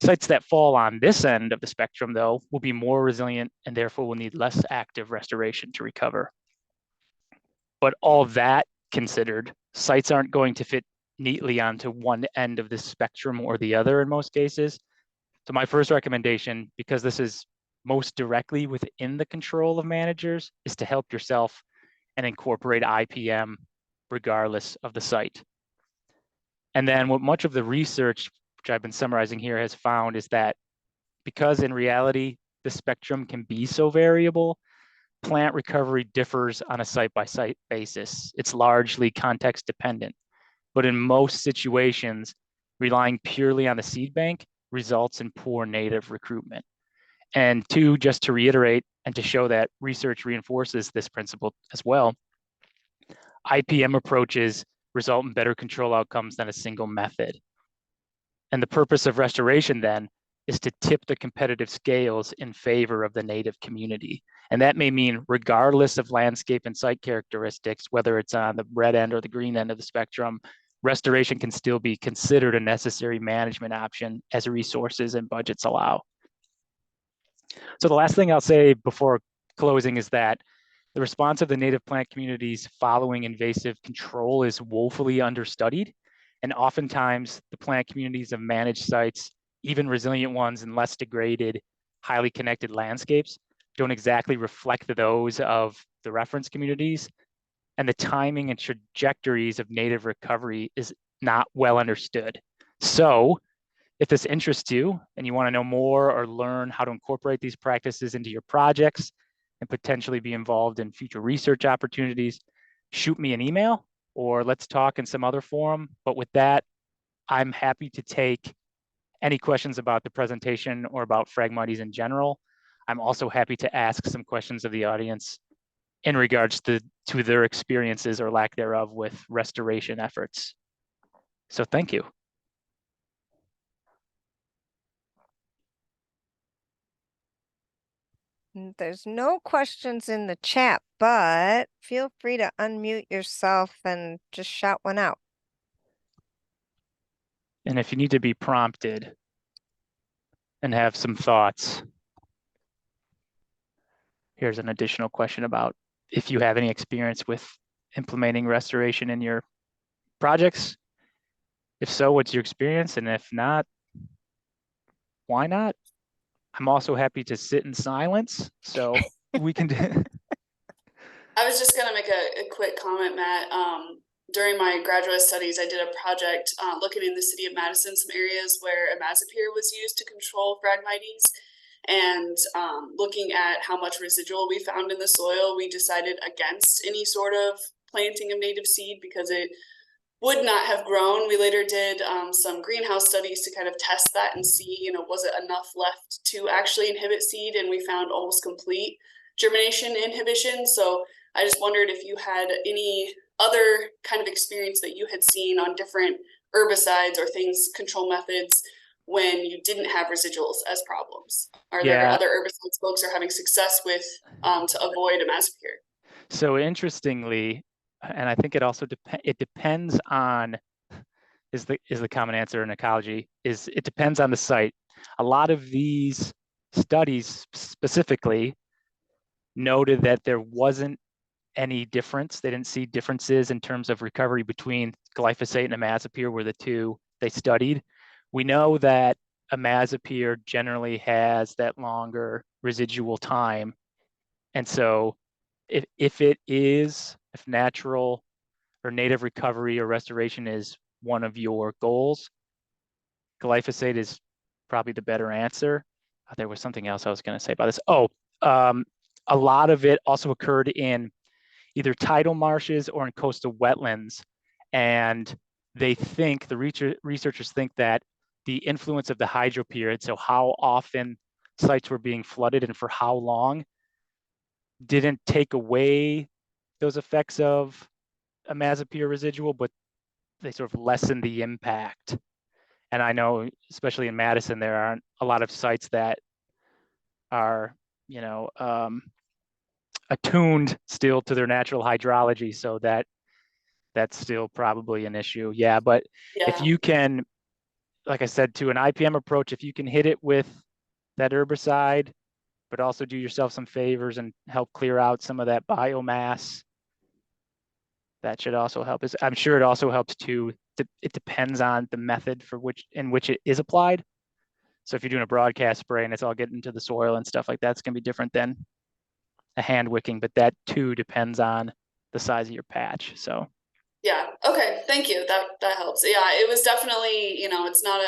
Sites that fall on this end of the spectrum, though, will be more resilient and therefore will need less active restoration to recover. But all that considered, sites aren't going to fit neatly onto one end of this spectrum or the other in most cases. So my first recommendation, because this is most directly within the control of managers, is to help yourself and incorporate IPM regardless of the site. And then what much of the research, which I've been summarizing here, has found is that because in reality, the spectrum can be so variable, plant recovery differs on a site-by-site basis. It's largely context dependent. But in most situations, relying purely on the seed bank results in poor native recruitment. And two, just to reiterate and to show that research reinforces this principle as well, IPM approaches result in better control outcomes than a single method. And the purpose of restoration then is to tip the competitive scales in favor of the native community. And that may mean regardless of landscape and site characteristics, whether it's on the red end or the green end of the spectrum, restoration can still be considered a necessary management option as resources and budgets allow. So the last thing I'll say before closing is that the response of the native plant communities following invasive control is woefully understudied. And oftentimes the plant communities of managed sites, even resilient ones in less degraded, highly connected landscapes, don't exactly reflect those of the reference communities. And the timing and trajectories of native recovery is not well understood. So if this interests you and you want to know more or learn how to incorporate these practices into your projects and potentially be involved in future research opportunities, shoot me an email or let's talk in some other forum. But with that, I'm happy to take any questions about the presentation or about Phragmites in general. I'm also happy to ask some questions of the audience in regards to their experiences or lack thereof with restoration efforts. So thank you. There's no questions in the chat, but feel free to unmute yourself and just shout one out. And if you need to be prompted and have some thoughts, here's an additional question about if you have any experience with implementing restoration in your projects. If so, what's your experience? And if not, why not? I'm also happy to sit in silence, so we can do. I was just gonna make a quick comment, Matt. During my graduate studies, I did a project looking in the city of Madison, some areas where imazapyr was used to control Phragmites, and looking at how much residual we found in the soil, we decided against any sort of planting of native seed because it would not have grown. We later did some greenhouse studies to kind of test that and see, was it enough left to actually inhibit seed, and we found almost complete germination inhibition. So I just wondered if you had any other kind of experience that you had seen on different herbicides or things, control methods, when you didn't have residuals as problems. Are there other herbicides folks are having success with to avoid imazapyr? So interestingly, and I think it also depends on, is the common answer in ecology, is it depends on the site. A lot of these studies specifically noted that there wasn't any difference. They didn't see differences in terms of recovery between glyphosate and imazapyr were the two they studied. We know that imazapyr generally has that longer residual time. And so if natural or native recovery or restoration is one of your goals, glyphosate is probably the better answer. There was something else I was going to say about this. A lot of it also occurred in either tidal marshes or in coastal wetlands. And they think, the researchers think that the influence of the hydro period, so how often sites were being flooded and for how long, didn't take away those effects of imazapyr residual, but they sort of lessened the impact. And I know, especially in Madison, there aren't a lot of sites that are, attuned still to their natural hydrology, so that's still probably an issue. Yeah, but if you can, like I said, to an IPM approach, if you can hit it with that herbicide, but also do yourself some favors and help clear out some of that biomass, that should also help. I'm sure it also helps too. It depends on the method in which it is applied. So if you're doing a broadcast spray and it's all getting into the soil and stuff like that, it's going to be different than a hand wicking, but that too depends on the size of your patch. So yeah, okay, thank you, that helps. Yeah, it was definitely, it's not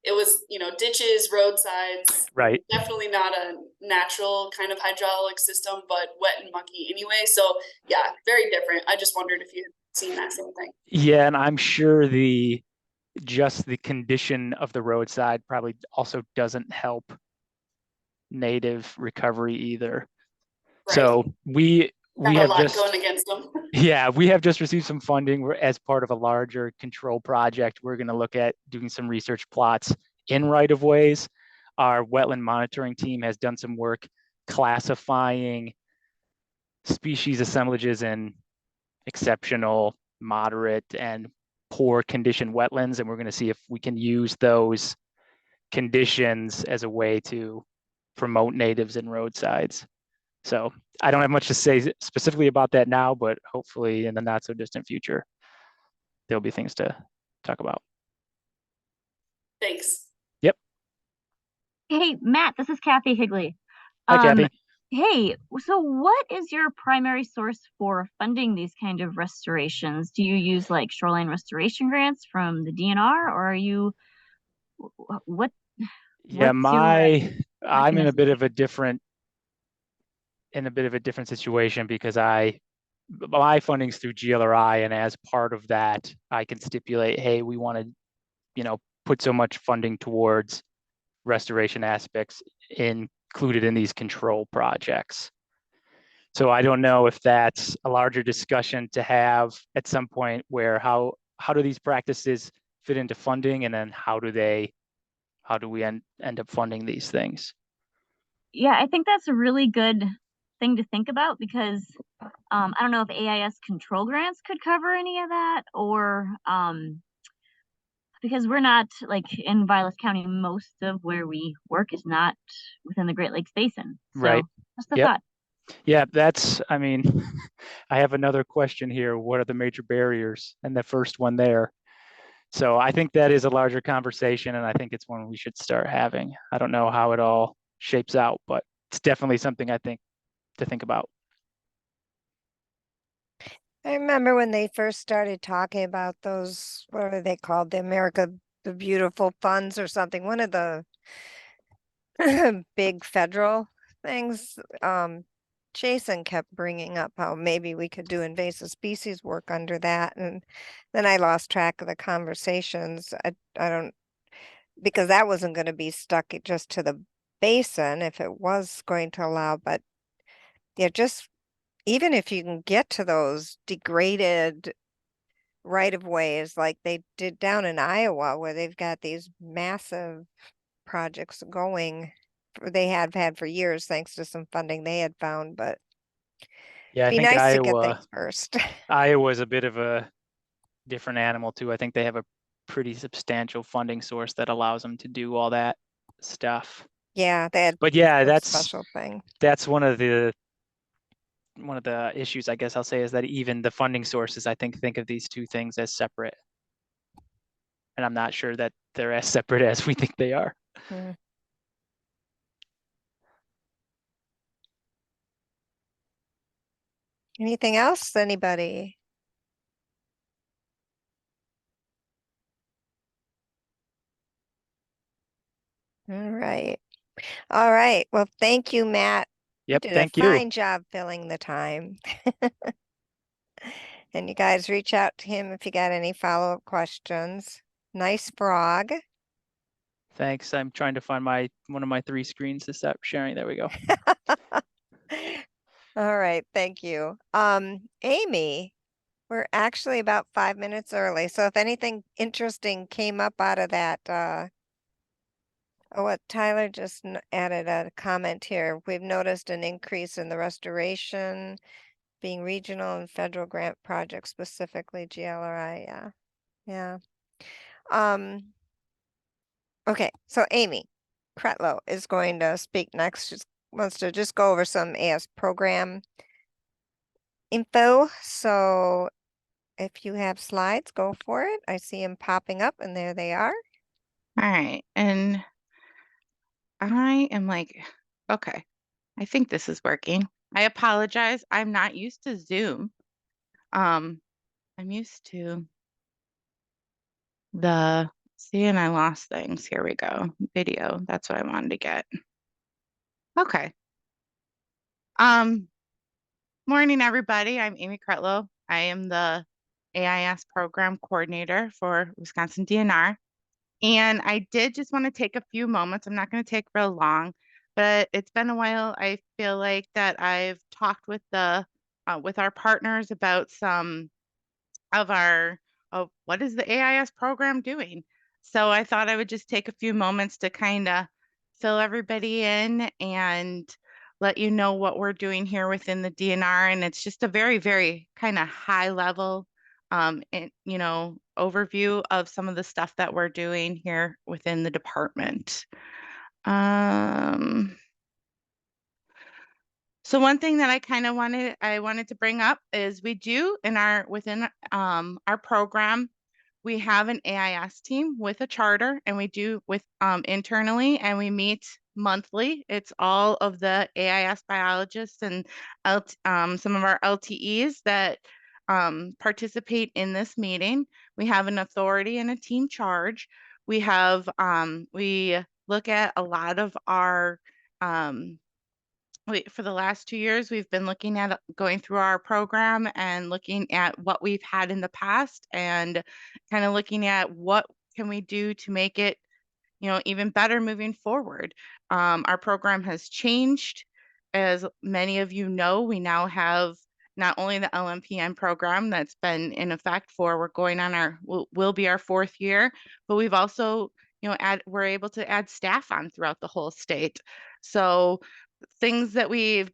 it was, ditches, roadsides, right, definitely not a natural kind of hydraulic system, but wet and mucky anyway. So yeah, very different. I just wondered if you had seen that same thing. Yeah, and I'm sure just the condition of the roadside probably also doesn't help native recovery either. Right. So we have just going against them. Yeah, we have just received some funding. We're as part of a larger control project. We're going to look at doing some research plots in right-of-ways. Our wetland monitoring team has done some work classifying species assemblages in exceptional, moderate, and poor condition wetlands, and we're going to see if we can use those conditions as a way to promote natives in roadsides. So I don't have much to say specifically about that now, but hopefully in the not so distant future, there'll be things to talk about. Thanks. Yep. Hey, Matt, this is Kathy Higley. Hi, Kathy. Hey, so what is your primary source for funding these kind of restorations? Do you use like shoreline restoration grants from the DNR, or are you what? Yeah, I'm in a bit of a different situation because my funding's through GLRI, and as part of that, I can stipulate, hey, we want to, put so much funding towards restoration aspects included in these control projects. So I don't know if that's a larger discussion to have at some point where how do these practices fit into funding, and then how do we end up funding these things? Yeah, I think that's a really good thing to think about because I don't know if AIS control grants could cover any of that, or because we're not like in Vilas County, most of where we work is not within the Great Lakes Basin. So right. That's the thought. Yeah, that's, I mean, I have another question here. What are the major barriers? And the first one there. So I think that is a larger conversation, and I think it's one we should start having. I don't know how it all shapes out, but it's definitely something I think to think about. I remember when they first started talking about those, what are they called? The Beautiful funds or something, one of the big federal things. Jason kept bringing up how maybe we could do invasive species work under that. And then I lost track of the conversations. I don't, because that wasn't going to be stuck just to the basin if it was going to allow, but yeah, just even if you can get to those degraded right of ways like they did down in Iowa, where they've got these massive projects going, they have had for years, thanks to some funding they had found, but Yeah, I be think nice to get things first. Iowa's a bit of a different animal too. I think they have a pretty substantial funding source that allows them to do all that stuff. Yeah, they had But yeah, some that's special thing. that's one of the issues, I guess I'll say, is that even the funding sources, I think of these two things as separate. And I'm not sure that they're as separate as we think they are. Hmm. Anything else, anybody? All right. All right. Well, thank you, Matt. Yep, You did thank a you. fine job filling the time. And you guys reach out to him if you got any follow-up questions. Nice frog. Thanks. I'm trying to find one of my 3 screens to stop sharing. There we go. All right, thank you. Amy, we're actually about 5 minutes early, so if anything interesting came up out of that, oh, what Tyler just added a comment here. We've noticed an increase in the restoration being regional and federal grant projects, specifically GLRI. Yeah, yeah. Okay, so Amy Kretlow is going to speak next. She wants to just go over some AIS program info. So if you have slides, go for it. I see them popping up and there they are. All right. And I am like, okay, I think this is working. I apologize. I'm not used to Zoom. I'm used to see, and I lost things. Here we go. Video. That's what I wanted to get. Okay. Morning, everybody. I'm Amy Kretlow. I am the AIS program coordinator for Wisconsin DNR. And I did just want to take a few moments. I'm not going to take real long, but it's been a while. I feel like that I've talked with with our partners about some of what is the AIS program doing. So I thought I would just take a few moments to kind of fill everybody in and let you know what we're doing here within the DNR. And it's just a very, very kind of high level overview of some of the stuff that we're doing here within the department. So one thing that I wanted to bring up is we do within our program, we have an AIS team with a charter, and we do with internally, and we meet monthly. It's all of the AIS biologists and some of our LTEs that participate in this meeting. We have an authority and a team charge. We look at a lot of our for the last 2 years, we've been looking at going through our program and looking at what we've had in the past and kind of looking at what can we do to make it, even better moving forward. Our program has changed. As many of you know, we now have not only the LMPN program that's been in effect will be our 4th year, but we've also, we're able to add staff on throughout the whole state. So things that we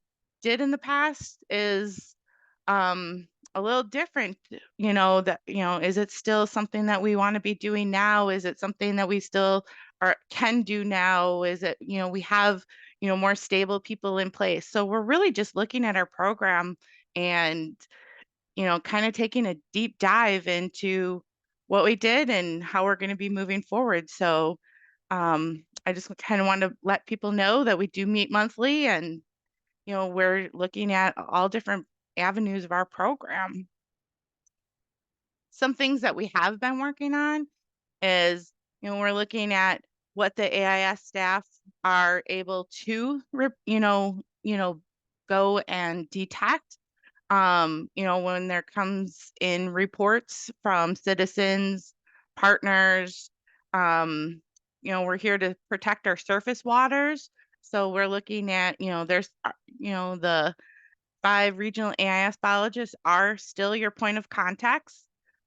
did in the past is a little different, is it still something that we want to be doing now? Is it something that we still can do now? Is it, we have, more stable people in place. So we're really just looking at our program and, kind of taking a deep dive into what we did and how we're going to be moving forward. So I just kind of want to let people know that we do meet monthly, and, we're looking at all different avenues of our program. Some things that we have been working on is, we're looking at what the AIS staff are able to, go and detect. When there comes in reports from citizens, partners, we're here to protect our surface waters. So we're looking at, there's, the 5 regional AIS biologists are still your point of contacts,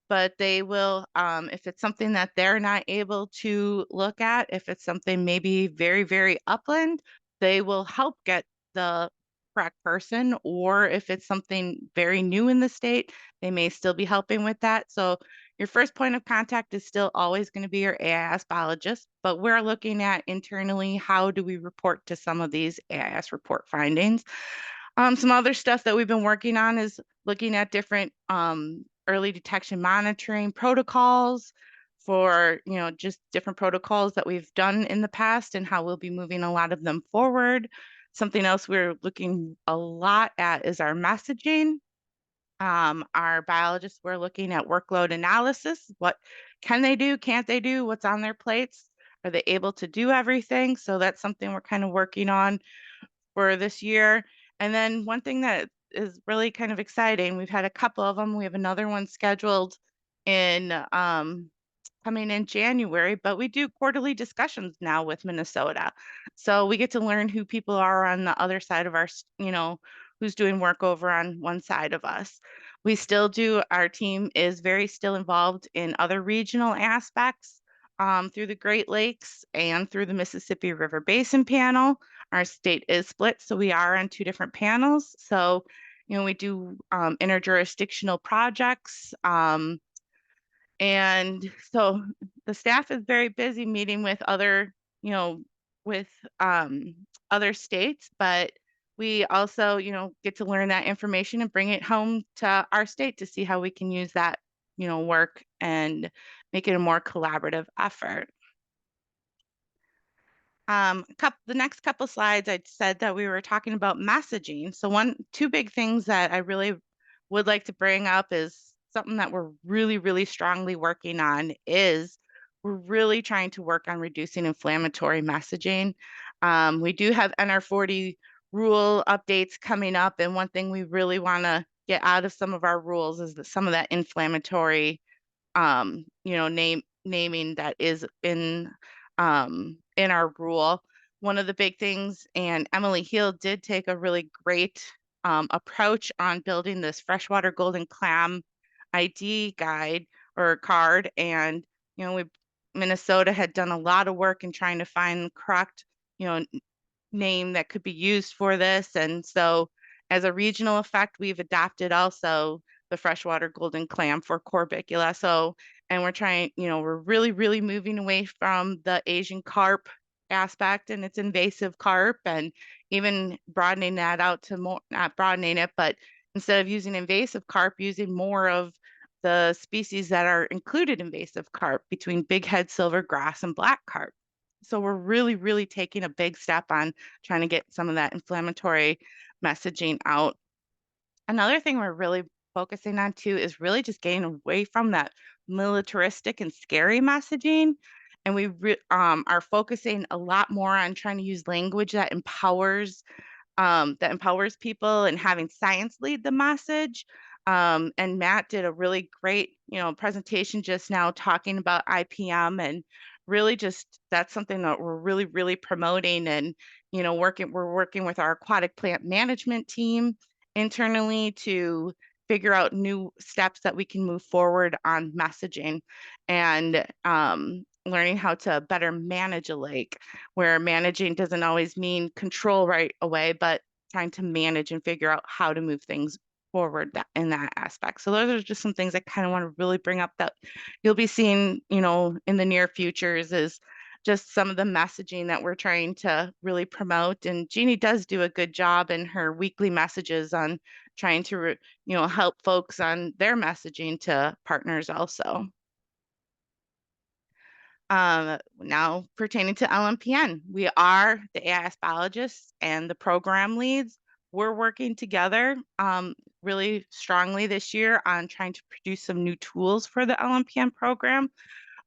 but they will, if it's something that they're not able to look at, if it's something maybe very, very upland, they will help get the correct person, or if it's something very new in the state, they may still be helping with that. So your first point of contact is still always going to be your AIS biologist, but we're looking at internally, how do we report to some of these AIS report findings? Some other stuff that we've been working on is looking at different early detection monitoring protocols for, just different protocols that we've done in the past and how we'll be moving a lot of them forward. Something else we're looking a lot at is our messaging. Our biologists, we're looking at workload analysis. What can they do? Can't they do? What's on their plates? Are they able to do everything? So that's something we're kind of working on for this year. And then one thing that is really kind of exciting, we've had a couple of them. We have another one scheduled in coming in January, but we do quarterly discussions now with Minnesota. So we get to learn who people are on the other side of our, who's doing work over on one side of us. We still do, our team is very still involved in other regional aspects through the Great Lakes and through the Mississippi River Basin panel. Our state is split, so we are on 2 different panels. So, we do interjurisdictional projects. And so the staff is very busy meeting with other, with other states, but we also, get to learn that information and bring it home to our state to see how we can use that, work and make it a more collaborative effort. The next couple slides, I said that we were talking about messaging. So 2 big things that I really would like to bring up is something that we're really, really strongly working on is we're really trying to work on reducing inflammatory messaging. We do have NR40 rule updates coming up, and one thing we really want to get out of some of our rules is that some of that inflammatory naming that is in our rule. One of the big things, and Emily Heal did take a really great approach on building this freshwater golden clam ID guide or card. And, Minnesota had done a lot of work in trying to find the correct, name that could be used for this. And so as a regional effect, we've adopted also the freshwater golden clam for corbicula. So, and we're trying, we're really, really moving away from the Asian carp aspect and its invasive carp, and even broadening that out to more, not broadening it, but instead of using invasive carp, using more of the species that are included invasive carp between bighead silvergrass and black carp. So we're really, really taking a big step on trying to get some of that inflammatory messaging out. Another thing we're really focusing on too is really just getting away from that militaristic and scary messaging. And we are focusing a lot more on trying to use language that empowers people and having science lead the message. And Matt did a really great, presentation just now talking about IPM, and really just that's something that we're really, really promoting. And, we're working with our aquatic plant management team internally to figure out new steps that we can move forward on messaging and learning how to better manage a lake, where managing doesn't always mean control right away, but trying to manage and figure out how to move things forward in that aspect. So those are just some things I kind of want to really bring up that you'll be seeing, in the near futures is just some of the messaging that we're trying to really promote. And Jeannie does do a good job in her weekly messages on trying to, help folks on their messaging to partners also. Now pertaining to LMPN, we are the AIS biologists and the program leads. We're working together really strongly this year on trying to produce some new tools for the LMPN program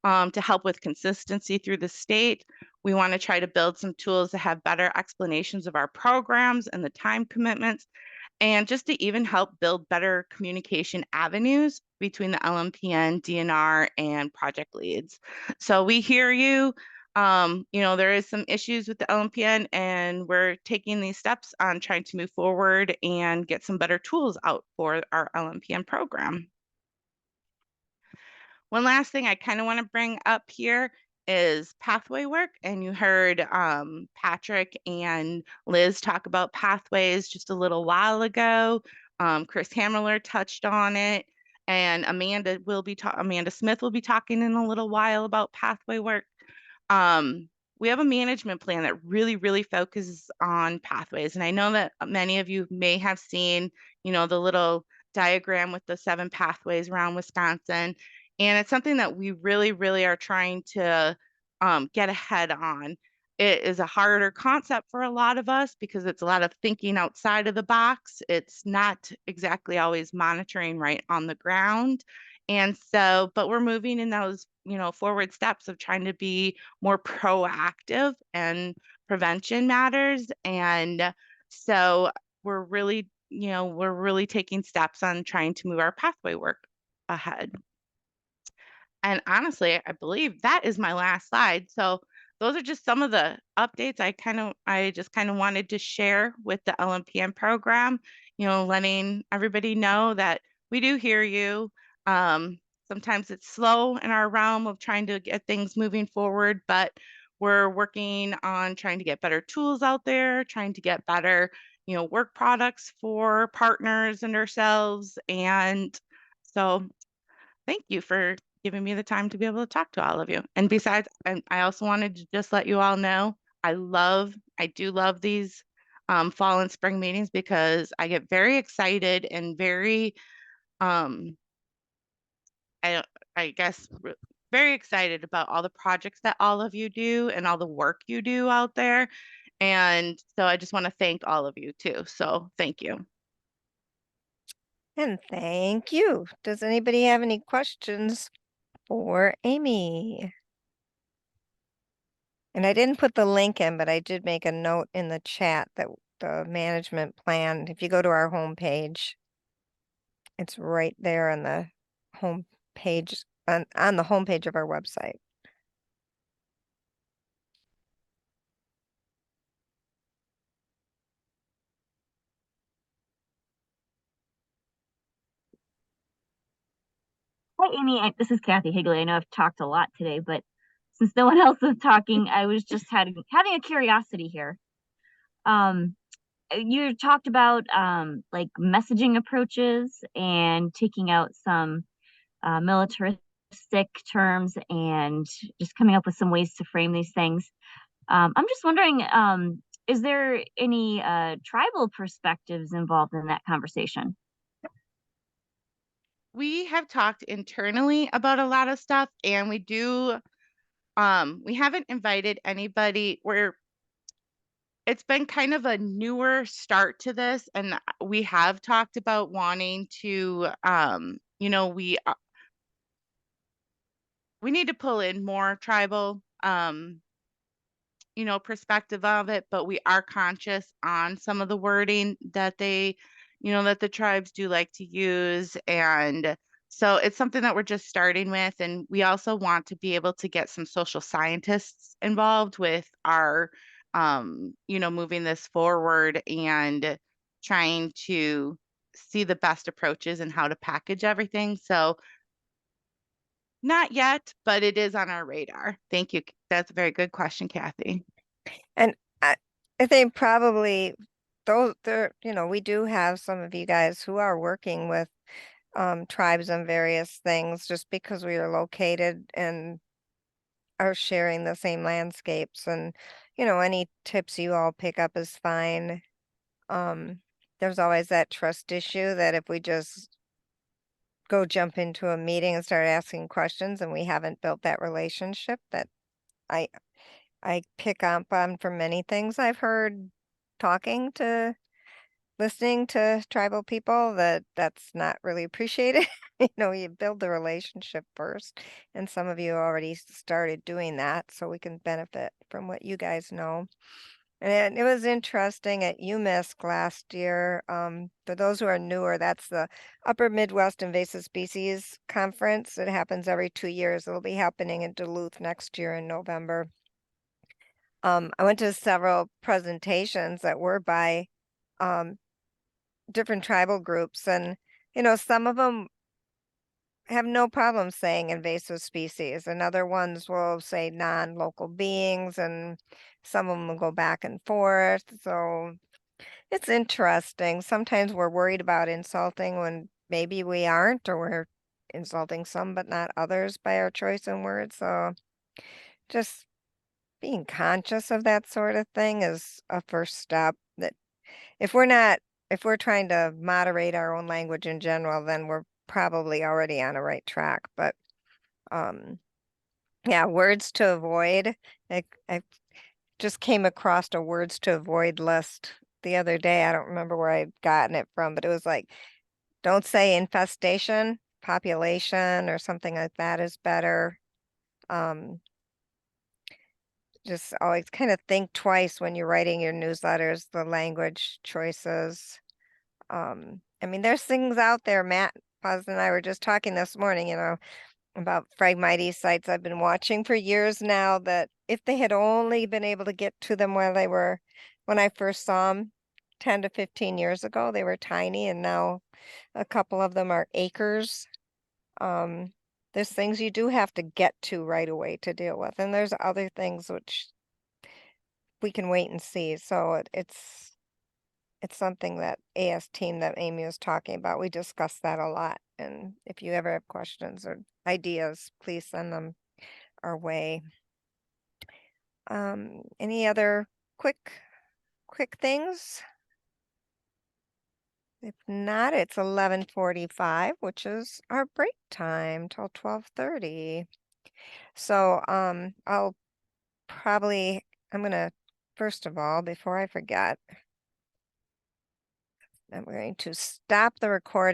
to help with consistency through the state. We want to try to build some tools that have better explanations of our programs and the time commitments, and just to even help build better communication avenues between the LMPN, DNR, and project leads. So we hear you. There is some issues with the LMPN, and we're taking these steps on trying to move forward and get some better tools out for our LMPN program. One last thing I kind of want to bring up here is pathway work. And you heard Patrick and Liz talk about pathways just a little while ago. Chris Hammerler touched on it, and Amanda Smith will be talking in a little while about pathway work. We have a management plan that really, really focuses on pathways. And I know that many of you may have seen, the little diagram with the 7 pathways around Wisconsin. And it's something that we really, really are trying to get ahead on. It is a harder concept for a lot of us because it's a lot of thinking outside of the box. It's not exactly always monitoring right on the ground. And so, but we're moving in those, forward steps of trying to be more proactive, and prevention matters. And so we're really, taking steps on trying to move our pathway work ahead. And honestly, I believe that is my last slide. So those are just some of the updates I just kind of wanted to share with the LMPN program, letting everybody know that we do hear you. Sometimes it's slow in our realm of trying to get things moving forward, but we're working on trying to get better tools out there, trying to get better, work products for partners and ourselves. And so thank you for giving me the time to be able to talk to all of you. And besides, I also wanted to just let you all know, I do love these fall and spring meetings because I get very excited and very, I guess, very excited about all the projects that all of you do and all the work you do out there. And so I just want to thank all of you too. So thank you. And thank you. Does anybody have any questions for Amy? And I didn't put the link in, but I did make a note in the chat that the management plan, if you go to our homepage, it's right there on the home page, on the homepage of our website. Hi, Amy. This is Kathy Higley. I know I've talked a lot today, but since no one else is talking, I was just having a curiosity here. You talked about like messaging approaches and taking out some militaristic terms and just coming up with some ways to frame these things. I'm just wondering, is there any tribal perspectives involved in that conversation? We have talked internally about a lot of stuff, and we haven't invited anybody. It's been kind of a newer start to this, and we have talked about wanting to, we need to pull in more tribal, perspective of it, but we are conscious on some of the wording that that the tribes do like to use. And so it's something that we're just starting with. And we also want to be able to get some social scientists involved with our, moving this forward and trying to see the best approaches and how to package everything. So not yet, but it is on our radar. Thank you. That's a very good question, Kathy. And I think probably those there, we do have some of you guys who are working with tribes on various things just because we are located in are sharing the same landscapes, and, you know, any tips you all pick up is fine. There's always that trust issue that if we just go jump into a meeting and start asking questions and we haven't built that relationship, that I I pick up on from many things I've heard listening to tribal people, that that's not really appreciated. You know, you build the relationship first, and some of you already started doing that, so we can benefit from what you guys know. And it was interesting at UMISC last year. For those who are newer, that's the Upper Midwest Invasive Species Conference. It happens every 2 years. It'll be happening in Duluth next year in November. I went to several presentations that were by different tribal groups, and, you know, some of them have no problem saying invasive species, and other ones will say non-local beings, and some of them will go back and forth. So it's interesting. Sometimes we're worried about insulting when maybe we aren't, or we're insulting some but not others by our choice in words. So just being conscious of that sort of thing is a first step. That if we're trying to moderate our own language in general, then we're probably already on a right track. But yeah, words to avoid. I just came across a words to avoid list the other day. I don't remember where I'd gotten it from, but it was like, don't say infestation, population, or something like that is better. Just always kind of think twice when you're writing your newsletters, the language choices. I mean, there's things out there. Matt Paz and I were just talking this morning, you know, about Phragmites sites I've been watching for years now, that if they had only been able to get to them when I first saw them 10 to 15 years ago, they were tiny, and now a couple of them are acres. There's things you do have to get to right away to deal with, and there's other things which we can wait and see. So it's something that AS team that Amy was talking about, we discuss that a lot. And if you ever have questions or ideas, please send them our way. Any other quick things? If not, it's 11:45, which is our break time till 12:30. So I'm gonna, first of all, before I forget, I'm going to stop the recording.